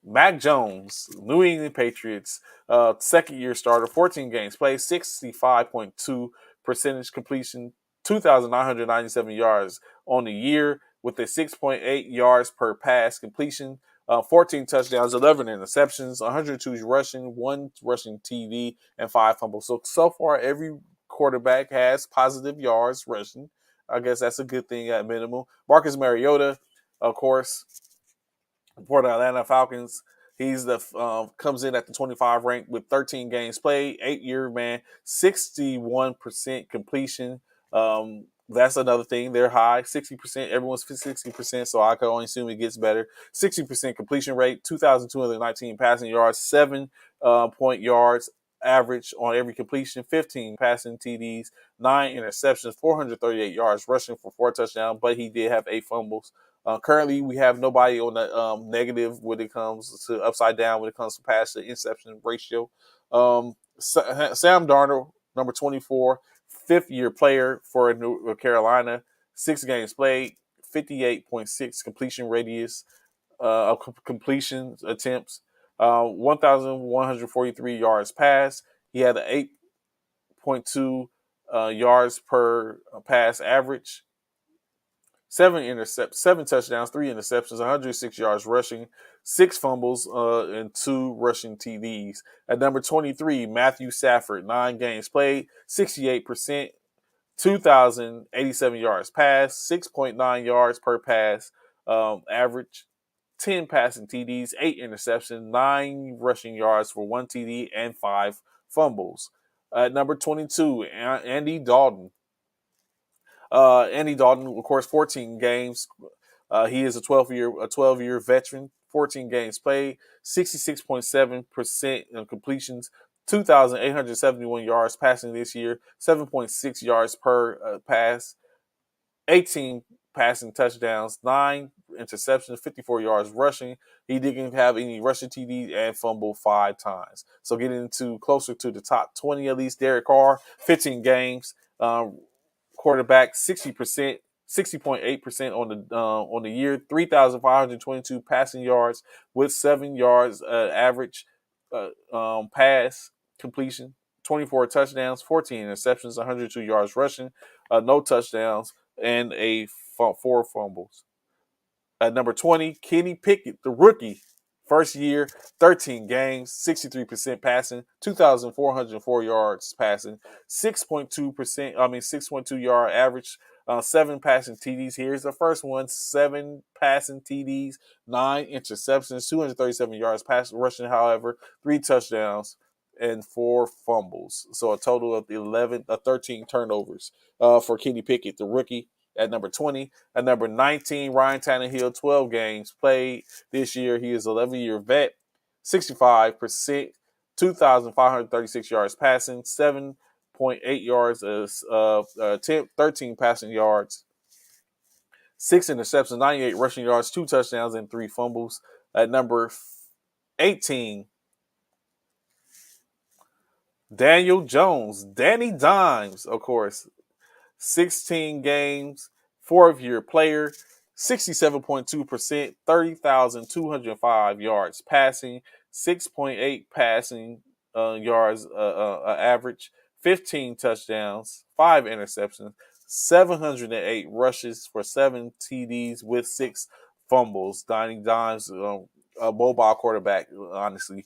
Mac Jones, New England Patriots, 2nd-year starter, 14 games played, 65.2% completion, 2,997 yards on the year with a 6.8 yards per pass completion, 14 touchdowns, 11 interceptions, 102 rushing, 1 rushing TD, and 5 fumbles. So far, every quarterback has positive yards rushing. I guess that's a good thing at minimum. Marcus Mariota, of course, for the Atlanta Falcons. He's comes in at the 25 rank with 13 games played, 8-year man, 61% completion. That's another thing. They're high, 60%. Everyone's 60%, so I can only assume it gets better. 60% completion rate, 2,219 passing yards, 7 point yards average on every completion, 15 passing TDs, 9 interceptions, 438 yards rushing for 4 touchdowns, but he did have 8 fumbles. Currently, we have nobody on the negative when it comes to upside down when it comes to pass to interception ratio. Sam Darnold, number 24, 5th-year player for New Carolina, 6 games played, 58.6 completion radius of completion attempts, 1,143 yards passed. He had an 8.2 yards per pass average. 7 touchdowns, 3 interceptions, 106 yards rushing, 6 fumbles, and 2 rushing TDs. At number 23, Matthew Stafford, 9 games played, 68%, 2,087 yards passed, 6.9 yards per pass average, 10 passing TDs, 8 interceptions, 9 rushing yards for 1 TD, and 5 fumbles. At number 22, Andy Dalton. Andy Dalton, of course, 14 games. He is a 12-year veteran. 14 games played, 66.7% of completions, 2,871 yards passing this year, 7.6 yards per pass, 18 passing touchdowns, 9 interceptions, 54 yards rushing. He didn't have any rushing TD and fumble 5 times. So getting into closer to the top 20 at least. Derek Carr, 15 games. Quarterback, 60%, 60.8% on the year, 3,522 passing yards with 7 yards average pass completion, 24 touchdowns, 14 interceptions, 102 yards rushing, no touchdowns, and 4 fumbles. At number 20, Kenny Pickett, the rookie. First year, 13 games, 63% passing, 2,404 yards passing, 6.2 yard average, 7 passing TDs. Here's the first one, 7 passing TDs, 9 interceptions, 237 yards rushing, however, 3 touchdowns, and 4 fumbles. So a total of 13 turnovers for Kenny Pickett, the rookie. At number 20. At number 19, Ryan Tannehill, 12 games played this year. He is an 11-year vet, 65%, 2,536 yards passing, 7.8 yards, 13 passing yards, 6 interceptions, 98 rushing yards, 2 touchdowns, and 3 fumbles. At number 18, Daniel Jones, Danny Dimes, of course. 16 games, fourth-year player, 67.2%, 30,205 yards passing, 6.8 passing yards average, 15 touchdowns, 5 interceptions, 708 rushes for 7 TDs with 6 fumbles. Donnie Dimes, a mobile quarterback, honestly.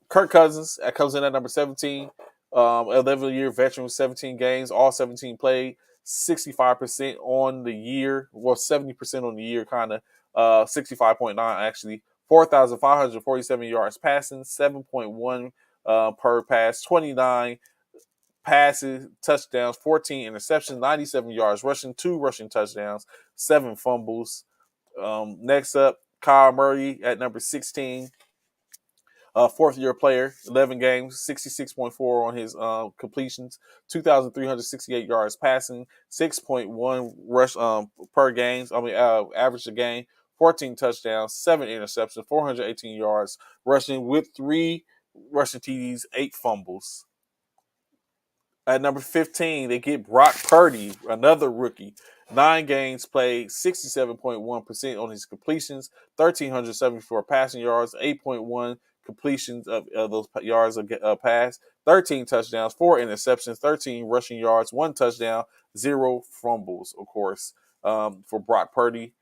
Kirk Cousins comes in at number 17, 11-year veteran with 17 games, all 17 played, 65% on the year, well, 70% on the year, kind of, 65.9 actually, 4,547 yards passing, 7.1 per pass, 29 passes, touchdowns, 14 interceptions, 97 yards rushing, 2 rushing touchdowns, 7 fumbles. Next up, Kyle Murray at number 16. Fourth-year player, 11 games, 66.4 on his completions, 2,368 yards passing, 6.1 rush per game. Average a game, 14 touchdowns, 7 interceptions, 418 yards rushing with 3 rushing TDs, 8 fumbles. At number 15, they get Brock Purdy, another rookie. 9 games played, 67.1% on his completions, 1,374 passing yards, 8.1 completions of those yards of pass, 13 touchdowns, 4 interceptions, 13 rushing yards, 1 touchdown, 0 fumbles, of course, for Brock Purdy.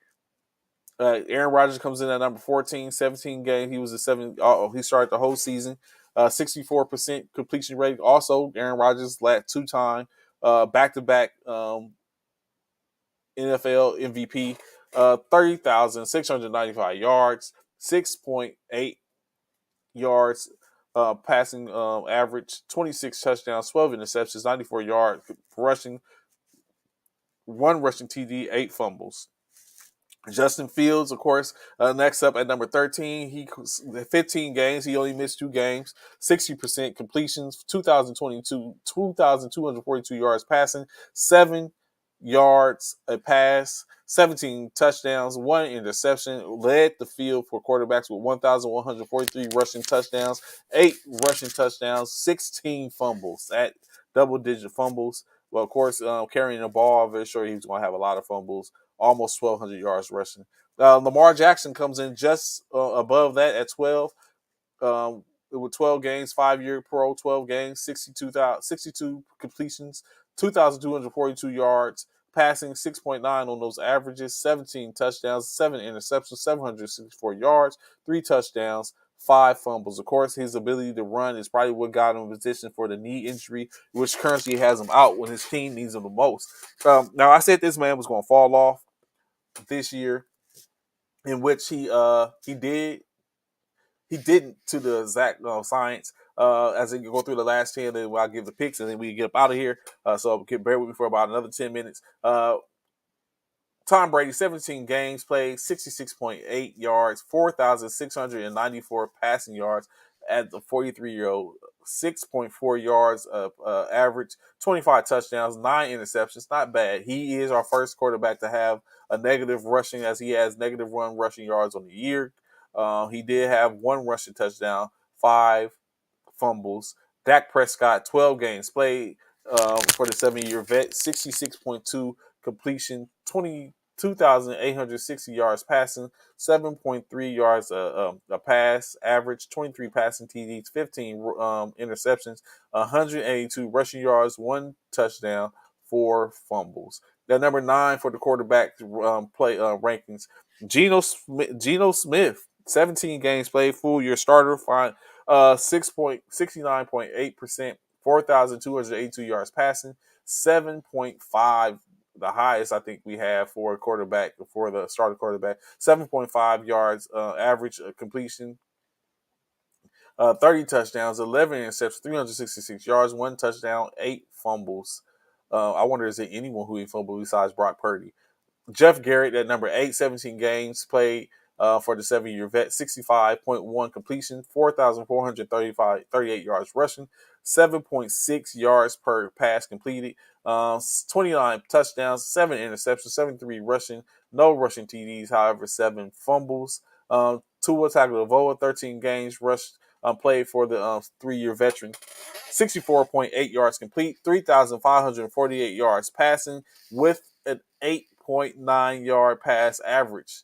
Aaron Rodgers comes in at number 14, 17 games. He was a 7. He started the whole season. 64% completion rate. Also, Aaron Rodgers led 2-time back-to-back NFL MVP. 30,695 yards, 6.8 yards passing average, 26 touchdowns, 12 interceptions, 94 yards rushing, 1 rushing TD, 8 fumbles. Justin Fields, of course, next up at number 13. He 15 games. He only missed 2 games. 60% completions. 2,242 yards passing. 7 yards a pass. 17 touchdowns. 1 interception. Led the field for quarterbacks with 1,143 rushing touchdowns. 8 rushing touchdowns. 16 fumbles. At double-digit fumbles. Well, of course, carrying the ball, I'm very sure he was going to have a lot of fumbles. Almost 1,200 yards rushing. Lamar Jackson comes in just above that at 12. With 12 games, 5-year pro, 12 games, 62 completions, 2,242 yards, passing 6.9 on those averages, 17 touchdowns, 7 interceptions, 764 yards, 3 touchdowns, 5 fumbles. Of course, his ability to run is probably what got him in position for the knee injury, which currently has him out when his team needs him the most. Now, I said this man was going to fall off this year, in which he didn't to the exact science. As we go through the last 10, then I'll give the picks, and then we get up out of here. So bear with me for about another 10 minutes. Tom Brady, 17 games played, 66.8 yards, 4,694 passing yards at the 43-year-old, 6.4 yards of average, 25 touchdowns, 9 interceptions. Not bad. He is our first quarterback to have a negative rushing, as he has negative run rushing yards on the year. He did have 1 rushing touchdown, 5 fumbles. Dak Prescott, 12 games played for the 7-year vet, 66.2 completion, 22,860 yards passing, 7.3 yards a pass average, 23 passing TDs, 15 interceptions, 182 rushing yards, 1 touchdown, 4 fumbles. That number 9 for the quarterback play rankings. Geno Smith, 17 games played, full year starter, 69.8%, 4,282 yards passing, 7.5, the highest I think we have for a quarterback, for the starter quarterback, 7.5 yards average completion, 30 touchdowns, 11 interceptions, 366 yards, 1 touchdown, 8 fumbles. I wonder, is there anyone who he fumbled besides Brock Purdy? Jeff Garrett at number 8, 17 games played, for the 7-year vet, 65.1 completion, 4,438 yards rushing, 7.6 yards per pass completed, 29 touchdowns, 7 interceptions, 73 rushing, no rushing TDs, however, 7 fumbles. Tua Tagovailoa, 13 games rushed, played for the 3-year veteran. 64.8 yards complete, 3,548 yards passing with an 8.9 yard pass average.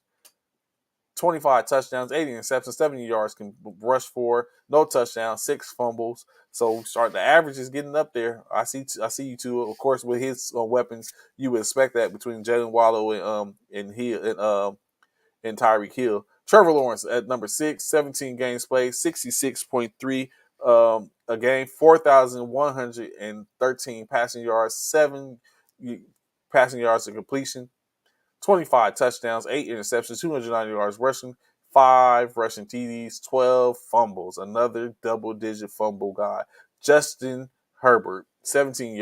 25 touchdowns, 80 interceptions, 70 yards can rush for, no touchdowns, 6 fumbles. So the average is getting up there. I see you two. Of course, with his weapons, you would expect that between Jalen Waddle and Tyreek Hill. Trevor Lawrence at number 6, 17 games played, 66.3 a game, 4,113 passing yards, 7 passing yards to completion, 25 touchdowns, 8 interceptions, 290 yards rushing, 5 rushing TDs, 12 fumbles. Another double-digit fumble guy. Justin Herbert, 17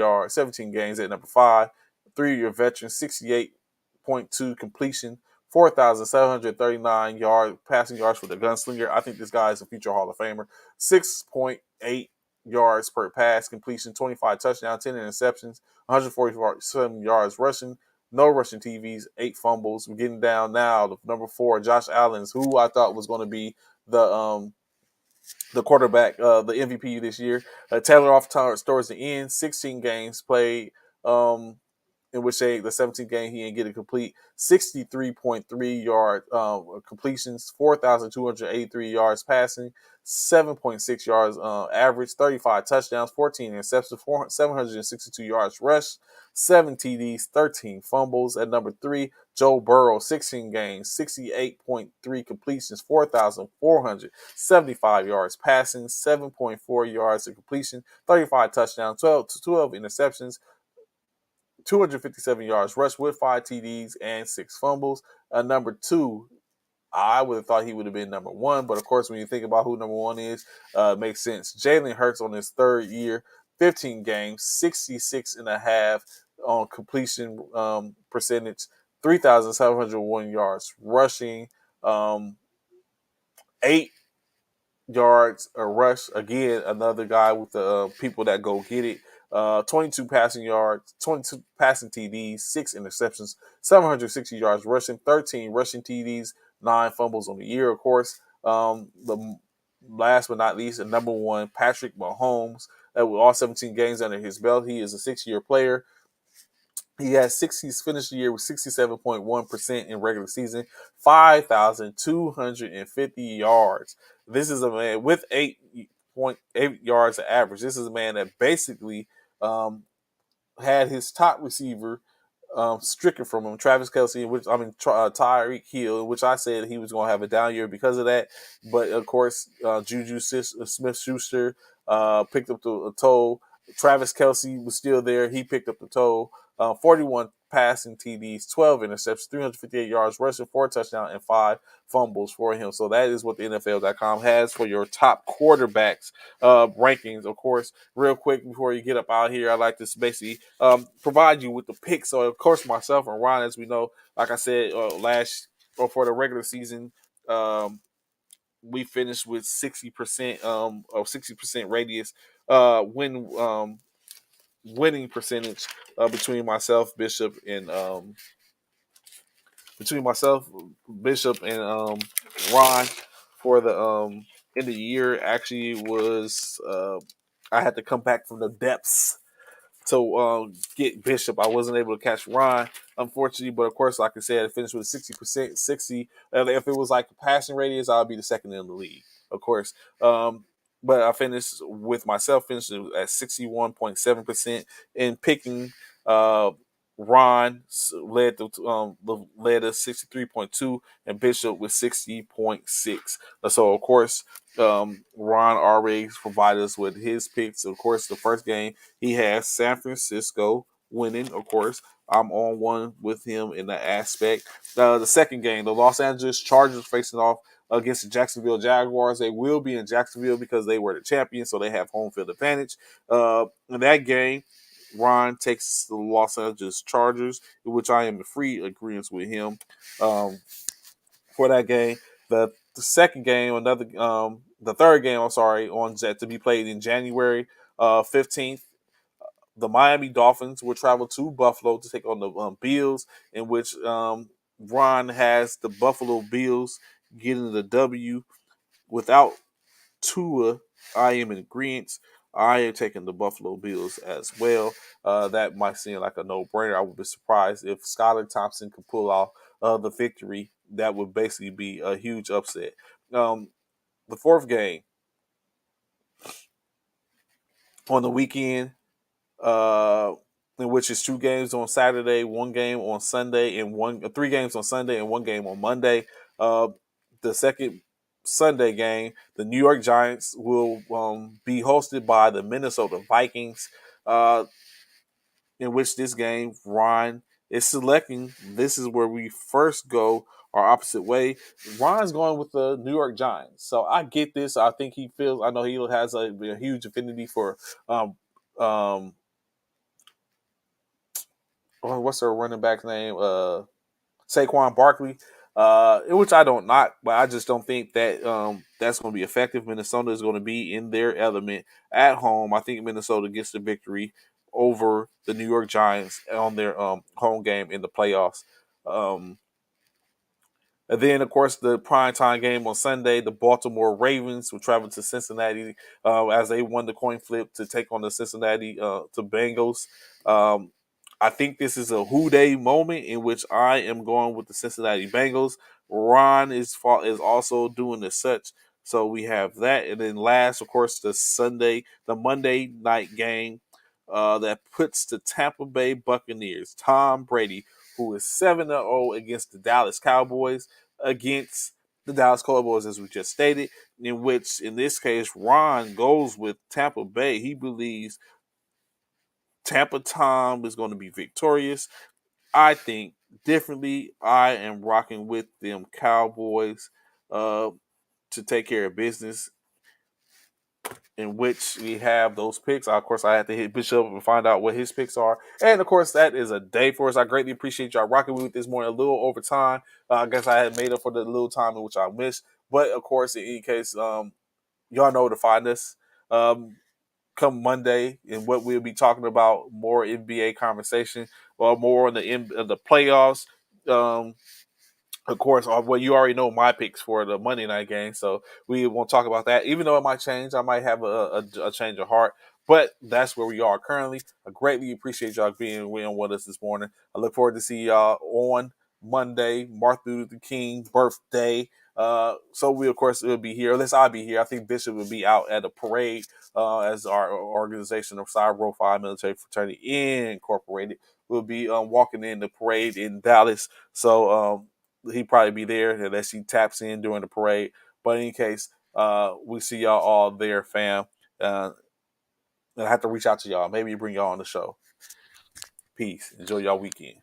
games at number 5, 3-year veteran, 68.2 completion, 4,739 passing yards for the gunslinger. I think this guy is a future Hall of Famer. 6.8 yards per pass completion, 25 touchdowns, 10 interceptions, 147 yards rushing, no rushing TVs, 8 fumbles. We're getting down now to number 4, Josh Allen, who I thought was going to be the quarterback, the MVP this year. Taylor off towards the end, 16 games played, in which the 17th game he didn't get a complete, 63.3 yard completions, 4,283 yards passing, 7.6 yards average, 35 touchdowns, 14 interceptions, 762 yards rushed, 7 TDs, 13 fumbles. At number 3, Joe Burrow, 16 games, 68.3 completions, 4,475 yards passing, 7.4 yards to completion, 35 touchdowns, 12 interceptions, 257 yards rushed with 5 TDs and 6 fumbles. Number 2, I would have thought he would have been number 1, but of course, when you think about who number 1 is, it makes sense. Jalen Hurts on his 3rd year, 15 games, 66.5 on completion percentage, 3,701 yards rushing, 8 yards a rush. Again, another guy with the people that go get it. 22 passing yards, 22 passing TDs, 6 interceptions, 760 yards rushing, 13 rushing TDs, 9 fumbles on the year, of course. The last but not least, the number 1, Patrick Mahomes, with all 17 games under his belt. He is a 6-year player. He's finished the year with 67.1% in regular season, 5,250 yards. This is a man with 8.8 yards of average. This is a man that basically had his top receiver stricken from him, Travis Kelce, Tyreek Hill, which I said he was going to have a down year because of that. But of course, Juju Smith-Schuster picked up the toe. Travis Kelce was still there. He picked up the toe. 41 passing TDs, 12 interceptions, 358 yards rushing, 4 touchdowns, and 5 fumbles for him. So that is what the NFL.com has for your top quarterbacks rankings. Of course, real quick before you get up out here, I like to basically provide you with the picks. So, of course, myself and Ron, as we know, like I said, for the regular season, we finished with 60% or 60% radius winning percentage between myself, Bishop, and Ron for the end of the year. Actually, was I had to come back from the depths to get Bishop. I wasn't able to catch Ron, unfortunately, but of course, like I said, I finished with 60%, 60. If it was like the passing radius, I'd be the second in the league, of course. But I finished at 61.7% in picking. Ron led us 63.2, and Bishop with 60.6. So of course, Ron already provided us with his picks. Of course, the first game he has San Francisco winning. Of course, I'm on one with him in that aspect. The second game, the Los Angeles Chargers facing off against the Jacksonville Jaguars. They will be in Jacksonville because they were the champions, so they have home field advantage. In that game, Ron takes the Los Angeles Chargers, which I am in free agreement with him. for that game. The second game, the third game, I'm sorry, on to be played in January 15th. The Miami Dolphins will travel to Buffalo to take on the Bills, in which Ron has the Buffalo Bills getting the W without Tua. I am in agreement. I am taking the Buffalo Bills as well. That might seem like a no-brainer. I would be surprised if Skylar Thompson could pull off the victory. That would basically be a huge upset. The fourth game on the weekend, in which is 2 games on Saturday, 1 game on Sunday, and 3 games on Sunday and 1 game on Monday. The second Sunday game, the New York Giants will be hosted by the Minnesota Vikings, in which this game, Ron is selecting. This is where we first go our opposite way. Ron's going with the New York Giants. So I get this. I think I know he has a huge affinity for what's their running back's name? Saquon Barkley, in which I don't knock, but I just don't think that that's going to be effective. Minnesota is going to be in their element at home. I think Minnesota gets the victory over the New York Giants on their home game in the playoffs. And then, of course, the primetime game on Sunday, the Baltimore Ravens will travel to Cincinnati as they won the coin flip to take on the Cincinnati to Bengals. I think this is a who day moment in which I am going with the Cincinnati Bengals. Ron is also doing as such. So we have that. And then last, of course, the Monday night game that puts the Tampa Bay Buccaneers, Tom Brady, who is 7-0 against the Dallas Cowboys, against the Dallas Cowboys, as we just stated, in which, in this case, Ron goes with Tampa Bay. He believes Tampa Tom is going to be victorious. I think differently. I am rocking with them Cowboys to take care of business, in which we have those picks. Of course, I have to hit Bishop and find out what his picks are. And, of course, that is a day for us. I greatly appreciate y'all rocking with me this morning. A little over time. I guess I had made up for the little time in which I missed. But, of course, in any case, y'all know where to find us. Come Monday, and what we'll be talking about, more NBA conversation, or more on the playoffs. Of course, well, you already know my picks for the Monday night game, so we won't talk about that. Even though it might change, I might have a change of heart, but that's where we are currently. I greatly appreciate y'all being with us this morning. I look forward to see y'all on Monday, Martin Luther King birthday. So we, of course, will be here. Unless I'll be here. I think Bishop will be out at a parade as our organization of Psi Rho Phi Military Fraternity Incorporated will be walking in the parade in Dallas. So he probably be there unless he taps in during the parade. But in any case, we see y'all all there, fam. And I have to reach out to y'all. Maybe bring y'all on the show. Peace. Enjoy y'all weekend.